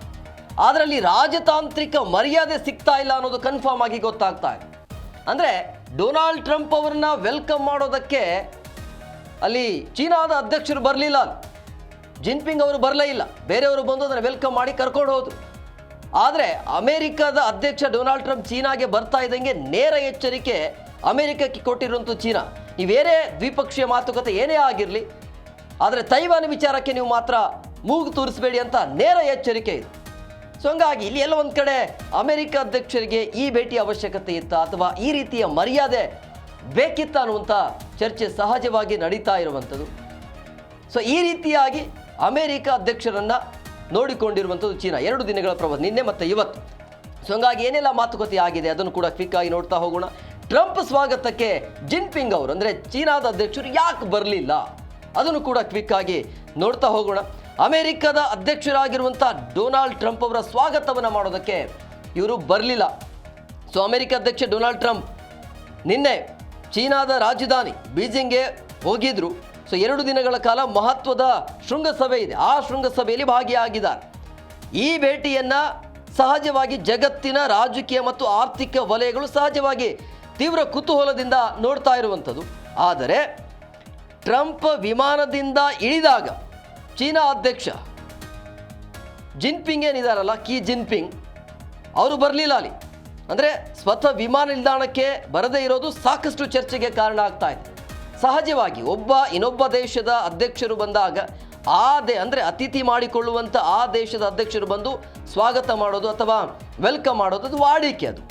ಅದರಲ್ಲಿ ರಾಜತಾಂತ್ರಿಕ ಮರ್ಯಾದೆ ಸಿಗ್ತಾ ಇಲ್ಲ ಅನ್ನೋದು ಕನ್ಫರ್ಮ್ ಆಗಿ ಗೊತ್ತಾಗ್ತಾ ಇದೆ. ಅಂದರೆ ಡೊನಾಲ್ಡ್ ಟ್ರಂಪ್ ಅವರನ್ನ ವೆಲ್ಕಮ್ ಮಾಡೋದಕ್ಕೆ ಅಲ್ಲಿ ಚೀನಾದ ಅಧ್ಯಕ್ಷರು ಬರಲಿಲ್ಲ, ಜಿನ್ಪಿಂಗ್ ಅವರು ಬರಲೇ ಇಲ್ಲ. ಬೇರೆಯವರು ಬಂದು ಅದನ್ನು ವೆಲ್ಕಮ್ ಮಾಡಿ ಕರ್ಕೊಂಡು ಹೋದರು. ಆದರೆ ಅಮೆರಿಕದ ಅಧ್ಯಕ್ಷ ಡೊನಾಲ್ಡ್ ಟ್ರಂಪ್ ಚೀನಾಗೆ ಬರ್ತಾ ಇದ್ದಂಗೆ ನೇರ ಎಚ್ಚರಿಕೆ ಅಮೆರಿಕಕ್ಕೆ ಕೊಟ್ಟಿರುವಂಥ ಚೀನಾ, ನೀವೇನೇ ದ್ವಿಪಕ್ಷೀಯ ಮಾತುಕತೆ ಏನೇ ಆಗಿರಲಿ, ಆದರೆ ತೈವಾನ್ ವಿಚಾರಕ್ಕೆ ನೀವು ಮಾತ್ರ ಮೂಗು ತೂರಿಸಬೇಡಿ ಅಂತ ನೇರ ಎಚ್ಚರಿಕೆ ಇದೆ. ಸೊ ಹಂಗಾಗಿ ಇಲ್ಲಿ ಎಲ್ಲ ಒಂದು ಕಡೆ ಅಮೆರಿಕ ಅಧ್ಯಕ್ಷರಿಗೆ ಈ ಭೇಟಿ ಅವಶ್ಯಕತೆ ಇತ್ತಾ ಅಥವಾ ಈ ರೀತಿಯ ಮರ್ಯಾದೆ ಬೇಕಿತ್ತ ಅನ್ನುವಂಥ ಚರ್ಚೆ ಸಹಜವಾಗಿ ನಡೀತಾ ಇರುವಂಥದ್ದು. ಸೊ ಈ ರೀತಿಯಾಗಿ ಅಮೆರಿಕ ಅಧ್ಯಕ್ಷರನ್ನು ನೋಡಿಕೊಂಡಿರುವಂಥದ್ದು ಚೀನಾ 2 ದಿನಗಳ ಪ್ರವಾಸ, ನಿನ್ನೆ ಮತ್ತು ಇವತ್ತು. ಸೊ ಹಂಗಾಗಿ ಏನೆಲ್ಲ ಮಾತುಕತೆ ಆಗಿದೆ ಅದನ್ನು ಕೂಡ ಕ್ವಿಕ್ ಆಗಿ ನೋಡ್ತಾ ಹೋಗೋಣ. ಟ್ರಂಪ್ ಸ್ವಾಗತಕ್ಕೆ ಜಿನ್ಪಿಂಗ್ ಅವರು ಅಂದರೆ ಚೀನಾದ ಅಧ್ಯಕ್ಷರು ಯಾಕೆ ಬರಲಿಲ್ಲ ಅದನ್ನು ಕೂಡ ಕ್ವಿಕ್ ಆಗಿ ನೋಡ್ತಾ ಹೋಗೋಣ. ಅಮೆರಿಕದ ಅಧ್ಯಕ್ಷರಾಗಿರುವಂಥ ಡೊನಾಲ್ಡ್ ಟ್ರಂಪ್ ಅವರ ಸ್ವಾಗತವನ್ನು ಮಾಡೋದಕ್ಕೆ ಇವರು ಬರಲಿಲ್ಲ. ಸೊ ಅಮೆರಿಕ ಅಧ್ಯಕ್ಷ ಡೊನಾಲ್ಡ್ ಟ್ರಂಪ್ ನಿನ್ನೆ ಚೀನಾದ ರಾಜಧಾನಿ ಬೀಜಿಂಗ್ಗೆ ಹೋಗಿದ್ರು. ಸೊ 2 ದಿನಗಳ ಕಾಲ ಮಹತ್ವದ ಶೃಂಗಸಭೆ ಇದೆ, ಆ ಶೃಂಗಸಭೆಯಲ್ಲಿ ಭಾಗಿಯಾಗಿದ್ದಾರೆ. ಈ ಭೇಟಿಯನ್ನು ಸಹಜವಾಗಿ ಜಗತ್ತಿನ ರಾಜಕೀಯ ಮತ್ತು ಆರ್ಥಿಕ ವಲಯಗಳು ಸಹಜವಾಗಿ ತೀವ್ರ ಕುತೂಹಲದಿಂದ ನೋಡ್ತಾ ಇರುವಂಥದ್ದು. ಆದರೆ ಟ್ರಂಪ್ ವಿಮಾನದಿಂದ ಇಳಿದಾಗ ಚೀನಾ ಅಧ್ಯಕ್ಷ ಜಿನ್ಪಿಂಗ್ ಏನಿದಾರಲ್ಲ, ಕಿ ಜಿನ್ಪಿಂಗ್ ಅವರು ಬರಲಿಲ್ಲ ಅಲ್ಲಿ. ಅಂದರೆ ಸ್ವತಃ ವಿಮಾನ ನಿಲ್ದಾಣಕ್ಕೆ ಬರದೇ ಇರೋದು ಸಾಕಷ್ಟು ಚರ್ಚೆಗೆ ಕಾರಣ ಆಗ್ತಾ ಇದೆ. ಸಹಜವಾಗಿ ಇನ್ನೊಬ್ಬ ದೇಶದ ಅಧ್ಯಕ್ಷರು ಬಂದಾಗ ಅಂದರೆ ಅತಿಥಿ ಮಾಡಿಕೊಳ್ಳುವಂಥ ಆ ದೇಶದ ಅಧ್ಯಕ್ಷರು ಬಂದು ಸ್ವಾಗತ ಮಾಡೋದು ಅಥವಾ ವೆಲ್ಕಮ್ ಮಾಡೋದು ಅದು ವಾಡಿಕೆ ಅದು.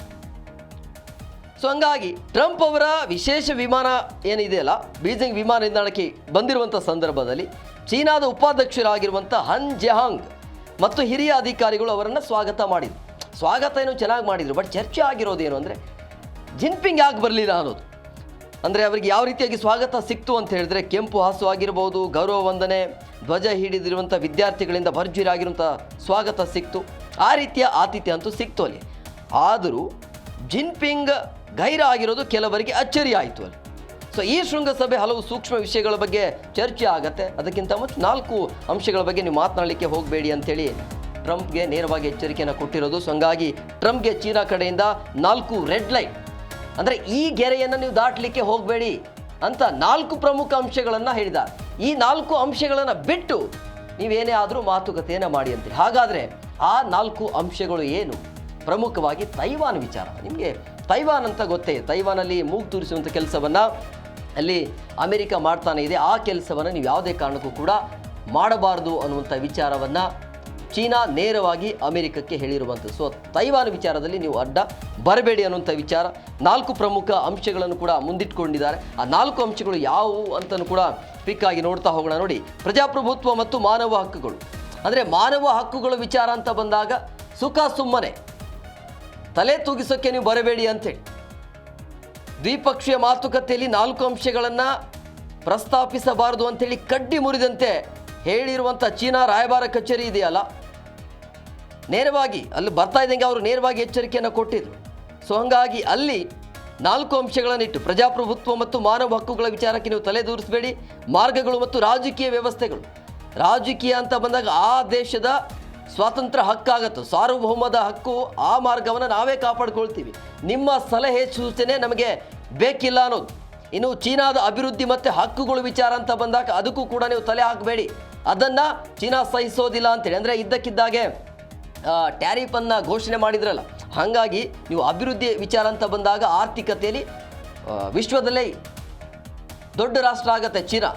ಸೊ ಹಂಗಾಗಿ ಟ್ರಂಪ್ ಅವರ ವಿಶೇಷ ವಿಮಾನ ಏನಿದೆಯಲ್ಲ, ಬೀಜಿಂಗ್ ವಿಮಾನ ನಿಲ್ದಾಣಕ್ಕೆ ಬಂದಿರುವಂಥ ಸಂದರ್ಭದಲ್ಲಿ ಚೀನಾದ ಉಪಾಧ್ಯಕ್ಷರಾಗಿರುವಂಥ ಹನ್ ಜೆಹಾಂಗ್ ಮತ್ತು ಹಿರಿಯ ಅಧಿಕಾರಿಗಳು ಅವರನ್ನು ಸ್ವಾಗತ ಮಾಡಿದರು. ಸ್ವಾಗತ ಏನೋ ಚೆನ್ನಾಗಿ ಮಾಡಿದರು, ಬಟ್ ಚರ್ಚೆ ಆಗಿರೋದೇನು ಅಂದರೆ ಜಿನ್ಪಿಂಗ್ ಯಾಕೆ ಬರಲಿಲ್ಲ ಅನ್ನೋದು. ಅಂದರೆ ಅವರಿಗೆ ಯಾವ ರೀತಿಯಾಗಿ ಸ್ವಾಗತ ಸಿಕ್ತು ಅಂತ ಹೇಳಿದ್ರೆ, ಕೆಂಪು ಹಾಸು ಆಗಿರ್ಬೋದು, ಗೌರವ ವಂದನೆ, ಧ್ವಜ ಹಿಡಿದಿರುವಂಥ ವಿದ್ಯಾರ್ಥಿಗಳಿಂದ ಭರ್ಜರಿ ಆಗಿರುವಂಥ ಸ್ವಾಗತ ಸಿಕ್ತು. ಆ ರೀತಿಯ ಆತಿಥ್ಯ ಅಂತೂ ಸಿಕ್ತು ಅಲ್ಲಿ. ಆದರೂ ಜಿನ್ಪಿಂಗ್ ಗೈರ ಆಗಿರೋದು ಕೆಲವರಿಗೆ ಅಚ್ಚರಿ ಆಯಿತು ಅಲ್ಲಿ. ಸೊ ಈ ಶೃಂಗಸಭೆ ಹಲವು ಸೂಕ್ಷ್ಮ ವಿಷಯಗಳ ಬಗ್ಗೆ ಚರ್ಚೆ ಆಗತ್ತೆ. ಅದಕ್ಕಿಂತ ಮುಂಚೆ 4 ಅಂಶಗಳ ಬಗ್ಗೆ ನೀವು ಮಾತನಾಡಲಿಕ್ಕೆ ಹೋಗಬೇಡಿ ಅಂತೇಳಿ ಟ್ರಂಪ್ಗೆ ನೇರವಾಗಿ ಎಚ್ಚರಿಕೆಯನ್ನು ಕೊಟ್ಟಿರೋದು. ಸೊ ಹಂಗಾಗಿ ಟ್ರಂಪ್ಗೆ ಚೀನಾ ಕಡೆಯಿಂದ 4 ರೆಡ್ ಲೈನ್, ಅಂದರೆ ಈ ಗೆರೆಯನ್ನು ನೀವು ದಾಟಲಿಕ್ಕೆ ಹೋಗಬೇಡಿ, ಅಂತ 4 ಪ್ರಮುಖ ಅಂಶಗಳನ್ನು ಹೇಳಿದ್ದಾರೆ. ಈ 4 ಅಂಶಗಳನ್ನು ಬಿಟ್ಟು ನೀವೇನೇ ಆದರೂ ಮಾತುಕತೆಯನ್ನು ಮಾಡಿ ಅಂತೇಳಿ. ಹಾಗಾದರೆ ಆ 4 ಅಂಶಗಳು ಏನು? ಪ್ರಮುಖವಾಗಿ ತೈವಾನ್ ವಿಚಾರ. ನಿಮಗೆ ತೈವಾನ್ ಅಂತ ಗೊತ್ತೇ, ತೈವಾನಲ್ಲಿ ಮೂಗು ತೂರಿಸುವಂಥ ಕೆಲಸವನ್ನು ಅಲ್ಲಿ ಅಮೆರಿಕ ಮಾಡ್ತಾನೆ ಇದೆ. ಆ ಕೆಲಸವನ್ನು ನೀವು ಯಾವುದೇ ಕಾರಣಕ್ಕೂ ಕೂಡ ಮಾಡಬಾರ್ದು ಅನ್ನುವಂಥ ವಿಚಾರವನ್ನು ಚೀನಾ ನೇರವಾಗಿ ಅಮೆರಿಕಕ್ಕೆ ಹೇಳಿರುವಂಥದ್ದು. ಸೊ ತೈವಾನ್ ವಿಚಾರದಲ್ಲಿ ನೀವು ಅಡ್ಡ ಬರಬೇಡಿ ಅನ್ನುವಂಥ ವಿಚಾರ 4 ಪ್ರಮುಖ ಅಂಶಗಳನ್ನು ಕೂಡ ಮುಂದಿಟ್ಕೊಂಡಿದ್ದಾರೆ. ಆ 4 ಅಂಶಗಳು ಯಾವುವು ಅಂತಲೂ ಕೂಡ ಕ್ವಿಕ್ಕಾಗಿ ನೋಡ್ತಾ ಹೋಗೋಣ. ನೋಡಿ, ಪ್ರಜಾಪ್ರಭುತ್ವ ಮತ್ತು ಮಾನವ ಹಕ್ಕುಗಳು. ಅಂದರೆ ಮಾನವ ಹಕ್ಕುಗಳ ವಿಚಾರ ಅಂತ ಬಂದಾಗ ಸುಖ ಸುಮ್ಮನೆ ತಲೆ ತೂಗಿಸೋಕ್ಕೆ ನೀವು ಬರಬೇಡಿ ಅಂತೇಳಿ ದ್ವಿಪಕ್ಷೀಯ ಮಾತುಕತೆಯಲ್ಲಿ 4 ಅಂಶಗಳನ್ನು ಪ್ರಸ್ತಾಪಿಸಬಾರದು ಅಂತೇಳಿ ಕಡ್ಡಿ ಮುರಿದಂತೆ ಹೇಳಿರುವಂಥ ಚೀನಾ ರಾಯಭಾರ ಕಚೇರಿ ಇದೆಯಲ್ಲ, ನೇರವಾಗಿ ಅಲ್ಲಿ ಬರ್ತಾ ಇದ್ದಂಗೆ ಅವರು ನೇರವಾಗಿ ಎಚ್ಚರಿಕೆಯನ್ನು ಕೊಟ್ಟಿದ್ರು. ಸೊ ಹಾಗಾಗಿ ಅಲ್ಲಿ 4 ಅಂಶಗಳನ್ನಿಟ್ಟು ಪ್ರಜಾಪ್ರಭುತ್ವ ಮತ್ತು ಮಾನವ ಹಕ್ಕುಗಳ ವಿಚಾರಕ್ಕೆ ನೀವು ತಲೆದೂರಿಸಬೇಡಿ. ಮಾರ್ಗಗಳು ಮತ್ತು ರಾಜಕೀಯ ವ್ಯವಸ್ಥೆಗಳು. ರಾಜಕೀಯ ಅಂತ ಬಂದಾಗ ಆ ದೇಶದ ಸ್ವಾತಂತ್ರ್ಯ ಹಕ್ಕಾಗತ್ತೆ, ಸಾರ್ವಭೌಮದ ಹಕ್ಕು. ಆ ಮಾರ್ಗವನ್ನು ನಾವೇ ಕಾಪಾಡ್ಕೊಳ್ತೀವಿ. ನಿಮ್ಮ ಸಲಹೆ ಸೂಚನೆ ನಮಗೆ ಬೇಕಿಲ್ಲ ಅನ್ನೋದು. ಇನ್ನು ಚೀನಾದ ಅಭಿವೃದ್ಧಿ ಮತ್ತು ಹಕ್ಕುಗಳ ವಿಚಾರ ಅಂತ ಬಂದಾಗ ಅದಕ್ಕೂ ಕೂಡ ನೀವು ತಲೆ ಹಾಕಬೇಡಿ. ಅದನ್ನು ಚೀನಾ ಸಹಿಸೋದಿಲ್ಲ ಅಂತೇಳಿ. ಅಂದರೆ ಇದ್ದಕ್ಕಿದ್ದಾಗೆ ಟ್ಯಾರಿಫನ್ನು ಘೋಷಣೆ ಮಾಡಿದ್ರಲ್ಲ, ಹಾಗಾಗಿ ನೀವು ಅಭಿವೃದ್ಧಿ ವಿಚಾರ ಅಂತ ಬಂದಾಗ ಆರ್ಥಿಕತೆಯಲ್ಲಿ ವಿಶ್ವದಲ್ಲೇ ದೊಡ್ಡ ರಾಷ್ಟ್ರ ಆಗುತ್ತೆ ಚೀನಾ.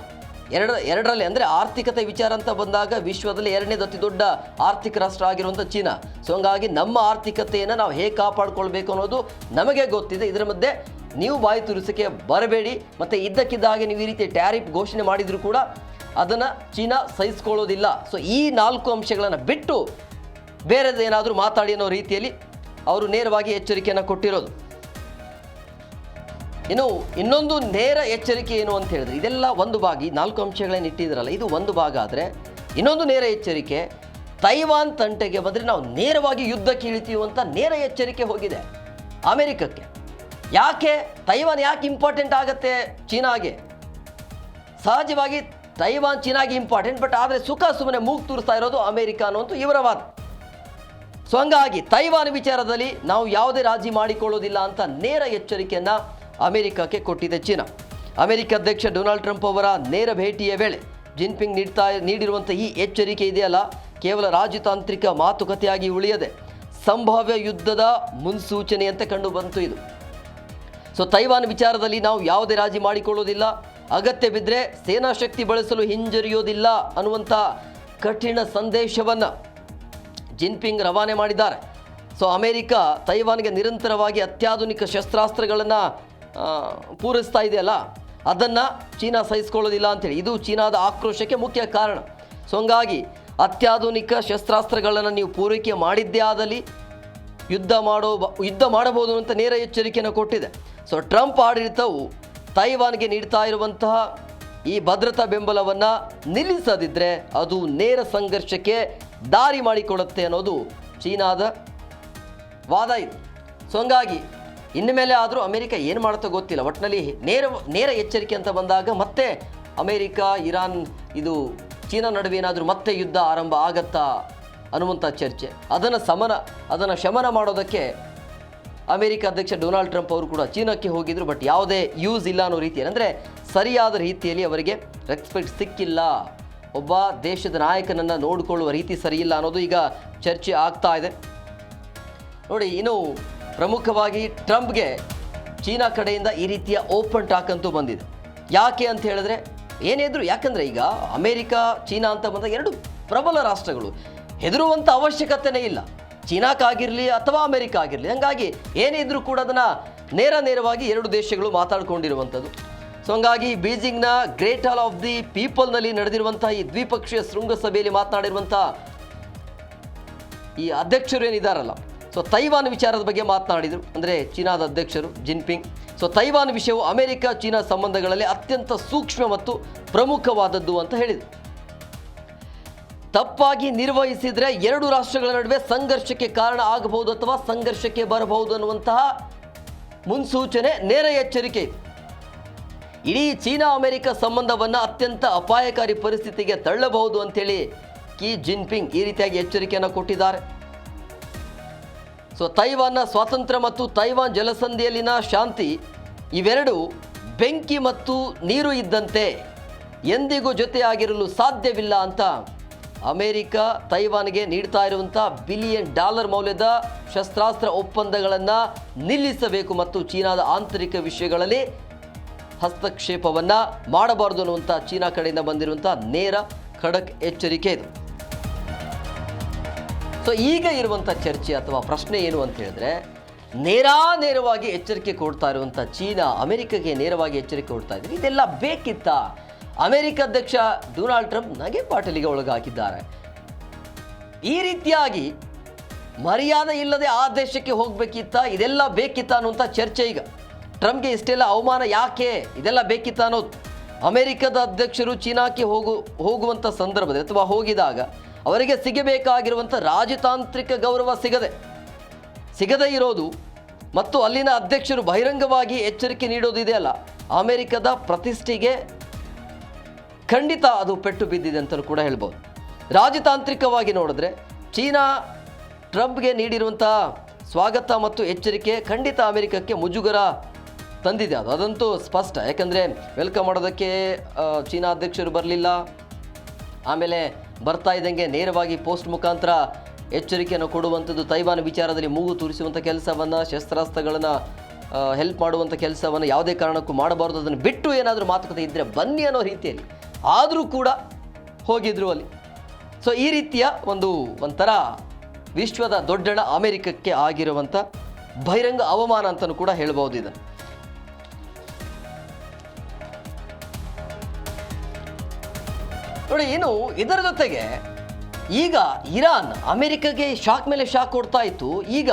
ಎರಡರಲ್ಲಿ ಅಂದರೆ ಆರ್ಥಿಕತೆ ವಿಚಾರ ಅಂತ ಬಂದಾಗ ವಿಶ್ವದಲ್ಲಿ 2ನೇದು ಅತಿ ದೊಡ್ಡ ಆರ್ಥಿಕ ರಾಷ್ಟ್ರ ಆಗಿರುವಂಥ ಚೀನಾ. ಸೊ ಹಂಗಾಗಿ ನಮ್ಮ ಆರ್ಥಿಕತೆಯನ್ನು ನಾವು ಹೇಗೆ ಕಾಪಾಡ್ಕೊಳ್ಬೇಕು ಅನ್ನೋದು ನಮಗೆ ಗೊತ್ತಿದೆ. ಇದರ ಮಧ್ಯೆ ನೀವು ಬಾಯಿ ತುರಿಸೋಕ್ಕೆ ಬರಬೇಡಿ. ಮತ್ತು ಇದ್ದಕ್ಕಿದ್ದ ಹಾಗೆ ನೀವು ಈ ರೀತಿ ಟ್ಯಾರಿಫ್ ಘೋಷಣೆ ಮಾಡಿದರೂ ಕೂಡ ಅದನ್ನು ಚೀನಾ ಸಹಿಸ್ಕೊಳ್ಳೋದಿಲ್ಲ. ಸೊ ಈ 4 ಅಂಶಗಳನ್ನು ಬಿಟ್ಟು ಬೇರೆದೇನಾದರೂ ಮಾತಾಡಿ ಅನ್ನೋ ರೀತಿಯಲ್ಲಿ ಅವರು ನೇರವಾಗಿ ಎಚ್ಚರಿಕೆಯನ್ನು ಕೊಟ್ಟಿರೋದು. ಇನ್ನು ಇನ್ನೊಂದು ನೇರ ಎಚ್ಚರಿಕೆ ಏನು ಅಂತ ಹೇಳಿದ್ರೆ, ಇದೆಲ್ಲ ಒಂದು ಭಾಗ, 4 ಅಂಶಗಳನ್ನು ಇಟ್ಟಿದ್ರಲ್ಲ ಇದು ಒಂದು ಭಾಗ. ಆದರೆ ಇನ್ನೊಂದು ನೇರ ಎಚ್ಚರಿಕೆ, ತೈವಾನ್ ತಂಟೆಗೆ ಬಂದರೆ ನಾವು ನೇರವಾಗಿ ಯುದ್ಧಕ್ಕೆ ಇಳಿತೀವಿ ಅಂತ ನೇರ ಎಚ್ಚರಿಕೆ ಹೋಗಿದೆ ಅಮೆರಿಕಕ್ಕೆ. ಯಾಕೆ ತೈವಾನ್ ಯಾಕೆ ಇಂಪಾರ್ಟೆಂಟ್ ಆಗುತ್ತೆ ಚೀನಾಗೆ? ಸಹಜವಾಗಿ ತೈವಾನ್ ಚೀನಾಗೆ ಇಂಪಾರ್ಟೆಂಟ್, ಬಟ್ ಆದರೆ ಸುಖ ಸುಮ್ಮನೆ ಮೂಗು ತೂರಿಸ್ತಾ ಇರೋದು ಅಮೆರಿಕ ಅನ್ನುವಂಥ ಇವರ ವಾದ. ಸೊ ಹಂಗಾಗಿ ತೈವಾನ್ ವಿಚಾರದಲ್ಲಿ ನಾವು ಯಾವುದೇ ರಾಜಿ ಮಾಡಿಕೊಳ್ಳೋದಿಲ್ಲ ಅಂತ ನೇರ ಎಚ್ಚರಿಕೆಯನ್ನು ಅಮೆರಿಕಕ್ಕೆ ಕೊಟ್ಟಿದೆ ಚೀನಾ. ಅಮೆರಿಕ ಅಧ್ಯಕ್ಷ ಡೊನಾಲ್ಡ್ ಟ್ರಂಪ್ ಅವರ ನೇರ ಭೇಟಿಯ ವೇಳೆ ಜಿನ್ಪಿಂಗ್ ನೀಡಿರುವಂಥ ಈ ಎಚ್ಚರಿಕೆ ಇದೆಯಲ್ಲ, ಕೇವಲ ರಾಜತಾಂತ್ರಿಕ ಮಾತುಕತೆಯಾಗಿ ಉಳಿಯದೆ ಸಂಭಾವ್ಯ ಯುದ್ಧದ ಮುನ್ಸೂಚನೆಯಂತೆ ಕಂಡು ಬಂತು ಇದು. ಸೊ ತೈವಾನ್ ವಿಚಾರದಲ್ಲಿ ನಾವು ಯಾವುದೇ ರಾಜಿ ಮಾಡಿಕೊಳ್ಳೋದಿಲ್ಲ, ಅಗತ್ಯ ಬಿದ್ದರೆ ಸೇನಾ ಶಕ್ತಿ ಬಳಸಲು ಹಿಂಜರಿಯೋದಿಲ್ಲ ಅನ್ನುವಂಥ ಕಠಿಣ ಸಂದೇಶವನ್ನು ಜಿನ್ಪಿಂಗ್ ರವಾನೆ ಮಾಡಿದ್ದಾರೆ. ಸೊ ಅಮೆರಿಕ ತೈವಾನ್ಗೆ ನಿರಂತರವಾಗಿ ಅತ್ಯಾಧುನಿಕ ಶಸ್ತ್ರಾಸ್ತ್ರಗಳನ್ನು ಪೂರೈಸ್ತಾ ಇದೆಯಲ್ಲ, ಅದನ್ನು ಚೀನಾ ಸಹಿಸ್ಕೊಳ್ಳೋದಿಲ್ಲ ಅಂಥೇಳಿ ಇದು ಚೀನಾದ ಆಕ್ರೋಶಕ್ಕೆ ಮುಖ್ಯ ಕಾರಣ. ಸೊ ಹಂಗಾಗಿ ಅತ್ಯಾಧುನಿಕ ಶಸ್ತ್ರಾಸ್ತ್ರಗಳನ್ನು ನೀವು ಪೂರೈಕೆ ಮಾಡಿದ್ದೇ ಆದಲ್ಲಿ ಯುದ್ಧ ಮಾಡಬಹುದು ಅಂತ ನೇರ ಎಚ್ಚರಿಕೆಯನ್ನು ಕೊಟ್ಟಿದೆ. ಸೊ ಟ್ರಂಪ್ ಆಡಳಿತವು ತೈವಾನ್ಗೆ ನೀಡ್ತಾ ಇರುವಂತಹ ಈ ಭದ್ರತಾ ಬೆಂಬಲವನ್ನು ನಿಲ್ಲಿಸದಿದ್ದರೆ ಅದು ನೇರ ಸಂಘರ್ಷಕ್ಕೆ ದಾರಿ ಮಾಡಿಕೊಡುತ್ತೆ ಅನ್ನೋದು ಚೀನಾದ ವಾದ ಇದು. ಸೊ ಹಂಗಾಗಿ ಇನ್ನು ಮೇಲೆ ಆದರೂ ಅಮೆರಿಕ ಏನು ಮಾಡುತ್ತೋ ಗೊತ್ತಿಲ್ಲ. ಒಟ್ಟಿನಲ್ಲಿ ನೇರ ಎಚ್ಚರಿಕೆ ಅಂತ ಬಂದಾಗ ಮತ್ತೆ ಅಮೆರಿಕ, ಇರಾನ್, ಇದು ಚೀನಾ ನಡುವೆ ಏನಾದರೂ ಮತ್ತೆ ಯುದ್ಧ ಆರಂಭ ಆಗತ್ತಾ ಅನ್ನುವಂಥ ಚರ್ಚೆ. ಅದನ್ನು ಶಮನ ಮಾಡೋದಕ್ಕೆ ಅಮೆರಿಕ ಅಧ್ಯಕ್ಷ ಡೊನಾಲ್ಡ್ ಟ್ರಂಪ್ ಅವರು ಕೂಡ ಚೀನಾಕ್ಕೆ ಹೋಗಿದ್ರು. ಬಟ್ ಯಾವುದೇ ಯೂಸ್ ಇಲ್ಲ ಅನ್ನೋ ರೀತಿಯಲ್ಲಿ, ಅಂದರೆ ಸರಿಯಾದ ರೀತಿಯಲ್ಲಿ ಅವರಿಗೆ ರೆಸ್ಪೆಕ್ಟ್ ಸಿಕ್ಕಿಲ್ಲ. ಒಬ್ಬ ದೇಶದ ನಾಯಕನನ್ನು ನೋಡಿಕೊಳ್ಳುವ ರೀತಿ ಸರಿಯಿಲ್ಲ ಅನ್ನೋದು ಈಗ ಚರ್ಚೆ ಆಗ್ತಾ ಇದೆ. ನೋಡಿ, ಇನ್ನು ಪ್ರಮುಖವಾಗಿ ಟ್ರಂಪ್ಗೆ ಚೀನಾ ಕಡೆಯಿಂದ ಈ ರೀತಿಯ ಓಪನ್ ಟಾಕ್ ಅಂತೂ ಬಂದಿದೆ. ಯಾಕೆ ಅಂತ ಹೇಳಿದ್ರೆ ಏನಿದ್ರು, ಯಾಕಂದರೆ ಈಗ ಅಮೆರಿಕ ಚೀನಾ ಅಂತ ಬಂದಾಗ 2 ಪ್ರಬಲ ರಾಷ್ಟ್ರಗಳು, ಹೆದರುವಂಥ ಅವಶ್ಯಕತೆಯೇ ಇಲ್ಲ ಚೀನಾಕ್ಕಾಗಿರಲಿ ಅಥವಾ ಅಮೆರಿಕ ಆಗಿರಲಿ. ಹಾಗಾಗಿ ಏನಿದ್ರು ಕೂಡ ಅದನ್ನು ನೇರವಾಗಿ 2 ದೇಶಗಳು ಮಾತಾಡಿಕೊಂಡಿರುವಂಥದ್ದು. ಸೊ ಹಂಗಾಗಿ ಬೀಜಿಂಗ್ನ ಗ್ರೇಟ್ ಹಾಲ್ ಆಫ್ ದಿ ಪೀಪಲ್ನಲ್ಲಿ ನಡೆದಿರುವಂಥ ಈ ದ್ವಿಪಕ್ಷೀಯ ಶೃಂಗಸಭೆಯಲ್ಲಿ ಮಾತನಾಡಿರುವಂಥ ಈ ಅಧ್ಯಕ್ಷರು ಏನಿದ್ದಾರಲ್ಲ, ಸೊ ತೈವಾನ್ ವಿಚಾರದ ಬಗ್ಗೆ ಮಾತನಾಡಿದರು. ಅಂದರೆ ಚೀನಾದ ಅಧ್ಯಕ್ಷರು ಜಿನ್ಪಿಂಗ್. ಸೊ ತೈವಾನ್ ವಿಷಯವು ಅಮೆರಿಕ ಚೀನಾ ಸಂಬಂಧಗಳಲ್ಲಿ ಅತ್ಯಂತ ಸೂಕ್ಷ್ಮ ಮತ್ತು ಪ್ರಮುಖವಾದದ್ದು ಅಂತ ಹೇಳಿದರು. ತಪ್ಪಾಗಿ ನಿರ್ವಹಿಸಿದರೆ 2 ರಾಷ್ಟ್ರಗಳ ನಡುವೆ ಸಂಘರ್ಷಕ್ಕೆ ಕಾರಣ ಆಗಬಹುದು ಅಥವಾ ಸಂಘರ್ಷಕ್ಕೆ ಬರಬಹುದು ಅನ್ನುವಂತಹ ಮುನ್ಸೂಚನೆ, ನೇರ ಎಚ್ಚರಿಕೆ ಇದೆ. ಇಡೀ ಚೀನಾ ಅಮೆರಿಕ ಸಂಬಂಧವನ್ನು ಅತ್ಯಂತ ಅಪಾಯಕಾರಿ ಪರಿಸ್ಥಿತಿಗೆ ತಳ್ಳಬಹುದು ಅಂತೇಳಿ ಕಿ ಜಿನ್ಪಿಂಗ್ ಈ ರೀತಿಯಾಗಿ ಎಚ್ಚರಿಕೆಯನ್ನು ಕೊಟ್ಟಿದ್ದಾರೆ. ಸೊ ತೈವಾನ್ನ ಸ್ವಾತಂತ್ರ್ಯ ಮತ್ತು ತೈವಾನ್ ಜಲಸಂಧಿಯಲ್ಲಿನ ಶಾಂತಿ ಇವೆರಡು ಬೆಂಕಿ ಮತ್ತು ನೀರು ಇದ್ದಂತೆ ಎಂದಿಗೂ ಜೊತೆಯಾಗಿರಲು ಸಾಧ್ಯವಿಲ್ಲ ಅಂತ ಅಮೆರಿಕ ತೈವಾನ್ಗೆ ನೀಡ್ತಾ ಇರುವಂಥ $1 ಬಿಲಿಯನ್ ಮೌಲ್ಯದ ಶಸ್ತ್ರಾಸ್ತ್ರ ಒಪ್ಪಂದಗಳನ್ನು ನಿಲ್ಲಿಸಬೇಕು ಮತ್ತು ಚೀನಾದ ಆಂತರಿಕ ವಿಷಯಗಳಲ್ಲಿ ಹಸ್ತಕ್ಷೇಪವನ್ನು ಮಾಡಬಾರದು ಅನ್ನುವಂಥ ಚೀನಾ ಕಡೆಯಿಂದ ಬಂದಿರುವಂಥ ನೇರ ಖಡಕ್ ಎಚ್ಚರಿಕೆ ಇದು. ಸೊ ಈಗ ಇರುವಂಥ ಚರ್ಚೆ ಅಥವಾ ಪ್ರಶ್ನೆ ಏನು ಅಂತ ಹೇಳಿದ್ರೆ, ನೇರವಾಗಿ ಎಚ್ಚರಿಕೆ ಕೊಡ್ತಾ ಇರುವಂಥ ಚೀನಾ ಅಮೆರಿಕಗೆ ನೇರವಾಗಿ ಎಚ್ಚರಿಕೆ ಕೊಡ್ತಾ ಇದ್ದಾರೆ. ಇದೆಲ್ಲ ಬೇಕಿತ್ತಾ? ಅಮೆರಿಕ ಅಧ್ಯಕ್ಷ ಡೊನಾಲ್ಡ್ ಟ್ರಂಪ್ ನಗೆ ಪಾಟಲಿಗೆ ಒಳಗಾಕಿದ್ದಾರೆ. ಈ ರೀತಿಯಾಗಿ ಮರ್ಯಾದೆ ಇಲ್ಲದೆ ಆ ದೇಶಕ್ಕೆ ಹೋಗಬೇಕಿತ್ತಾ, ಇದೆಲ್ಲ ಬೇಕಿತ್ತಾ ಅನ್ನುವಂಥ ಚರ್ಚೆ ಈಗ. ಟ್ರಂಪ್ಗೆ ಇಷ್ಟೆಲ್ಲ ಅವಮಾನ ಯಾಕೆ, ಇದೆಲ್ಲ ಬೇಕಿತ್ತಾ ಅನ್ನೋದು. ಅಮೆರಿಕದ ಅಧ್ಯಕ್ಷರು ಚೀನಾಕ್ಕೆ ಹೋಗುವಂಥ ಸಂದರ್ಭದಲ್ಲಿ ಅಥವಾ ಹೋಗಿದಾಗ ಅವರಿಗೆ ಸಿಗಬೇಕಾಗಿರುವಂಥ ರಾಜತಾಂತ್ರಿಕ ಗೌರವ ಸಿಗದೇ ಇರೋದು ಮತ್ತು ಅಲ್ಲಿನ ಅಧ್ಯಕ್ಷರು ಬಹಿರಂಗವಾಗಿ ಎಚ್ಚರಿಕೆ ನೀಡೋದು ಇದೆಯಲ್ಲ, ಅಮೆರಿಕದ ಪ್ರತಿಷ್ಠೆಗೆ ಖಂಡಿತ ಅದು ಪೆಟ್ಟು ಬಿದ್ದಿದೆ ಅಂತಲೂ ಕೂಡ ಹೇಳ್ಬೋದು. ರಾಜತಾಂತ್ರಿಕವಾಗಿ ನೋಡಿದ್ರೆ ಚೀನಾ ಟ್ರಂಪ್ಗೆ ನೀಡಿರುವಂಥ ಸ್ವಾಗತ ಮತ್ತು ಎಚ್ಚರಿಕೆ ಖಂಡಿತ ಅಮೆರಿಕಕ್ಕೆ ಮುಜುಗರ ತಂದಿದೆ. ಅದಂತೂ ಸ್ಪಷ್ಟ. ಯಾಕಂದರೆ ವೆಲ್ಕಮ್ ಮಾಡೋದಕ್ಕೆ ಚೀನಾ ಅಧ್ಯಕ್ಷರು ಬರಲಿಲ್ಲ. ಆಮೇಲೆ ಬರ್ತಾ ಇದ್ದಂಗೆ ನೇರವಾಗಿ ಪೋಸ್ಟ್ ಮುಖಾಂತರ ಎಚ್ಚರಿಕೆಯನ್ನು ಕೊಡುವಂಥದ್ದು, ತೈವಾನ್ ವಿಚಾರದಲ್ಲಿ ಮೂಗು ತೂರಿಸುವಂಥ ಕೆಲಸವನ್ನು, ಶಸ್ತ್ರಾಸ್ತ್ರಗಳನ್ನು ಹೆಲ್ಪ್ ಮಾಡುವಂಥ ಕೆಲಸವನ್ನು ಯಾವುದೇ ಕಾರಣಕ್ಕೂ ಮಾಡಬಾರ್ದು, ಅದನ್ನು ಬಿಟ್ಟು ಏನಾದರೂ ಮಾತುಕತೆ ಇದ್ದರೆ ಬನ್ನಿ ಅನ್ನೋ ರೀತಿಯಲ್ಲಿ ಆದರೂ ಕೂಡ ಹೋಗಿದ್ರು ಅಲ್ಲಿ. ಸೊ ಈ ರೀತಿಯ ಒಂಥರ ವಿಶ್ವದ ದೊಡ್ಡಣ ಅಮೆರಿಕಕ್ಕೆ ಆಗಿರುವಂಥ ಬಹಿರಂಗ ಅವಮಾನ ಅಂತಲೂ ಕೂಡ ಹೇಳ್ಬೋದು ಇದನ್ನು. ನೋಡಿ, ಇನ್ನು ಇದರ ಜೊತೆಗೆ ಈಗ ಇರಾನ್ ಅಮೆರಿಕಗೆ ಶಾಕ್ ಮೇಲೆ ಶಾಕ್ ಕೊಡ್ತಾ ಇತ್ತು. ಈಗ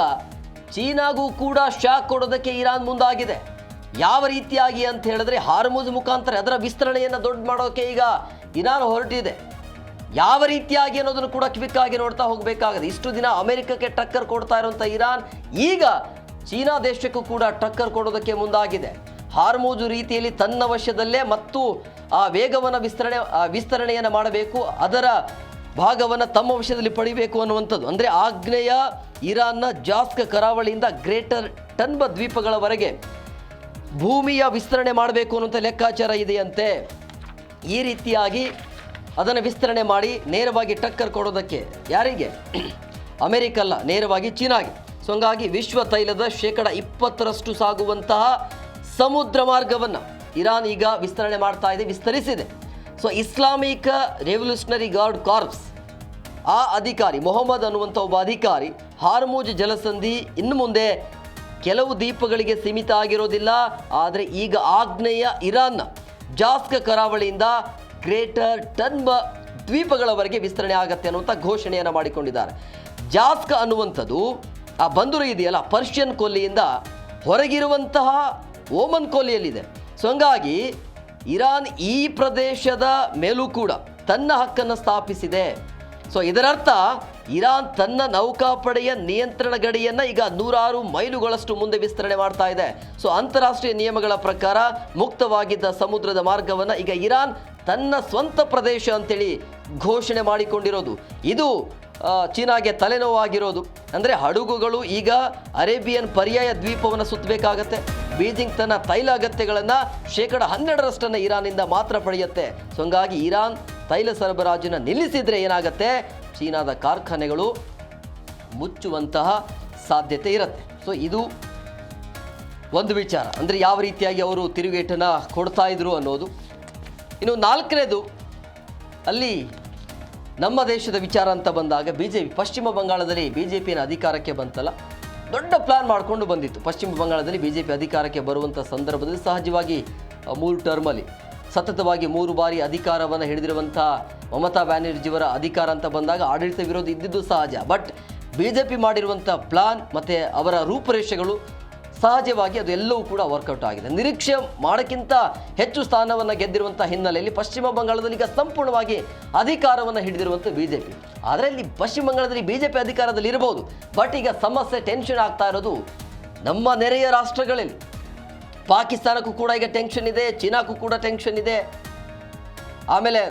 ಚೀನಾಗೂ ಕೂಡ ಶಾಕ್ ಕೊಡೋದಕ್ಕೆ ಇರಾನ್ ಮುಂದಾಗಿದೆ. ಯಾವ ರೀತಿಯಾಗಿ ಅಂತ ಹೇಳಿದ್ರೆ, ಹಾರ್ಮುಜ್ ಮುಖಾಂತರ ಅದರ ವಿಸ್ತರಣೆಯನ್ನು ದೊಡ್ಡ ಮಾಡೋಕ್ಕೆ ಈಗ ಇರಾನ್ ಹೊರಟಿದೆ. ಯಾವ ರೀತಿಯಾಗಿ ಅನ್ನೋದನ್ನು ಕೂಡ ಕ್ವಿಕ್ಕಾಗಿ ನೋಡ್ತಾ ಹೋಗಬೇಕಾಗಿದೆ. ಇಷ್ಟು ದಿನ ಅಮೆರಿಕಕ್ಕೆ ಟಕ್ಕರ್ ಕೊಡ್ತಾ ಇರುವಂಥ ಇರಾನ್ ಈಗ ಚೀನಾ ದೇಶಕ್ಕೂ ಕೂಡ ಟಕ್ಕರ್ ಕೊಡೋದಕ್ಕೆ ಮುಂದಾಗಿದೆ. ಹಾರ್ಮುಜ್ ರೀತಿಯಲ್ಲಿ ತನ್ನ ವಶದಲ್ಲೇ ಮತ್ತು ಆ ವೇಗವನ್ನು ವಿಸ್ತರಣೆಯನ್ನು ಮಾಡಬೇಕು, ಅದರ ಭಾಗವನ್ನು ತಮ್ಮ ವಶದಲ್ಲಿ ಪಡಿಬೇಕು ಅನ್ನುವಂಥದ್ದು. ಅಂದರೆ ಆಗ್ನೇಯ ಇರಾನ್ನ ಜಾಸ್ಕ್ ಕರಾವಳಿಯಿಂದ ಗ್ರೇಟರ್ ಟನ್ಬ ದ್ವೀಪಗಳವರೆಗೆ ಭೂಮಿಯ ವಿಸ್ತರಣೆ ಮಾಡಬೇಕು ಅನ್ನುವಂಥ ಲೆಕ್ಕಾಚಾರ ಇದೆಯಂತೆ. ಈ ರೀತಿಯಾಗಿ ಅದನ್ನು ವಿಸ್ತರಣೆ ಮಾಡಿ ನೇರವಾಗಿ ಟಕ್ಕರ್ ಕೊಡೋದಕ್ಕೆ ಯಾರಿಗೆ? ಅಮೆರಿಕ ಅಲ್ಲ, ನೇರವಾಗಿ ಚೀನಾಗೆ. ಸೊ ಹಂಗಾಗಿ ವಿಶ್ವ ತೈಲದ 20% ಸಾಗುವಂತಹ ಸಮುದ್ರ ಮಾರ್ಗವನ್ನು ಇರಾನ್ ಈಗ ವಿಸ್ತರಣೆ ಮಾಡ್ತಾ ಇದೆ, ವಿಸ್ತರಿಸಿದೆ. So Islamic revolutionary guard corps ಆ ಅಧಿಕಾರಿ ಮೊಹಮ್ಮದ್ ಅನ್ನುವಂಥ ಒಬ್ಬ ಅಧಿಕಾರಿ, ಹಾರ್ಮುಜ್ ಜಲಸಂಧಿ ಇನ್ನು ಮುಂದೆ ಕೆಲವು ದ್ವೀಪಗಳಿಗೆ ಸೀಮಿತ ಆಗಿರೋದಿಲ್ಲ, ಆದರೆ ಈಗ ಆಗ್ನೇಯ ಇರಾನ್ನ ಜಾಸ್ಕ್ ಕರಾವಳಿಯಿಂದ ಗ್ರೇಟರ್ ಟನ್ಬ ದ್ವೀಪಗಳವರೆಗೆ ವಿಸ್ತರಣೆ ಆಗತ್ತೆ ಅನ್ನುವಂಥ ಘೋಷಣೆಯನ್ನು ಮಾಡಿಕೊಂಡಿದ್ದಾರೆ. ಜಾಸ್ಕ್ ಅನ್ನುವಂಥದ್ದು ಆ ಬಂದರು ಇದೆಯಲ್ಲ, ಪರ್ಷಿಯನ್ ಕೊಲ್ಲಿಯಿಂದ ಹೊರಗಿರುವಂತಹ ಓಮನ್ ಕೊಲ್ಲಿಯಲ್ಲಿದೆ. ಸೊ ಹಂಗಾಗಿ ಇರಾನ್ ಈ ಪ್ರದೇಶದ ಮೇಲೂ ಕೂಡ ತನ್ನ ಹಕ್ಕನ್ನು ಸ್ಥಾಪಿಸಿದೆ. ಸೊ ಇದರರ್ಥ ಇರಾನ್ ತನ್ನ ನೌಕಾಪಡೆಯ ನಿಯಂತ್ರಣ ಗಡಿಯನ್ನು ಈಗ 106 ಮೈಲುಗಳಷ್ಟು ಮುಂದೆ ವಿಸ್ತರಣೆ ಮಾಡ್ತಾ ಇದೆ. ಸೊ ಅಂತಾರಾಷ್ಟ್ರೀಯ ನಿಯಮಗಳ ಪ್ರಕಾರ ಮುಕ್ತವಾಗಿದ್ದ ಸಮುದ್ರದ ಮಾರ್ಗವನ್ನು ಈಗ ಇರಾನ್ ತನ್ನ ಸ್ವಂತ ಪ್ರದೇಶ ಅಂತೇಳಿ ಘೋಷಣೆ ಮಾಡಿಕೊಂಡಿರೋದು. ಇದು ಚೀನಾಗೆ ತಲೆನೋವಾಗಿರೋದು. ಅಂದರೆ ಹಡಗುಗಳು ಈಗ ಅರೇಬಿಯನ್ ಪರ್ಯಾಯ ದ್ವೀಪವನ್ನು ಸುತ್ತಬೇಕಾಗತ್ತೆ. ಬೀಜಿಂಗ್ ತನ್ನ ತೈಲ ಅಗತ್ಯಗಳನ್ನು 12% ಇರಾನಿಂದ ಮಾತ್ರ ಪಡೆಯುತ್ತೆ. ಸೊ ಹಂಗಾಗಿ ಇರಾನ್ ತೈಲ ಸರಬರಾಜನ್ನು ನಿಲ್ಲಿಸಿದರೆ ಏನಾಗುತ್ತೆ, ಚೀನಾದ ಕಾರ್ಖಾನೆಗಳು ಮುಚ್ಚುವಂತಹ ಸಾಧ್ಯತೆ ಇರುತ್ತೆ. ಸೊ ಇದು ಒಂದು ವಿಚಾರ. ಅಂದರೆ ಯಾವ ರೀತಿಯಾಗಿ ಅವರು ತಿರುಗೇಟನ್ನು ಕೊಡ್ತಾ ಇದ್ರು ಅನ್ನೋದು. ಇನ್ನು 4ನೇದು, ಅಲ್ಲಿ ನಮ್ಮ ದೇಶದ ವಿಚಾರ ಅಂತ ಬಂದಾಗ BJP ಪಶ್ಚಿಮ ಬಂಗಾಳದಲ್ಲಿ BJPನ ಅಧಿಕಾರಕ್ಕೆ ಬಂತಲ್ಲ, ದೊಡ್ಡ ಪ್ಲಾನ್ ಮಾಡಿಕೊಂಡು ಬಂದಿತ್ತು. ಪಶ್ಚಿಮ ಬಂಗಾಳದಲ್ಲಿ BJP ಅಧಿಕಾರಕ್ಕೆ ಬರುವಂಥ ಸಂದರ್ಭದಲ್ಲಿ ಸಹಜವಾಗಿ 3 ಟರ್ಮಲ್ಲಿ ಸತತವಾಗಿ 3 ಬಾರಿ ಅಧಿಕಾರವನ್ನು ಹಿಡಿದಿರುವಂಥ ಮಮತಾ ಬ್ಯಾನರ್ಜಿಯವರ ಅಧಿಕಾರ ಅಂತ ಬಂದಾಗ ಆಡಳಿತ ವಿರೋಧ ಇದ್ದಿದ್ದು ಸಹಜ. ಬಟ್ BJP ಮಾಡಿರುವಂಥ ಪ್ಲಾನ್ ಮತ್ತು ಅವರ ರೂಪುರೇಷೆಗಳು ಸಹಜವಾಗಿ ಅದು ಎಲ್ಲವೂ ಕೂಡ ವರ್ಕೌಟ್ ಆಗಿದೆ. ನಿರೀಕ್ಷೆ ಮಾಡೋಕ್ಕಿಂತ ಹೆಚ್ಚು ಸ್ಥಾನವನ್ನು ಗೆದ್ದಿರುವಂಥ ಹಿನ್ನೆಲೆಯಲ್ಲಿ ಪಶ್ಚಿಮ ಬಂಗಾಳದಲ್ಲಿ ಈಗ ಸಂಪೂರ್ಣವಾಗಿ ಅಧಿಕಾರವನ್ನು ಹಿಡಿದಿರುವಂಥ BJP. ಆದರೆ ಇಲ್ಲಿ ಪಶ್ಚಿಮ ಬಂಗಾಳದಲ್ಲಿ BJP ಅಧಿಕಾರದಲ್ಲಿ ಇರಬಹುದು, ಬಟ್ ಈಗ ಸಮಸ್ಯೆ ಟೆನ್ಷನ್ ಆಗ್ತಾ ಇರೋದು ನಮ್ಮ ನೆರೆಯ ರಾಷ್ಟ್ರಗಳಲ್ಲಿ. ಪಾಕಿಸ್ತಾನಕ್ಕೂ ಕೂಡ ಈಗ ಟೆನ್ಷನ್ ಇದೆ, ಚೀನಾಕ್ಕೂ ಕೂಡ ಟೆನ್ಷನ್ ಇದೆ, ಆಮೇಲೆ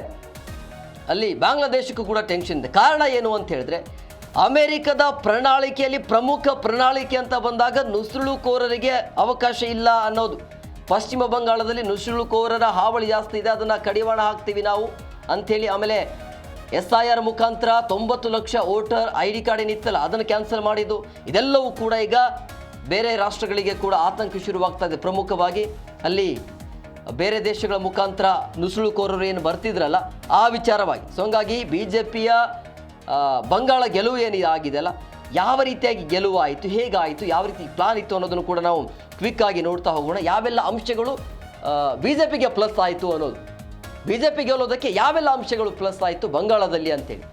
ಅಲ್ಲಿ ಬಾಂಗ್ಲಾದೇಶಕ್ಕೂ ಕೂಡ ಟೆನ್ಷನ್ ಇದೆ. ಕಾರಣ ಏನು ಅಂತ ಹೇಳಿದ್ರೆ, ಅಮೆರಿಕದ ಪ್ರಣಾಳಿಕೆಯಲ್ಲಿ ಪ್ರಮುಖ ಪ್ರಣಾಳಿಕೆ ಅಂತ ಬಂದಾಗ ನುಸುಳುಕೋರರಿಗೆ ಅವಕಾಶ ಇಲ್ಲ ಅನ್ನೋದು. ಪಶ್ಚಿಮ ಬಂಗಾಳದಲ್ಲಿ ನುಸುಳುಕೋರರ ಹಾವಳಿ ಜಾಸ್ತಿ ಇದೆ, ಅದನ್ನು ಕಡಿವಾಣ ಹಾಕ್ತೀವಿ ನಾವು ಅಂಥೇಳಿ. ಆಮೇಲೆ SIR ಮುಖಾಂತರ 90 ಲಕ್ಷ ವೋಟರ್ ID ಕಾರ್ಡ್ ಏನಿತ್ತಲ್ಲ ಅದನ್ನು ಕ್ಯಾನ್ಸಲ್ ಮಾಡಿದ್ದು. ಇದೆಲ್ಲವೂ ಕೂಡ ಈಗ ಬೇರೆ ರಾಷ್ಟ್ರಗಳಿಗೆ ಕೂಡ ಆತಂಕ ಶುರುವಾಗ್ತಾ ಇದೆ. ಪ್ರಮುಖವಾಗಿ ಅಲ್ಲಿ ಬೇರೆ ದೇಶಗಳ ಮುಖಾಂತರ ನುಸುಳುಕೋರರು ಏನು ಬರ್ತಿದ್ರಲ್ಲ ಆ ವಿಚಾರವಾಗಿ. ಸೊ ಹಂಗಾಗಿ BJPಯ ಬಂಗಾಳ ಗೆಲುವು ಏನಿದೆಯಲ್ಲ, ಯಾವ ರೀತಿಯಾಗಿ ಗೆಲುವು ಆಯಿತು, ಹೇಗಾಯಿತು, ಯಾವ ರೀತಿ ಪ್ಲಾನ್ ಇತ್ತು ಅನ್ನೋದನ್ನು ಕೂಡ ನಾವು ಕ್ವಿಕ್ ಆಗಿ ನೋಡ್ತಾ ಹೋಗೋಣ. ಯಾವೆಲ್ಲ ಅಂಶಗಳು BJPಗೆ ಪ್ಲಸ್ ಆಯಿತು ಅನ್ನೋದು, BJP ಗೆಲ್ಲೋದಕ್ಕೆ ಯಾವೆಲ್ಲ ಅಂಶಗಳು ಪ್ಲಸ್ ಆಯಿತು ಬಂಗಾಳದಲ್ಲಿ ಅಂತೇಳಿ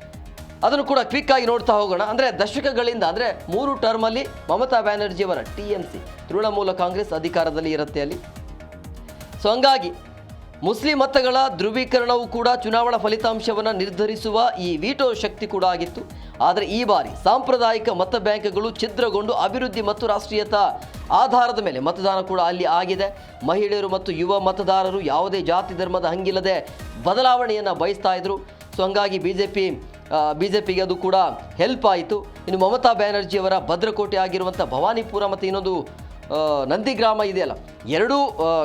ಅದನ್ನು ಕೂಡ ಕ್ವಿಕ್ ಆಗಿ ನೋಡ್ತಾ ಹೋಗೋಣ. ಅಂದರೆ ದಶಕಗಳಿಂದ, ಅಂದರೆ 3 ಟರ್ಮಲ್ಲಿ ಮಮತಾ ಬ್ಯಾನರ್ಜಿಯವರ TMC ತೃಣಮೂಲ ಕಾಂಗ್ರೆಸ್ ಅಧಿಕಾರದಲ್ಲಿ ಇರುತ್ತೆ ಅಲ್ಲಿ. ಸೊ ಹಂಗಾಗಿ ಮುಸ್ಲಿಂ ಮತಗಳ ಧ್ರುವೀಕರಣವು ಕೂಡ ಚುನಾವಣಾ ಫಲಿತಾಂಶವನ್ನು ನಿರ್ಧರಿಸುವ ಈ ವೀಟೋ ಶಕ್ತಿ ಕೂಡ ಆಗಿತ್ತು. ಆದರೆ ಈ ಬಾರಿ ಸಾಂಪ್ರದಾಯಿಕ ಮತ ಬ್ಯಾಂಕ್ಗಳು ಛಿದ್ರಗೊಂಡು ಅಭಿವೃದ್ಧಿ ಮತ್ತು ರಾಷ್ಟ್ರೀಯತಾ ಆಧಾರದ ಮೇಲೆ ಮತದಾನ ಕೂಡ ಅಲ್ಲಿ ಆಗಿದೆ. ಮಹಿಳೆಯರು ಮತ್ತು ಯುವ ಮತದಾರರು ಯಾವುದೇ ಜಾತಿ ಧರ್ಮದ ಹಂಗಿಲ್ಲದೆ ಬದಲಾವಣೆಯನ್ನು ಬಯಸ್ತಾ ಇದ್ರು. ಸೊ ಹಂಗಾಗಿ ಬಿಜೆಪಿಗೆ ಅದು ಕೂಡ ಹೆಲ್ಪ್ ಆಯಿತು. ಇನ್ನು ಮಮತಾ ಬ್ಯಾನರ್ಜಿಯವರ ಭದ್ರಕೋಟೆ ಆಗಿರುವಂಥ ಭವಾನಿಪುರ ಮತ್ತು ಇನ್ನೊಂದು ನಂದಿಗ್ರಾಮ ಇದೆಯಲ್ಲ, ಎರಡೂ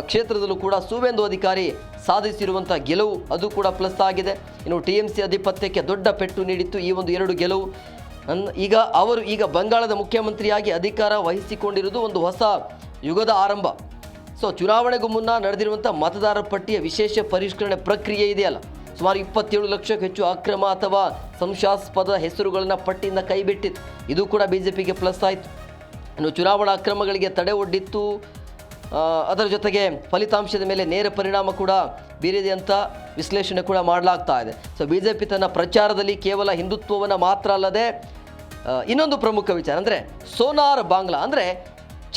ಕ್ಷೇತ್ರದಲ್ಲೂ ಕೂಡ ಸುವೇಂದು ಅಧಿಕಾರಿ ಸಾಧಿಸಿರುವಂಥ ಗೆಲುವು ಅದು ಕೂಡ ಪ್ಲಸ್ ಆಗಿದೆ. ಇನ್ನು TMC ಅಧಿಪತ್ಯಕ್ಕೆ ದೊಡ್ಡ ಪೆಟ್ಟು ನೀಡಿತ್ತು ಈ ಒಂದು 2 ಗೆಲುವು. ಈಗ ಬಂಗಾಳದ ಮುಖ್ಯಮಂತ್ರಿಯಾಗಿ ಅಧಿಕಾರ ವಹಿಸಿಕೊಂಡಿರುವುದು ಒಂದು ಹೊಸ ಯುಗದ ಆರಂಭ. ಸೊ ಚುನಾವಣೆಗೂ ಮುನ್ನ ನಡೆದಿರುವಂಥ ಮತದಾರರ ಪಟ್ಟಿಯ ವಿಶೇಷ ಪರಿಷ್ಕರಣೆ ಪ್ರಕ್ರಿಯೆ ಇದೆಯಲ್ಲ, ಸುಮಾರು 27 ಲಕ್ಷಕ್ಕೂ ಹೆಚ್ಚು ಅಕ್ರಮ ಅಥವಾ ಸಂಶಯಾಸ್ಪದ ಹೆಸರುಗಳನ್ನು ಪಟ್ಟಿಯಿಂದ ಕೈಬಿಟ್ಟಿತ್ತು. ಇದು ಕೂಡ BJPಗೆ ಪ್ಲಸ್ ಆಯಿತು. ಇನ್ನು ಚುನಾವಣಾ ಅಕ್ರಮಗಳಿಗೆ ತಡೆ ಒಡ್ಡಿತ್ತು. ಅದರ ಜೊತೆಗೆ ಫಲಿತಾಂಶದ ಮೇಲೆ ನೇರ ಪರಿಣಾಮ ಕೂಡ ಬೀರಿದೆ ಅಂತ ವಿಶ್ಲೇಷಣೆ ಕೂಡ ಮಾಡಲಾಗ್ತಾ ಇದೆ. ಸೊ BJP ತನ್ನ ಪ್ರಚಾರದಲ್ಲಿ ಕೇವಲ ಹಿಂದುತ್ವವನ್ನು ಮಾತ್ರ ಅಲ್ಲದೆ ಇನ್ನೊಂದು ಪ್ರಮುಖ ವಿಚಾರ ಅಂದರೆ ಸೋನಾರ್ ಬಾಂಗ್ಲಾ ಅಂದರೆ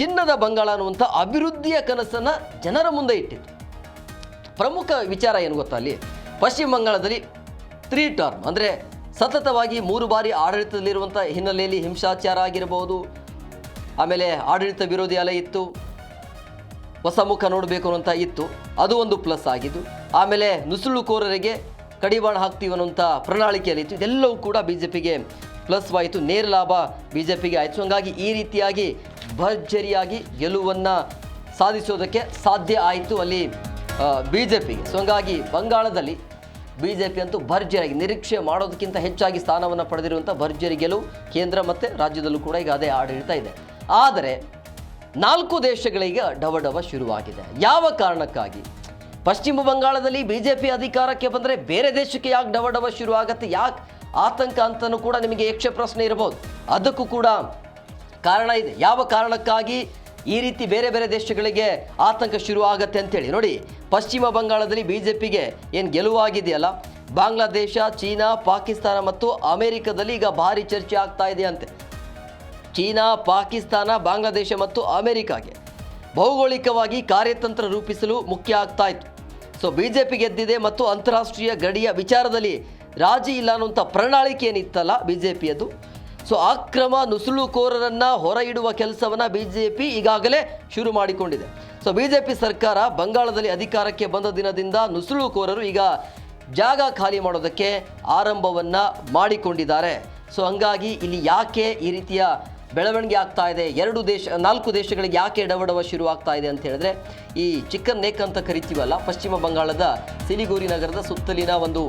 ಚಿನ್ನದ ಬಂಗಾಳ ಅನ್ನುವಂಥ ಅಭಿವೃದ್ಧಿಯ ಕನಸನ್ನು ಜನರ ಮುಂದೆ ಇಟ್ಟಿತ್ತು. ಪ್ರಮುಖ ವಿಚಾರ ಏನು ಗೊತ್ತಾ, ಅಲ್ಲಿ ಪಶ್ಚಿಮ ಬಂಗಾಳದಲ್ಲಿ 3 ಟರ್ಮ್ ಅಂದರೆ ಸತತವಾಗಿ 3 ಬಾರಿ ಆಡಳಿತದಲ್ಲಿರುವಂಥ ಹಿನ್ನೆಲೆಯಲ್ಲಿ ಹಿಂಸಾಚಾರ ಆಗಿರಬಹುದು, ಆಮೇಲೆ ಆಡಳಿತ ವಿರೋಧಿ ಅಲೆ ಇತ್ತು, ಹೊಸ ಮುಖ ನೋಡಬೇಕು ಅನ್ನೋಂಥ ಇತ್ತು, ಅದು ಒಂದು ಪ್ಲಸ್ ಆಗಿದ್ದು. ಆಮೇಲೆ ನುಸುಳುಕೋರರಿಗೆ ಕಡಿವಾಣ ಹಾಕ್ತೀವಿ ಅನ್ನೋಂಥ ಪ್ರಣಾಳಿಕೆಯಲ್ಲಿ ಇತ್ತು. ಇದೆಲ್ಲವೂ ಕೂಡ BJPಗೆ ಪ್ಲಸ್ ಆಯಿತು, ನೇರ ಲಾಭ BJPಗೆ ಆಯಿತು. ಹಾಗಾಗಿ ಈ ರೀತಿಯಾಗಿ ಭರ್ಜರಿಯಾಗಿ ಗೆಲುವನ್ನು ಸಾಧಿಸೋದಕ್ಕೆ ಸಾಧ್ಯ ಆಯಿತು ಅಲ್ಲಿ BJPಗೆ. ಸೊ ಹಂಗಾಗಿ ಬಂಗಾಳದಲ್ಲಿ BJP ಅಂತೂ ಭರ್ಜರಿಯಾಗಿ ನಿರೀಕ್ಷೆ ಮಾಡೋದಕ್ಕಿಂತ ಹೆಚ್ಚಾಗಿ ಸ್ಥಾನವನ್ನು ಪಡೆದಿರುವಂಥ ಭರ್ಜರಿ ಗೆಲುವು ಕೇಂದ್ರ ಮತ್ತು ರಾಜ್ಯದಲ್ಲೂ ಕೂಡ ಈಗ ಅದೇ ಆಡಳಿತ ಇದೆ. ಆದರೆ 4 ದೇಶಗಳಿಗೆ ಡವಡವ ಶುರುವಾಗಿದೆ. ಯಾವ ಕಾರಣಕ್ಕಾಗಿ? ಪಶ್ಚಿಮ ಬಂಗಾಳದಲ್ಲಿ BJP ಅಧಿಕಾರಕ್ಕೆ ಬಂದರೆ ಬೇರೆ ದೇಶಕ್ಕೆ ಯಾಕೆ ಡವಡವ ಶುರುವಾಗತ್ತೆ, ಯಾಕೆ ಆತಂಕ ಅಂತಲೂ ಕೂಡ ನಿಮಗೆ ಯಕ್ಷ ಪ್ರಶ್ನೆ ಇರಬಹುದು. ಅದಕ್ಕೂ ಕೂಡ ಕಾರಣ ಇದೆ. ಯಾವ ಕಾರಣಕ್ಕಾಗಿ ಈ ರೀತಿ ಬೇರೆ ಬೇರೆ ದೇಶಗಳಿಗೆ ಆತಂಕ ಶುರು ಆಗತ್ತೆ ಅಂತೇಳಿ ನೋಡಿ. ಪಶ್ಚಿಮ ಬಂಗಾಳದಲ್ಲಿ BJPಗೆ ಏನು ಗೆಲುವಾಗಿದೆಯಲ್ಲ, ಬಾಂಗ್ಲಾದೇಶ, ಚೀನಾ, ಪಾಕಿಸ್ತಾನ ಮತ್ತು ಅಮೆರಿಕದಲ್ಲಿ ಈಗ ಭಾರಿ ಚರ್ಚೆ ಆಗ್ತಾ ಇದೆ ಅಂತೆ. ಚೀನಾ, ಪಾಕಿಸ್ತಾನ, ಬಾಂಗ್ಲಾದೇಶ ಮತ್ತು ಅಮೆರಿಕಾಗೆ ಭೌಗೋಳಿಕವಾಗಿ ಕಾರ್ಯತಂತ್ರ ರೂಪಿಸಲು ಮುಖ್ಯ ಆಗ್ತಾ ಇತ್ತು. ಸೊ BJP ಗೆದ್ದಿದೆ ಮತ್ತು ಅಂತಾರಾಷ್ಟ್ರೀಯ ಗಡಿಯ ವಿಚಾರದಲ್ಲಿ ರಾಜಿ ಇಲ್ಲ ಅನ್ನುವಂಥ ಪ್ರಣಾಳಿಕೆ ಏನಿತ್ತಲ್ಲ BJPಯದು, ಸೊ ಅಕ್ರಮ ನುಸುಳುಕೋರರನ್ನು ಹೊರ ಇಡುವ ಕೆಲಸವನ್ನು BJP ಈಗಾಗಲೇ ಶುರು ಮಾಡಿಕೊಂಡಿದೆ. ಸೊ BJP ಸರ್ಕಾರ ಬಂಗಾಳದಲ್ಲಿ ಅಧಿಕಾರಕ್ಕೆ ಬಂದ ದಿನದಿಂದ ನುಸುಳುಕೋರರು ಈಗ ಜಾಗ ಖಾಲಿ ಮಾಡೋದಕ್ಕೆ ಆರಂಭವನ್ನು ಮಾಡಿಕೊಂಡಿದ್ದಾರೆ. ಸೊ ಹಂಗಾಗಿ ಇಲ್ಲಿ ಯಾಕೆ ಈ ರೀತಿಯ ಬೆಳವಣಿಗೆ ಆಗ್ತಾ ಇದೆ, 4 ದೇಶಗಳಿಗೆ ಯಾಕೆ ಡವಡವ ಶುರು ಆಗ್ತಾ ಇದೆ ಅಂತ ಹೇಳಿದ್ರೆ, ಈ ಚಿಕನ್ ನೆಕ್ ಅಂತ ಕರಿತೀವಲ್ಲ, ಪಶ್ಚಿಮ ಬಂಗಾಳದ ಸಿಲಿಗುರಿ ನಗರದ ಸುತ್ತಲಿನ ಒಂದು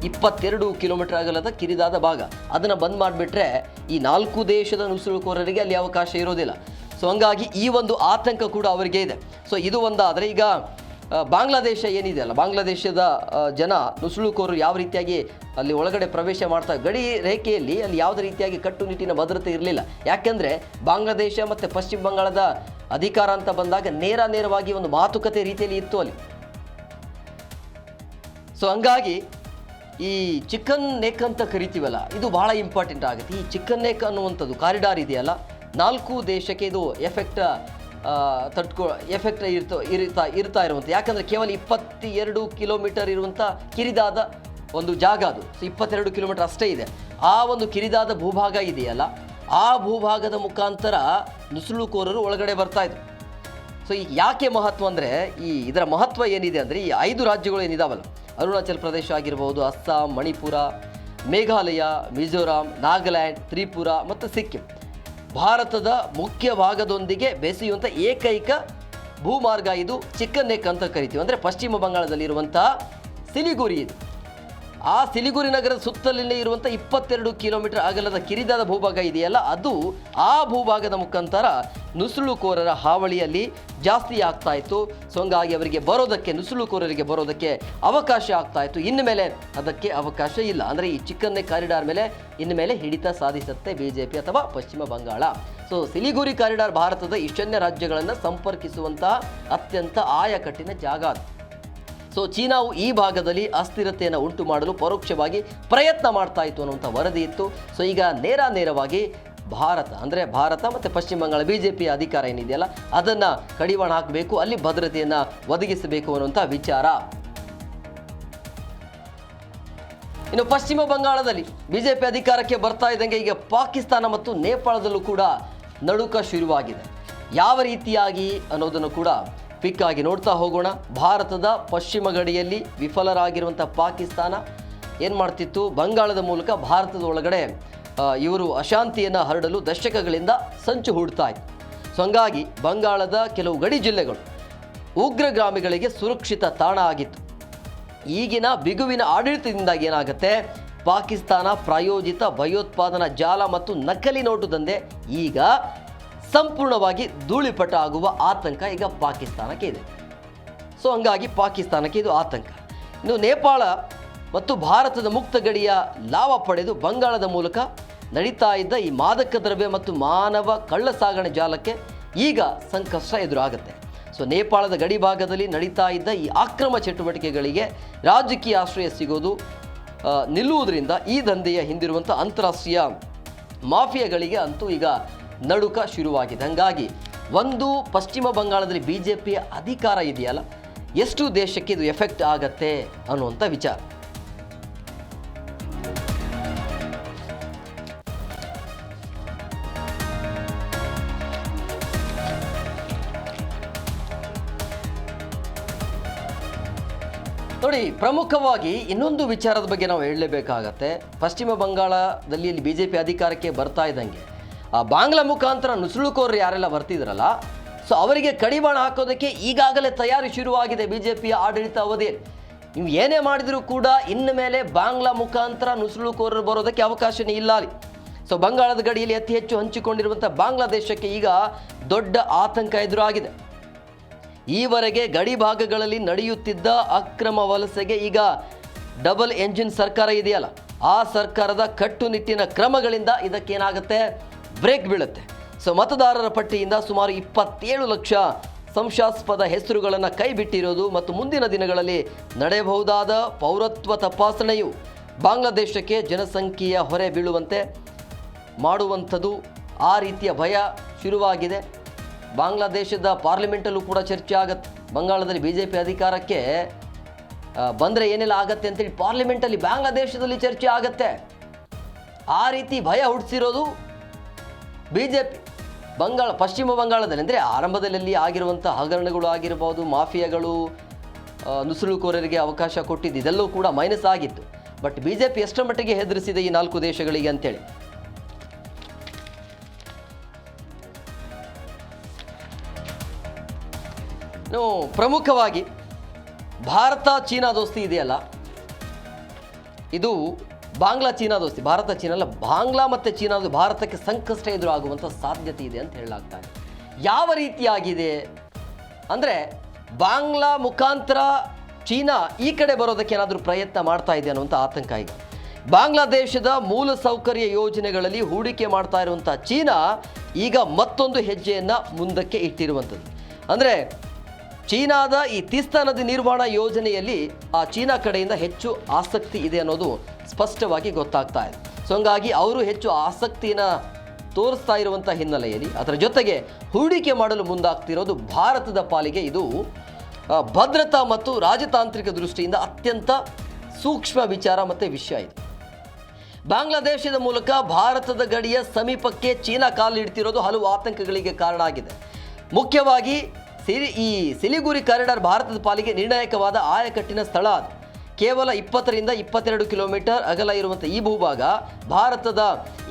22 ಕಿಲೋಮೀಟರ್ ಅಗಲದ ಕಿರಿದಾದ ಭಾಗ, ಅದನ್ನು ಬಂದ್ ಮಾಡಿಬಿಟ್ರೆ ಈ 4 ದೇಶದ ನುಸುಳುಕೋರರಿಗೆ ಅಲ್ಲಿ ಅವಕಾಶ ಇರೋದಿಲ್ಲ. ಸೊ ಹಂಗಾಗಿ ಈ ಒಂದು ಆತಂಕ ಕೂಡ ಅವರಿಗೆ ಇದೆ. ಸೊ ಇದು ಒಂದಾದರೆ, ಈಗ ಬಾಂಗ್ಲಾದೇಶ ಏನಿದೆಯಲ್ಲ, ಬಾಂಗ್ಲಾದೇಶದ ಜನ ನುಸುಳುಕೋರರು ಯಾವ ರೀತಿಯಾಗಿ ಅಲ್ಲಿ ಒಳಗಡೆ ಪ್ರವೇಶ ಮಾಡ್ತಾರೆ, ಗಡಿ ರೇಖೆಯಲ್ಲಿ ಅಲ್ಲಿ ಯಾವುದೇ ರೀತಿಯಾಗಿ ಕಟ್ಟುನಿಟ್ಟಿನ ಭದ್ರತೆ ಇರಲಿಲ್ಲ. ಯಾಕೆಂದರೆ ಬಾಂಗ್ಲಾದೇಶ ಮತ್ತು ಪಶ್ಚಿಮ ಬಂಗಾಳದ ಅಧಿಕಾರ ಅಂತ ಬಂದಾಗ ನೇರವಾಗಿ ಒಂದು ಮಾತುಕತೆ ರೀತಿಯಲ್ಲಿ ಇತ್ತು ಅಲ್ಲಿ. ಸೊ ಹಂಗಾಗಿ ಈ ಚಿಕನ್ ನೆಕ್ ಅಂತ ಕರಿತೀವಲ್ಲ, ಇದು ಬಹಳ ಇಂಪಾರ್ಟೆಂಟ್ ಆಗುತ್ತೆ. ಈ ಚಿಕನ್ ನೆಕ್ ಅನ್ನುವಂಥದ್ದು ಕಾರಿಡಾರ್ ಇದೆಯಲ್ಲ, 4 ದೇಶಕ್ಕೆ ಇದು ಎಫೆಕ್ಟ್ ಇರ್ತಾ ಇರುವಂಥ. ಯಾಕಂದರೆ ಕೇವಲ 22 ಕಿಲೋಮೀಟರ್ ಇರುವಂಥ ಕಿರಿದಾದ ಒಂದು ಜಾಗ ಅದು. ಸೊ 22 ಕಿಲೋಮೀಟರ್ ಅಷ್ಟೇ ಇದೆ. ಆ ಒಂದು ಕಿರಿದಾದ ಭೂಭಾಗ ಇದೆಯಲ್ಲ, ಆ ಭೂಭಾಗದ ಮುಖಾಂತರ ನುಸುಳುಕೋರರು ಒಳಗಡೆ ಬರ್ತಾ ಇದ್ರು. ಸೊ ಈಗ ಯಾಕೆ ಮಹತ್ವ ಅಂದರೆ, ಇದರ ಮಹತ್ವ ಏನಿದೆ ಅಂದರೆ, ಈ 5 ರಾಜ್ಯಗಳು ಏನಿದಾವಲ್ಲ, ಅರುಣಾಚಲ್ ಪ್ರದೇಶ ಆಗಿರ್ಬೋದು, ಅಸ್ಸಾಂ, ಮಣಿಪುರ, ಮೇಘಾಲಯ, ಮಿಜೋರಾಂ, ನಾಗಾಲ್ಯಾಂಡ್, ತ್ರಿಪುರ ಮತ್ತು ಸಿಕ್ಕಿಂ ಭಾರತದ ಮುಖ್ಯ ಭಾಗದೊಂದಿಗೆ ಬೆಸೆಯುವಂಥ ಏಕೈಕ ಭೂಮಾರ್ಗ ಇದು, ಚಿಕನ್ ನೆಕ್ ಅಂತ ಕರಿತೀವಿ. ಅಂದರೆ ಪಶ್ಚಿಮ ಬಂಗಾಳದಲ್ಲಿರುವಂಥ ಸಿಲಿಗುರಿ ಇದು. ಆ ಸಿಲಿಗುರಿ ನಗರದ ಸುತ್ತಲಿನೇ ಇರುವಂಥ 22 ಕಿಲೋಮೀಟರ್ ಅಗಲದ ಕಿರಿದಾದ ಭೂಭಾಗ ಇದೆಯಲ್ಲ, ಅದು ಆ ಭೂಭಾಗದ ಮುಖಾಂತರ ನುಸುಳುಕೋರರ ಹಾವಳಿಯಲ್ಲಿ ಜಾಸ್ತಿ ಆಗ್ತಾ ಇತ್ತು. ಸೊ ಹಂಗಾಗಿ ಅವರಿಗೆ ನುಸುಳುಕೋರರಿಗೆ ಬರೋದಕ್ಕೆ ಅವಕಾಶ ಆಗ್ತಾ ಇತ್ತು. ಇನ್ನು ಮೇಲೆ ಅದಕ್ಕೆ ಅವಕಾಶ ಇಲ್ಲ. ಅಂದರೆ ಈ ಚಿಕನ್ ನೆಕ್ ಕಾರಿಡಾರ್ ಮೇಲೆ ಇನ್ನು ಮೇಲೆ ಹಿಡಿತ ಸಾಧಿಸುತ್ತೆ ಬಿಜೆಪಿ ಅಥವಾ ಪಶ್ಚಿಮ ಬಂಗಾಳ. ಸೊ ಸಿಲಿಗುರಿ ಕಾರಿಡಾರ್ ಭಾರತದ ಈಶಾನ್ಯ ರಾಜ್ಯಗಳನ್ನು ಸಂಪರ್ಕಿಸುವಂತಹ ಅತ್ಯಂತ ಆಯಕಟ್ಟಿನ ಜಾಗ ಅದು. ಸೊ ಚೀನಾವು ಈ ಭಾಗದಲ್ಲಿ ಅಸ್ಥಿರತೆಯನ್ನು ಉಂಟು ಮಾಡಲು ಪರೋಕ್ಷವಾಗಿ ಪ್ರಯತ್ನ ಮಾಡ್ತಾ ಇತ್ತು ಅನ್ನುವಂಥ ವರದಿ ಇತ್ತು. ಸೊ ಈಗ ನೇರವಾಗಿ ಭಾರತ ಮತ್ತು ಪಶ್ಚಿಮ ಬಂಗಾಳ ಬಿಜೆಪಿಯ ಅಧಿಕಾರ ಏನಿದೆಯಲ್ಲ ಅದನ್ನು ಕಡಿವಾಣ ಹಾಕಬೇಕು, ಅಲ್ಲಿ ಭದ್ರತೆಯನ್ನು ಒದಗಿಸಬೇಕು ಅನ್ನುವಂಥ ವಿಚಾರ. ಇನ್ನು ಪಶ್ಚಿಮ ಬಂಗಾಳದಲ್ಲಿ ಬಿಜೆಪಿ ಅಧಿಕಾರಕ್ಕೆ ಬರ್ತಾ ಇದ್ದಂಗೆ ಈಗ ಪಾಕಿಸ್ತಾನ ಮತ್ತು ನೇಪಾಳದಲ್ಲೂ ಕೂಡ ನಡುಕ ಶುರುವಾಗಿದೆ. ಯಾವ ರೀತಿಯಾಗಿ ಅನ್ನೋದನ್ನು ಕೂಡ ಕ್ವಿಕ್ ಆಗಿ ನೋಡ್ತಾ ಹೋಗೋಣ. ಭಾರತದ ಪಶ್ಚಿಮ ಗಡಿಯಲ್ಲಿ ವಿಫಲರಾಗಿರುವಂಥ ಪಾಕಿಸ್ತಾನ ಏನು ಮಾಡ್ತಿತ್ತು, ಬಂಗಾಳದ ಮೂಲಕ ಭಾರತದ ಒಳಗಡೆ ಇವರು ಅಶಾಂತಿಯನ್ನು ಹರಡಲು ದಶಕಗಳಿಂದ ಸಂಚು ಹೂಡ್ತಾ ಇತ್ತು. ಸೊ ಹಂಗಾಗಿ ಬಂಗಾಳದ ಕೆಲವು ಗಡಿ ಜಿಲ್ಲೆಗಳು ಉಗ್ರಗಾಮಿಗಳಿಗೆ ಸುರಕ್ಷಿತ ತಾಣ ಆಗಿತ್ತು. ಈಗಿನ ಬಿಗುವಿನ ಆಡಳಿತದಿಂದಾಗಿ ಏನಾಗುತ್ತೆ, ಪಾಕಿಸ್ತಾನ ಪ್ರಾಯೋಜಿತ ಭಯೋತ್ಪಾದನಾ ಜಾಲ ಮತ್ತು ನಕಲಿ ನೋಟು ದಂಧೆ ಈಗ ಸಂಪೂರ್ಣವಾಗಿ ಧೂಳಿಪಟ ಆಗುವ ಆತಂಕ ಈಗ ಪಾಕಿಸ್ತಾನಕ್ಕೆ ಇದೆ. ಸೊ ಹಂಗಾಗಿ ಪಾಕಿಸ್ತಾನಕ್ಕೆ ಇದು ಆತಂಕ. ಇನ್ನು ನೇಪಾಳ ಮತ್ತು ಭಾರತದ ಮುಕ್ತ ಗಡಿಯ ಲಾಭ ಪಡೆದು ಬಂಗಾಳದ ಮೂಲಕ ನಡೀತಾ ಇದ್ದ ಈ ಮಾದಕ ದ್ರವ್ಯ ಮತ್ತು ಮಾನವ ಕಳ್ಳ ಸಾಗಣೆ ಜಾಲಕ್ಕೆ ಈಗ ಸಂಕಷ್ಟ ಎದುರಾಗುತ್ತೆ. ಸೊ ನೇಪಾಳದ ಗಡಿ ಭಾಗದಲ್ಲಿ ನಡೀತಾ ಇದ್ದ ಈ ಅಕ್ರಮ ಚಟುವಟಿಕೆಗಳಿಗೆ ರಾಜಕೀಯ ಆಶ್ರಯ ಸಿಗೋದು ನಿಲ್ಲುವುದರಿಂದ ಈ ದಂಧೆಯ ಹಿಂದಿರುವಂಥ ಅಂತಾರಾಷ್ಟ್ರೀಯ ಮಾಫಿಯಾಗಳಿಗೆ ಅಂತೂ ಈಗ ನಡುಕ ಶುರುವಾಗಿದೆ. ಹಾಗಾಗಿ ಒಂದು ಪಶ್ಚಿಮ ಬಂಗಾಳದಲ್ಲಿ ಬಿಜೆಪಿಯ ಅಧಿಕಾರ ಇದೆಯಲ್ಲ, ಎಷ್ಟು ದೇಶಕ್ಕೆ ಇದು ಎಫೆಕ್ಟ್ ಆಗತ್ತೆ ಅನ್ನುವಂಥ ವಿಚಾರ. ನೋಡಿ, ಪ್ರಮುಖವಾಗಿ ಇನ್ನೊಂದು ವಿಚಾರದ ಬಗ್ಗೆ ನಾವು ಹೇಳಲೇಬೇಕಾಗತ್ತೆ. ಪಶ್ಚಿಮ ಬಂಗಾಳದಲ್ಲಿ ಇಲ್ಲಿ ಬಿಜೆಪಿ ಅಧಿಕಾರಕ್ಕೆ ಬರ್ತಾ ಇದ್ದಂಗೆ ಆ ಬಾಂಗ್ಲಾ ಮುಖಾಂತರ ನುಸುಳುಕೋರರು ಯಾರೆಲ್ಲ ಬರ್ತಿದ್ರಲ್ಲ, ಸೊ ಅವರಿಗೆ ಕಡಿವಾಣ ಹಾಕೋದಕ್ಕೆ ಈಗಾಗಲೇ ತಯಾರಿ ಶುರುವಾಗಿದೆ ಬಿಜೆಪಿಯ ಆಡಳಿತ ಅವಧಿಯಲ್ಲಿ. ನೀವು ಏನೇ ಮಾಡಿದರೂ ಕೂಡ ಇನ್ನು ಮೇಲೆ ಬಾಂಗ್ಲಾ ಮುಖಾಂತರ ನುಸುಳುಕೋರರು ಬರೋದಕ್ಕೆ ಅವಕಾಶನೇ ಇಲ್ಲ ಅಲ್ಲಿ. ಸೊ ಬಂಗಾಳದ ಗಡಿಯಲ್ಲಿ ಅತಿ ಹೆಚ್ಚು ಹಂಚಿಕೊಂಡಿರುವಂಥ ಬಾಂಗ್ಲಾದೇಶಕ್ಕೆ ಈಗ ದೊಡ್ಡ ಆತಂಕ ಎದುರಾಗಿದೆ. ಈವರೆಗೆ ಗಡಿ ಭಾಗಗಳಲ್ಲಿ ನಡೆಯುತ್ತಿದ್ದ ಅಕ್ರಮ ವಲಸೆಗೆ ಈಗ ಡಬಲ್ ಎಂಜಿನ್ ಸರ್ಕಾರ ಇದೆಯಲ್ಲ, ಆ ಸರ್ಕಾರದ ಕಟ್ಟುನಿಟ್ಟಿನ ಕ್ರಮಗಳಿಂದ ಇದಕ್ಕೇನಾಗುತ್ತೆ, ಬ್ರೇಕ್ ಬೀಳುತ್ತೆ. ಸೊ ಮತದಾರರ ಪಟ್ಟಿಯಿಂದ ಸುಮಾರು 27 ಲಕ್ಷ ಸಂಶಯಾಸ್ಪದ ಹೆಸರುಗಳನ್ನು ಕೈಬಿಟ್ಟಿರೋದು ಮತ್ತು ಮುಂದಿನ ದಿನಗಳಲ್ಲಿ ನಡೆಯಬಹುದಾದ ಪೌರತ್ವ ತಪಾಸಣೆಯು ಬಾಂಗ್ಲಾದೇಶಕ್ಕೆ ಜನಸಂಖ್ಯೆಯ ಹೊರೆ ಬೀಳುವಂತೆ ಮಾಡುವಂಥದ್ದು, ಆ ರೀತಿಯ ಭಯ ಶುರುವಾಗಿದೆ. ಬಾಂಗ್ಲಾದೇಶದ ಪಾರ್ಲಿಮೆಂಟಲ್ಲೂ ಕೂಡ ಚರ್ಚೆ ಆಗುತ್ತೆ. ಬಂಗಾಳದಲ್ಲಿ ಬಿಜೆಪಿ ಅಧಿಕಾರಕ್ಕೆ ಬಂದರೆ ಏನೆಲ್ಲ ಆಗತ್ತೆ ಅಂತೇಳಿ ಪಾರ್ಲಿಮೆಂಟಲ್ಲಿ ಬಾಂಗ್ಲಾದೇಶದಲ್ಲಿ ಚರ್ಚೆ ಆಗತ್ತೆ. ಆ ರೀತಿ ಭಯ ಹುಟ್ಟಿಸಿರೋದು ಬಿಜೆಪಿ ಪಶ್ಚಿಮ ಬಂಗಾಳದಲ್ಲಿ. ಅಂದರೆ ಆರಂಭದಲ್ಲಿ ಆಗಿರುವಂಥ ಹಗರಣಗಳು ಆಗಿರ್ಬೋದು, ಮಾಫಿಯಾಗಳು ನುಸುಳುಕೋರರಿಗೆ ಅವಕಾಶ ಕೊಟ್ಟಿದ್ದು, ಇದೆಲ್ಲವೂ ಕೂಡ ಮೈನಸ್ ಆಗಿತ್ತು. ಬಟ್ ಬಿಜೆಪಿ ಎಷ್ಟರ ಮಟ್ಟಿಗೆ ಹೆದರಿಸಿದೆ ಈ 4 ದೇಶಗಳಿಗೆ ಅಂತೇಳಿ. ಪ್ರಮುಖವಾಗಿ ಭಾರತ ಚೀನಾ ದೋಸ್ತಿ ಇದೆಯಲ್ಲ, ಇದು ಬಾಂಗ್ಲಾ ಚೀನಾ ದೋಸ್ತಿ, ಭಾರತ ಚೀನಾ ಅಲ್ಲ, ಬಾಂಗ್ಲಾ ಮತ್ತು ಚೀನಾದು ಭಾರತಕ್ಕೆ ಸಂಕಷ್ಟ ಎದುರಾಗುವಂಥ ಸಾಧ್ಯತೆ ಇದೆ ಅಂತ ಹೇಳಲಾಗ್ತಾ ಇದೆ. ಯಾವ ರೀತಿಯಾಗಿದೆ ಅಂದರೆ, ಬಾಂಗ್ಲಾ ಮುಖಾಂತರ ಚೀನಾ ಈ ಕಡೆ ಬರೋದಕ್ಕೆ ಏನಾದರೂ ಪ್ರಯತ್ನ ಮಾಡ್ತಾ ಇದೆ ಅನ್ನುವಂಥ ಆತಂಕ ಈಗ. ಬಾಂಗ್ಲಾದೇಶದ ಮೂಲಸೌಕರ್ಯ ಯೋಜನೆಗಳಲ್ಲಿ ಹೂಡಿಕೆ ಮಾಡ್ತಾ ಇರುವಂಥ ಚೀನಾ ಈಗ ಮತ್ತೊಂದು ಹೆಜ್ಜೆಯನ್ನು ಮುಂದಕ್ಕೆ ಇಟ್ಟಿರುವಂಥದ್ದು. ಅಂದರೆ ಚೀನಾದ ಈ ತೀಸ್ತಾ ನದಿ ನಿರ್ವಹಣಾ ಯೋಜನೆಯಲ್ಲಿ ಆ ಚೀನಾ ಕಡೆಯಿಂದ ಹೆಚ್ಚು ಆಸಕ್ತಿ ಇದೆ ಅನ್ನೋದು ಸ್ಪಷ್ಟವಾಗಿ ಗೊತ್ತಾಗ್ತಾ ಇದೆ. ಸೊ ಹಂಗಾಗಿ ಅವರು ಹೆಚ್ಚು ಆಸಕ್ತಿಯನ್ನು ತೋರಿಸ್ತಾ ಇರುವಂಥ ಹಿನ್ನೆಲೆಯಲ್ಲಿ ಅದರ ಜೊತೆಗೆ ಹೂಡಿಕೆ ಮಾಡಲು ಮುಂದಾಗ್ತಿರೋದು ಭಾರತದ ಪಾಲಿಗೆ ಇದು ಭದ್ರತಾ ಮತ್ತು ರಾಜತಾಂತ್ರಿಕ ದೃಷ್ಟಿಯಿಂದ ಅತ್ಯಂತ ಸೂಕ್ಷ್ಮ ವಿಚಾರ ಮತ್ತು ವಿಷಯ ಇದು. ಬಾಂಗ್ಲಾದೇಶದ ಮೂಲಕ ಭಾರತದ ಗಡಿಯ ಸಮೀಪಕ್ಕೆ ಚೀನಾ ಕಾಲಿಡ್ತಿರೋದು ಹಲವು ಆತಂಕಗಳಿಗೆ ಕಾರಣ ಆಗಿದೆ. ಮುಖ್ಯವಾಗಿ ಈ ಸಿಲಿಗುರಿ ಕಾರಿಡಾರ್ ಭಾರತದ ಪಾಲಿಗೆ ನಿರ್ಣಾಯಕವಾದ ಆಯಕಟ್ಟಿನ ಸ್ಥಳ ಅದು. ಕೇವಲ 20ರಿಂದ 22 ಕಿಲೋಮೀಟರ್ ಅಗಲ ಇರುವಂಥ ಈ ಭೂಭಾಗ ಭಾರತದ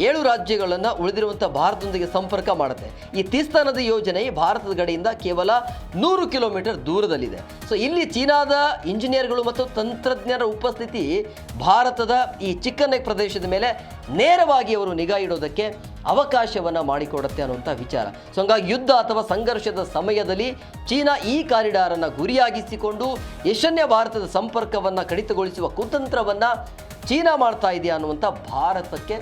7 ರಾಜ್ಯಗಳನ್ನು ಉಳಿದಿರುವಂಥ ಭಾರತದೊಂದಿಗೆ ಸಂಪರ್ಕ ಮಾಡುತ್ತೆ. ಈ ತೀಸ್ತಾ ನದಿ ಯೋಜನೆ ಭಾರತದ ಗಡಿಯಿಂದ ಕೇವಲ 100 ಕಿಲೋಮೀಟರ್ ದೂರದಲ್ಲಿದೆ. ಸೊ ಇಲ್ಲಿ ಚೀನಾದ ಇಂಜಿನಿಯರ್ಗಳು ಮತ್ತು ತಂತ್ರಜ್ಞರ ಉಪಸ್ಥಿತಿ ಭಾರತದ ಈ ಚಿಕ್ಕ ನೆಕ್ ಪ್ರದೇಶದ ಮೇಲೆ ನೇರವಾಗಿ ಅವರು ನಿಗಾ ಇಡೋದಕ್ಕೆ ಅವಕಾಶವನ್ನು ಮಾಡಿಕೊಡುತ್ತೆ ಅನ್ನುವಂಥ ವಿಚಾರ. ಸೊ ಹಂಗಾಗಿ ಯುದ್ಧ ಅಥವಾ ಸಂಘರ್ಷದ ಸಮಯದಲ್ಲಿ ಚೀನಾ ಈ ಕಾರಿಡಾರನ್ನು ಗುರಿಯಾಗಿಸಿಕೊಂಡು ಈಶಾನ್ಯ ಭಾರತದ ಸಂಪರ್ಕವನ್ನು ಕಡಿತಗೊಳಿಸುವ ಕುತಂತ್ರವನ್ನು ಚೀನಾ ಮಾಡ್ತಾ ಇದೆಯಾ ಅನ್ನುವಂಥ ಭಾರತಕ್ಕೆ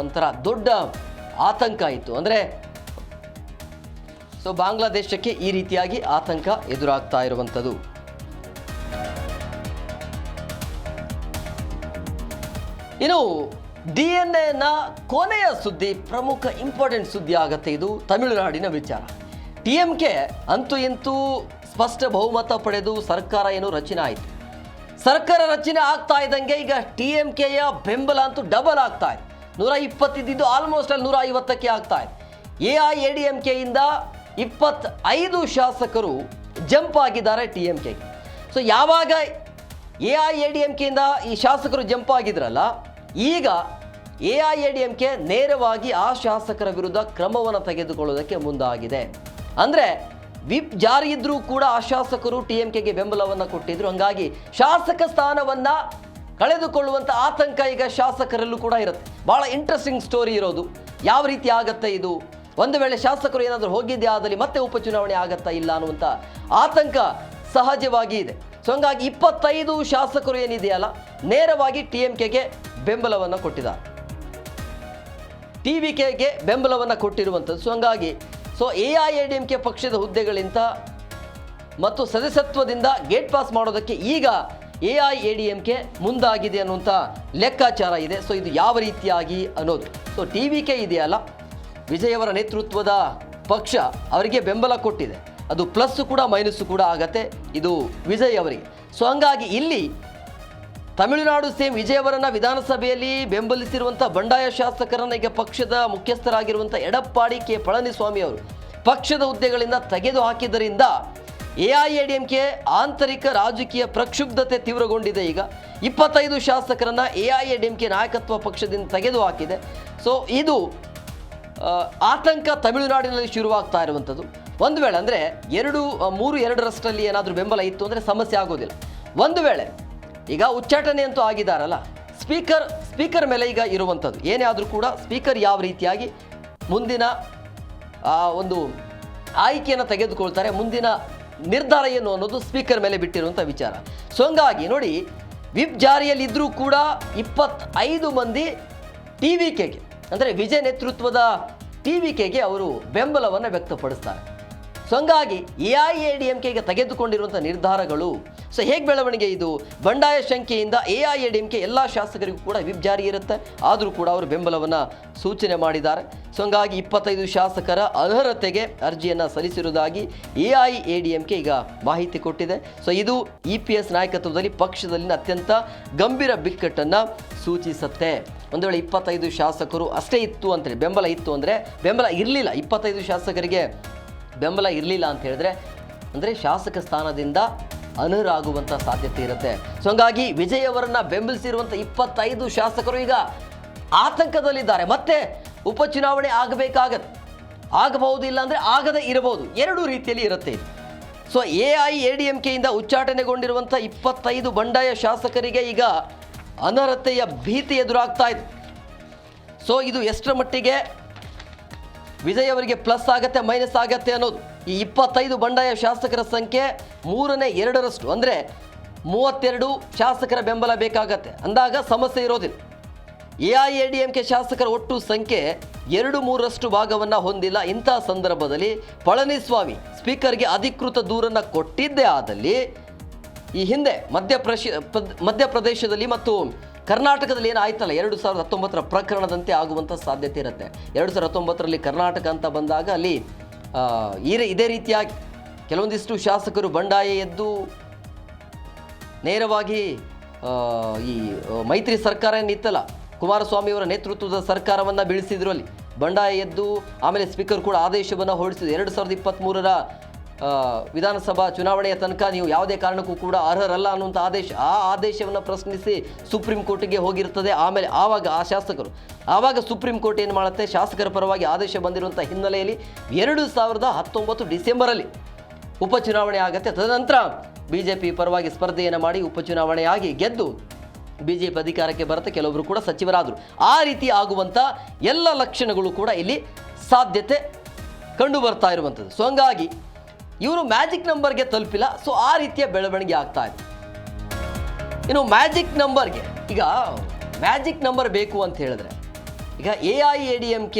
ಒಂಥರ ದೊಡ್ಡ ಆತಂಕ ಇತ್ತು. ಅಂದರೆ ಸೊ ಬಾಂಗ್ಲಾದೇಶಕ್ಕೆ ಈ ರೀತಿಯಾಗಿ ಆತಂಕ ಎದುರಾಗ್ತಾ ಇರುವಂಥದ್ದು. ಇನ್ನು DNA ಕೊನೆಯ ಸುದ್ದಿ, ಪ್ರಮುಖ ಇಂಪಾರ್ಟೆಂಟ್ ಸುದ್ದಿ ಆಗತ್ತೆ. ಇದು ತಮಿಳುನಾಡಿನ ವಿಚಾರ. TMK ಅಂತೂ ಇಂತೂ ಸ್ಪಷ್ಟ ಬಹುಮತ ಪಡೆದು ಸರ್ಕಾರ ಏನು ರಚನೆ ಆಯಿತು. ಸರ್ಕಾರ ರಚನೆ ಆಗ್ತಾ ಇದ್ದಂಗೆ ಈಗ TMKಯ ಬೆಂಬಲ ಅಂತೂ ಡಬಲ್ ಆಗ್ತಾ ಇದೆ. 120 ಇದ್ದಿದ್ದು ಆಲ್ಮೋಸ್ಟ್ ಅಲ್ಲಿ 150ಕ್ಕೆ ಆಗ್ತಾ ಇದೆ. AIADMKಯಿಂದ 25 ಶಾಸಕರು ಜಂಪ್ ಆಗಿದ್ದಾರೆ TMKಗೆ. ಸೊ ಯಾವಾಗ AIADMKಯಿಂದ ಈ ಶಾಸಕರು ಜಂಪ್ ಆಗಿದ್ರಲ್ಲ, ಈಗ AIADMK ನೇರವಾಗಿ ಆ ಶಾಸಕರ ವಿರುದ್ಧ ಕ್ರಮವನ್ನು ತೆಗೆದುಕೊಳ್ಳೋದಕ್ಕೆ ಮುಂದಾಗಿದೆ. ಅಂದರೆ ವಿಪ್ ಜಾರಿ ಇದ್ರೂ ಕೂಡ ಆ ಶಾಸಕರು TMKಗೆ ಬೆಂಬಲವನ್ನು ಕೊಟ್ಟಿದ್ರು. ಹಂಗಾಗಿ ಶಾಸಕ ಸ್ಥಾನವನ್ನು ಕಳೆದುಕೊಳ್ಳುವಂಥ ಆತಂಕ ಈಗ ಶಾಸಕರಲ್ಲೂ ಕೂಡ ಇರುತ್ತೆ. ಭಾಳ ಇಂಟ್ರೆಸ್ಟಿಂಗ್ ಸ್ಟೋರಿ ಇರೋದು. ಯಾವ ರೀತಿ ಆಗತ್ತೆ ಇದು, ಒಂದು ವೇಳೆ ಶಾಸಕರು ಏನಾದರೂ ಹೋಗಿದ್ದೇ ಆದಲ್ಲಿ ಮತ್ತೆ ಉಪಚುನಾವಣೆ ಆಗತ್ತಾ ಇಲ್ಲ ಅನ್ನುವಂಥ ಆತಂಕ ಸಹಜವಾಗಿ ಇದೆ. ಸೊ ಹಂಗಾಗಿ 25 ಶಾಸಕರು ಏನಿದೆಯಲ್ಲ ನೇರವಾಗಿ TMKಗೆ ಬೆಂಬಲವನ್ನು ಕೊಟ್ಟಿದ್ದಾರೆ, TVKಗೆ ಬೆಂಬಲವನ್ನು ಕೊಟ್ಟಿರುವಂಥದ್ದು. ಸೊ ಹಂಗಾಗಿ AIADMK ಪಕ್ಷದ ಹುದ್ದೆಗಳಿಂದ ಮತ್ತು ಸದಸ್ಯತ್ವದಿಂದ ಗೇಟ್ ಪಾಸ್ ಮಾಡೋದಕ್ಕೆ ಈಗ AIADMK ಮುಂದಾಗಿದೆ ಅನ್ನುವಂಥ ಲೆಕ್ಕಾಚಾರ ಇದೆ. ಸೊ ಇದು ಯಾವ ರೀತಿಯಾಗಿ ಅನ್ನೋದು, ಸೊ TVK ಇದೆಯಲ್ಲ, ವಿಜಯ್ ಅವರ ನೇತೃತ್ವದ ಪಕ್ಷ ಅವರಿಗೆ ಬೆಂಬಲ ಕೊಟ್ಟಿದೆ. ಅದು ಪ್ಲಸ್ ಕೂಡ ಮೈನಸ್ ಕೂಡ ಆಗತ್ತೆ ಇದು ವಿಜಯ್ ಅವರಿಗೆ. ಸೊ ಹಂಗಾಗಿ ಇಲ್ಲಿ ತಮಿಳುನಾಡು ಸೇಮ್ ವಿಜಯ್ ಅವರನ್ನು ವಿಧಾನಸಭೆಯಲ್ಲಿ ಬೆಂಬಲಿಸಿರುವಂಥ ಬಂಡಾಯ ಶಾಸಕರನ್ನು ಈಗ ಪಕ್ಷದ ಮುಖ್ಯಸ್ಥರಾಗಿರುವಂಥ ಎಡಪ್ಪಾಡಿ ಕೆ ಪಳನಿಸ್ವಾಮಿ ಅವರು ಪಕ್ಷದ ಹುದ್ದೆಗಳಿಂದ ತೆಗೆದು ಹಾಕಿದ್ದರಿಂದ AIADMK ಆಂತರಿಕ ರಾಜಕೀಯ ಪ್ರಕ್ಷುಬ್ಧತೆ ತೀವ್ರಗೊಂಡಿದೆ. ಈಗ 25 ಶಾಸಕರನ್ನು AIADMK ನಾಯಕತ್ವ ಪಕ್ಷದಿಂದ ತೆಗೆದು ಹಾಕಿದೆ. ಸೊ ಇದು ಆತಂಕ ತಮಿಳುನಾಡಿನಲ್ಲಿ ಶುರುವಾಗ್ತಾ ಇರುವಂಥದ್ದು. ಒಂದು ವೇಳೆ ಅಂದರೆ 3-2 ಏನಾದರೂ ಬೆಂಬಲ ಇತ್ತು ಅಂದರೆ ಸಮಸ್ಯೆ ಆಗೋದಿಲ್ಲ. ಒಂದು ವೇಳೆ ಈಗ ಉಚ್ಚಾಟನೆ ಅಂತೂ ಆಗಿದ್ದಾರಲ್ಲ, ಸ್ಪೀಕರ್ ಮೇಲೆ ಈಗ ಇರುವಂಥದ್ದು ಏನೇ ಆದರೂ ಕೂಡ ಸ್ಪೀಕರ್ ಯಾವ ರೀತಿಯಾಗಿ ಮುಂದಿನ ಒಂದು ಆಯ್ಕೆಯನ್ನು ತೆಗೆದುಕೊಳ್ತಾರೆ, ಮುಂದಿನ ನಿರ್ಧಾರ ಏನು ಅನ್ನೋದು ಸ್ಪೀಕರ್ ಮೇಲೆ ಬಿಟ್ಟಿರುವಂಥ ವಿಚಾರ. ಸೊ ಹಂಗಾಗಿ ನೋಡಿ, ವಿಪ್ ಜಾರಿಯಲ್ಲಿದ್ದರೂ ಕೂಡ 25 ಮಂದಿ TVKಗೆ ಅಂದರೆ ವಿಜಯ್ ನೇತೃತ್ವದ TVKಗೆ ಅವರು ಬೆಂಬಲವನ್ನು ವ್ಯಕ್ತಪಡಿಸ್ತಾರೆ. ಸೊ ಹಂಗಾಗಿ AIADMKಗೆ ತೆಗೆದುಕೊಂಡಿರುವಂಥ ನಿರ್ಧಾರಗಳು ಸೊ ಹೇಗೆ ಬೆಳವಣಿಗೆ ಇದು, ಬಂಡಾಯ ಶಂಕೆಯಿಂದ AIADMK ಎಲ್ಲ ಶಾಸಕರಿಗೂ ಕೂಡ ವಿಪ್ ಜಾರಿ ಇರುತ್ತೆ, ಆದರೂ ಕೂಡ ಅವರು ಬೆಂಬಲವನ್ನು ಸೂಚನೆ ಮಾಡಿದ್ದಾರೆ. ಸೊ ಹಂಗಾಗಿ 25 ಶಾಸಕರ ಅನರ್ಹತೆಗೆ ಅರ್ಜಿಯನ್ನು ಸಲ್ಲಿಸಿರುವುದಾಗಿ AIADMK ಈಗ ಮಾಹಿತಿ ಕೊಟ್ಟಿದೆ. ಸೊ ಇದು EPS ನಾಯಕತ್ವದಲ್ಲಿ ಪಕ್ಷದಲ್ಲಿನ ಅತ್ಯಂತ ಗಂಭೀರ ಬಿಕ್ಕಟ್ಟನ್ನು ಸೂಚಿಸುತ್ತೆ. ಒಂದು ವೇಳೆ 25 ಶಾಸಕರು ಅಷ್ಟೇ ಇತ್ತು ಅಂತೇಳಿ ಬೆಂಬಲ ಇತ್ತು ಅಂದರೆ, ಬೆಂಬಲ ಇರಲಿಲ್ಲ, 25 ಶಾಸಕರಿಗೆ ಬೆಂಬಲ ಇರಲಿಲ್ಲ ಅಂತ ಹೇಳಿದ್ರೆ ಅಂದರೆ ಶಾಸಕ ಸ್ಥಾನದಿಂದ ಅನರ್ಹರಾಗುವಂಥ ಸಾಧ್ಯತೆ ಇರುತ್ತೆ. ಸೊ ಹಂಗಾಗಿ ವಿಜಯ್ ಅವರನ್ನು ಬೆಂಬಲಿಸಿರುವಂಥ 25 ಶಾಸಕರು ಈಗ ಆತಂಕದಲ್ಲಿದ್ದಾರೆ. ಮತ್ತೆ ಉಪಚುನಾವಣೆ ಆಗಬಹುದು, ಇಲ್ಲ ಅಂದರೆ ಆಗದೇ ಇರಬಹುದು, ಎರಡೂ ರೀತಿಯಲ್ಲಿ ಇರುತ್ತೆ. ಸೊ AIADMKಯಿಂದ ಉಚ್ಚಾಟನೆಗೊಂಡಿರುವಂಥ 25 ಬಂಡಾಯ ಶಾಸಕರಿಗೆ ಈಗ ಅನರ್ಹತೆಯ ಭೀತಿ ಎದುರಾಗ್ತಾ ಇದೆ. ಸೊ ಇದು ಎಷ್ಟರ ಮಟ್ಟಿಗೆ ವಿಜಯ್ ಅವರಿಗೆ ಪ್ಲಸ್ ಆಗತ್ತೆ ಮೈನಸ್ ಆಗತ್ತೆ ಅನ್ನೋದು, ಈ 25 ಬಂಡಾಯ ಶಾಸಕರ ಸಂಖ್ಯೆ 2/3 ಅಂದರೆ 32 ಶಾಸಕರ ಬೆಂಬಲ ಬೇಕಾಗತ್ತೆ ಅಂದಾಗ ಸಮಸ್ಯೆ ಇರೋದಿಲ್ಲ. AIADMK ಶಾಸಕರ ಒಟ್ಟು ಸಂಖ್ಯೆ 2/3 ಭಾಗವನ್ನು ಹೊಂದಿಲ್ಲ. ಇಂಥ ಸಂದರ್ಭದಲ್ಲಿ ಪಳನಿಸ್ವಾಮಿ ಸ್ಪೀಕರ್ಗೆ ಅಧಿಕೃತ ದೂರನ್ನು ಕೊಟ್ಟಿದ್ದೇ ಆದಲ್ಲಿ ಈ ಹಿಂದೆ ಮಧ್ಯಪ್ರದೇಶದಲ್ಲಿ ಮತ್ತು ಕರ್ನಾಟಕದಲ್ಲಿ ಏನಾಯ್ತಲ್ಲ 2019 ಪ್ರಕರಣದಂತೆ ಆಗುವಂಥ ಸಾಧ್ಯತೆ ಇರುತ್ತೆ. 2019ರಲ್ಲಿ ಕರ್ನಾಟಕ ಅಂತ ಬಂದಾಗ ಅಲ್ಲಿ ಇದೇ ರೀತಿಯಾಗಿ ಕೆಲವೊಂದಿಷ್ಟು ಶಾಸಕರು ಬಂಡಾಯ ಎದ್ದು ನೇರವಾಗಿ ಈ ಮೈತ್ರಿ ಸರ್ಕಾರ ಏನಿತ್ತಲ್ಲ, ಕುಮಾರಸ್ವಾಮಿಯವರ ನೇತೃತ್ವದ ಸರ್ಕಾರವನ್ನು ಬೀಳಿಸಿದ್ರು. ಅಲ್ಲಿ ಬಂಡಾಯ ಎದ್ದು ಆಮೇಲೆ ಸ್ಪೀಕರ್ ಕೂಡ ಆದೇಶವನ್ನು ಹೊರಡಿಸಿದ್ರು. 2023ರ ವಿಧಾನಸಭಾ ಚುನಾವಣೆಯ ತನಕ ನೀವು ಯಾವುದೇ ಕಾರಣಕ್ಕೂ ಕೂಡ ಅರ್ಹರಲ್ಲ ಅನ್ನುವಂಥ ಆದೇಶವನ್ನು ಪ್ರಶ್ನಿಸಿ ಸುಪ್ರೀಂ ಕೋರ್ಟಿಗೆ ಹೋಗಿರ್ತದೆ. ಆವಾಗ ಆ ಶಾಸಕರು ಸುಪ್ರೀಂ ಕೋರ್ಟ್ ಏನು ಮಾಡುತ್ತೆ, ಶಾಸಕರ ಪರವಾಗಿ ಆದೇಶ ಬಂದಿರುವಂಥ ಹಿನ್ನೆಲೆಯಲ್ಲಿ 2019 ಡಿಸೆಂಬರಲ್ಲಿ ಉಪಚುನಾವಣೆ ಆಗುತ್ತೆ. ತದನಂತರ BJP ಪರವಾಗಿ ಸ್ಪರ್ಧೆಯನ್ನು ಮಾಡಿ ಉಪಚುನಾವಣೆಯಾಗಿ ಗೆದ್ದು BJP ಅಧಿಕಾರಕ್ಕೆ ಬರುತ್ತೆ. ಕೆಲವೊಬ್ಬರು ಕೂಡ ಸಚಿವರಾದರು. ಆ ರೀತಿ ಆಗುವಂಥ ಎಲ್ಲ ಲಕ್ಷಣಗಳು ಕೂಡ ಇಲ್ಲಿ ಸಾಧ್ಯತೆ ಕಂಡು ಬರ್ತಾ ಇರುವಂಥದ್ದು. ಸೊ ಹಂಗಾಗಿ ಇವರು ಮ್ಯಾಜಿಕ್ ನಂಬರ್ಗೆ ತಲುಪಿಲ್ಲ. ಸೊ ಆ ರೀತಿಯ ಬೆಳವಣಿಗೆ ಆಗ್ತಾ ಇದೆ. ಇನ್ನು ಮ್ಯಾಜಿಕ್ ನಂಬರ್ ಬೇಕು ಅಂತ ಹೇಳಿದ್ರೆ ಈಗ AIADMK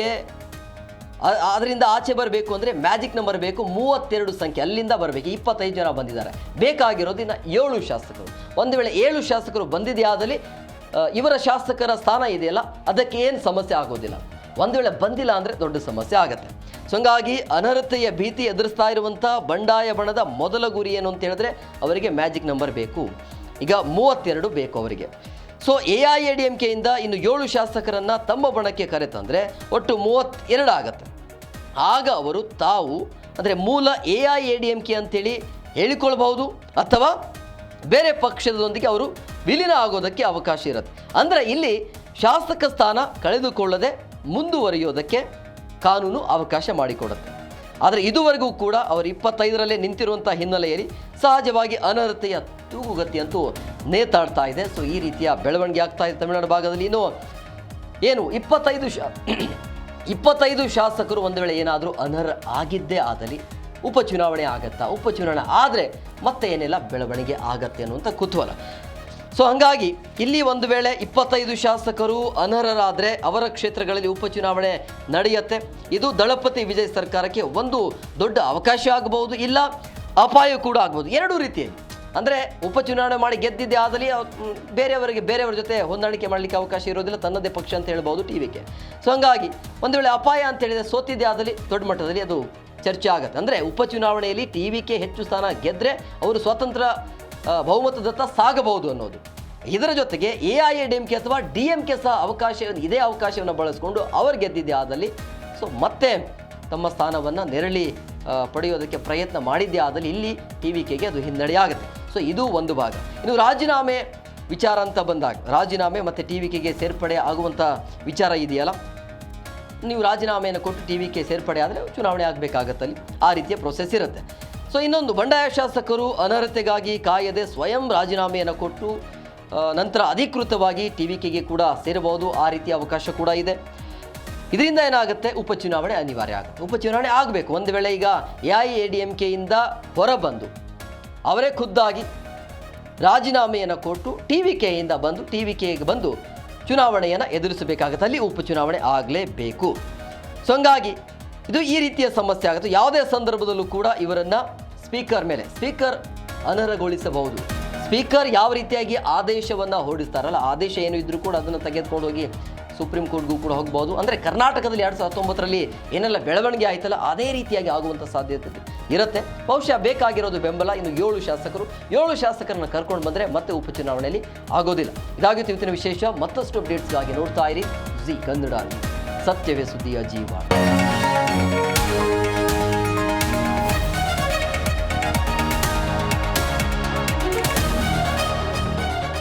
ಅದರಿಂದ ಆಚೆ ಬರಬೇಕು ಅಂದರೆ ಮ್ಯಾಜಿಕ್ ನಂಬರ್ ಬೇಕು. 32 ಸಂಖ್ಯೆ ಅಲ್ಲಿಂದ ಬರಬೇಕು. 25 ಜನ ಬಂದಿದ್ದಾರೆ. ಬೇಕಾಗಿರೋದು ಇನ್ನು 7 ಶಾಸಕರು. ಒಂದು ವೇಳೆ 7 ಶಾಸಕರು ಬಂದಿದೆಯಾದಲ್ಲಿ ಇವರ ಶಾಸಕರ ಸ್ಥಾನ ಇದೆಯಲ್ಲ ಅದಕ್ಕೆ ಏನು ಸಮಸ್ಯೆ ಆಗೋದಿಲ್ಲ. ಒಂದು ವೇಳೆ ಬಂದಿಲ್ಲ ಅಂದರೆ ದೊಡ್ಡ ಸಮಸ್ಯೆ ಆಗುತ್ತೆ. ಸೊ ಹಂಗಾಗಿ ಅನರ್ಹತೆಯ ಭೀತಿ ಎದುರಿಸ್ತಾ ಇರುವಂಥ ಬಂಡಾಯ ಬಣದ ಮೊದಲ ಗುರಿ ಏನು ಅಂತ ಹೇಳಿದ್ರೆ ಅವರಿಗೆ ಮ್ಯಾಜಿಕ್ ನಂಬರ್ ಬೇಕು. ಈಗ 32 ಬೇಕು ಅವರಿಗೆ. ಸೊ AIADMKಯಿಂದ ಇನ್ನು 7 ಶಾಸಕರನ್ನು ತಮ್ಮ ಬಣಕ್ಕೆ ಕರೆತಂದರೆ ಒಟ್ಟು 32 ಆಗುತ್ತೆ. ಆಗ ಅವರು ತಾವು ಅಂದರೆ ಮೂಲ AIADMK ಅಂತೇಳಿ ಹೇಳಿಕೊಳ್ಬಹುದು ಅಥವಾ ಬೇರೆ ಪಕ್ಷದೊಂದಿಗೆ ಅವರು ವಿಲೀನ ಆಗೋದಕ್ಕೆ ಅವಕಾಶ ಇರುತ್ತೆ. ಅಂದರೆ ಇಲ್ಲಿ ಶಾಸಕ ಸ್ಥಾನ ಕಳೆದುಕೊಳ್ಳದೆ ಮುಂದುವರಿಯೋದಕ್ಕೆ ಕಾನೂನು ಅವಕಾಶ ಮಾಡಿಕೊಡುತ್ತೆ. ಆದರೆ ಇದುವರೆಗೂ ಕೂಡ ಅವರು 25ರಲ್ಲೇ ನಿಂತಿರುವಂಥ ಹಿನ್ನೆಲೆಯಲ್ಲಿ ಸಹಜವಾಗಿ ಅನರ್ಹತೆಯ ತೂಗುಗತಿಯಂತೂ ನೇತಾಡ್ತಾ ಇದೆ. ಸೊ ಈ ರೀತಿಯ ಬೆಳವಣಿಗೆ ಆಗ್ತಾ ಇದೆ ತಮಿಳುನಾಡು ಭಾಗದಲ್ಲಿ. ಇನ್ನು ಏನು 25 ಶಾಸಕರು ಒಂದು ವೇಳೆ ಏನಾದರೂ ಅನರ್ಹ ಆಗಿದ್ದೇ ಆದಲ್ಲಿ ಉಪಚುನಾವಣೆ ಆಗತ್ತಾ? ಉಪಚುನಾವಣೆ ಆದರೆ ಮತ್ತೆ ಏನೆಲ್ಲ ಬೆಳವಣಿಗೆ ಆಗತ್ತೆ ಅನ್ನುವಂಥ ಕುತೂಹಲ. ಸೊ ಹಾಗಾಗಿ ಇಲ್ಲಿ ಒಂದು ವೇಳೆ 25 ಶಾಸಕರು ಅನರ್ಹರಾದರೆ ಅವರ ಕ್ಷೇತ್ರಗಳಲ್ಲಿ ಉಪಚುನಾವಣೆ ನಡೆಯುತ್ತೆ. ಇದು ದಳಪತಿ ವಿಜಯ್ ಸರ್ಕಾರಕ್ಕೆ ಒಂದು ದೊಡ್ಡ ಅವಕಾಶ ಆಗಬಹುದು, ಇಲ್ಲ ಅಪಾಯ ಕೂಡ ಆಗ್ಬೋದು. ಎರಡೂ ರೀತಿಯಲ್ಲಿ ಅಂದರೆ ಉಪಚುನಾವಣೆ ಮಾಡಿ ಗೆದ್ದಿದ್ದೇ ಆದಲ್ಲಿ ಬೇರೆಯವರ ಜೊತೆ ಹೊಂದಾಣಿಕೆ ಮಾಡಲಿಕ್ಕೆ ಅವಕಾಶ ಇರೋದಿಲ್ಲ, ತನ್ನದೇ ಪಕ್ಷ ಅಂತ ಹೇಳ್ಬೋದು TVK. ಸೊ ಹಂಗಾಗಿ ಒಂದು ವೇಳೆ ಅಪಾಯ ಅಂತ ಹೇಳಿದರೆ ಸೋತಿದ್ದೇ ಆದಲ್ಲಿ ದೊಡ್ಡ ಮಟ್ಟದಲ್ಲಿ ಅದು ಚರ್ಚೆ ಆಗುತ್ತೆ. ಅಂದರೆ ಉಪಚುನಾವಣೆಯಲ್ಲಿ TVK ಹೆಚ್ಚು ಸ್ಥಾನ ಗೆದ್ದರೆ ಅವರು ಸ್ವತಂತ್ರ ಬಹುಮತದತ್ತ ಸಾಗಬಹುದು ಅನ್ನೋದು. ಇದರ ಜೊತೆಗೆ AIADMK ಅಥವಾ DMK ಸಹ ಇದೇ ಅವಕಾಶವನ್ನು ಬಳಸಿಕೊಂಡು ಅವರು ಗೆದ್ದಿದ್ದೇ ಆದಲ್ಲಿ ಸೊ ಮತ್ತೆ ತಮ್ಮ ಸ್ಥಾನವನ್ನು ನೆರಳಿ ಪಡೆಯೋದಕ್ಕೆ ಪ್ರಯತ್ನ ಮಾಡಿದ್ದೇ ಆದಲ್ಲಿ ಇಲ್ಲಿ TVKಗೆ ಅದು ಹಿನ್ನಡೆ ಆಗುತ್ತೆ. ಸೊ ಇದು ಒಂದು ಭಾಗ. ಇನ್ನು ರಾಜೀನಾಮೆ ವಿಚಾರ ಅಂತ ಬಂದಾಗ ರಾಜೀನಾಮೆ ಮತ್ತು TVKಗೆ ಸೇರ್ಪಡೆ ಆಗುವಂಥ ವಿಚಾರ ಇದೆಯಲ್ಲ, ನೀವು ರಾಜೀನಾಮೆಯನ್ನು ಕೊಟ್ಟು TVK ಸೇರ್ಪಡೆ ಆದರೆ ಚುನಾವಣೆ ಆಗಬೇಕಾಗತ್ತಲ್ಲಿ, ಆ ರೀತಿಯ ಪ್ರೊಸೆಸ್ ಇರುತ್ತೆ. ಸೊ ಇನ್ನೊಂದು ಬಂಡಾಯ ಶಾಸಕರು ಅನರ್ಹತೆಗಾಗಿ ಕಾಯದೆ ಸ್ವಯಂ ರಾಜೀನಾಮೆಯನ್ನು ಕೊಟ್ಟು ನಂತರ ಅಧಿಕೃತವಾಗಿ TVKಗೆ ಕೂಡ ಸೇರಬಹುದು. ಆ ರೀತಿಯ ಅವಕಾಶ ಕೂಡ ಇದೆ. ಇದರಿಂದ ಏನಾಗುತ್ತೆ, ಉಪಚುನಾವಣೆ ಅನಿವಾರ್ಯ ಆಗುತ್ತೆ. ಉಪಚುನಾವಣೆ ಆಗಬೇಕು. ಒಂದು ವೇಳೆ ಈಗ AIADMKಯಿಂದ ಹೊರಬಂದು ಅವರೇ ಖುದ್ದಾಗಿ ರಾಜೀನಾಮೆಯನ್ನು ಕೊಟ್ಟು TVKಯಿಂದ ಬಂದು TVKಗೆ ಬಂದು ಚುನಾವಣೆಯನ್ನು ಎದುರಿಸಬೇಕಾಗುತ್ತೆ. ಅಲ್ಲಿ ಉಪಚುನಾವಣೆ ಆಗಲೇಬೇಕು. ಸೊ ಹಂಗಾಗಿ ಇದು ಈ ರೀತಿಯ ಸಮಸ್ಯೆ ಆಗುತ್ತೆ. ಯಾವುದೇ ಸಂದರ್ಭದಲ್ಲೂ ಕೂಡ ಇವರನ್ನು ಸ್ಪೀಕರ್ ಅನರ್ಹಗೊಳಿಸಬಹುದು. ಸ್ಪೀಕರ್ ಯಾವ ರೀತಿಯಾಗಿ ಆದೇಶವನ್ನು ಹೊರಡಿಸ್ತಾರಲ್ಲ, ಆದೇಶ ಏನು ಇದ್ರೂ ಕೂಡ ಅದನ್ನು ತೆಗೆದುಕೊಂಡು ಹೋಗಿ ಸುಪ್ರೀಂ ಕೋರ್ಟ್ಗೂ ಕೂಡ ಹೋಗ್ಬೋದು. ಅಂದರೆ ಕರ್ನಾಟಕದಲ್ಲಿ 2019ರಲ್ಲಿ ಏನೆಲ್ಲ ಬೆಳವಣಿಗೆ ಆಯ್ತಲ್ಲ ಅದೇ ರೀತಿಯಾಗಿ ಆಗುವಂಥ ಸಾಧ್ಯತೆ ಇರುತ್ತೆ. ಬಹುಶಃ ಬೇಕಾಗಿರೋದು ಬೆಂಬಲ. ಇನ್ನು 7 ಶಾಸಕರನ್ನು ಕರ್ಕೊಂಡು ಬಂದರೆ ಮತ್ತೆ ಉಪಚುನಾವಣೆಯಲ್ಲಿ ಆಗೋದಿಲ್ಲ. ಇದಾಗಿತ್ತು ಇವತ್ತಿನ ವಿಶೇಷ. ಮತ್ತಷ್ಟು ಅಪ್ಡೇಟ್ಸ್ಗಾಗಿ ನೋಡ್ತಾ ಇರಿ ಜಿ ಕನ್ನಡ. ಸತ್ಯವೇ ಸುದ್ದಿಯ ಜೀವ.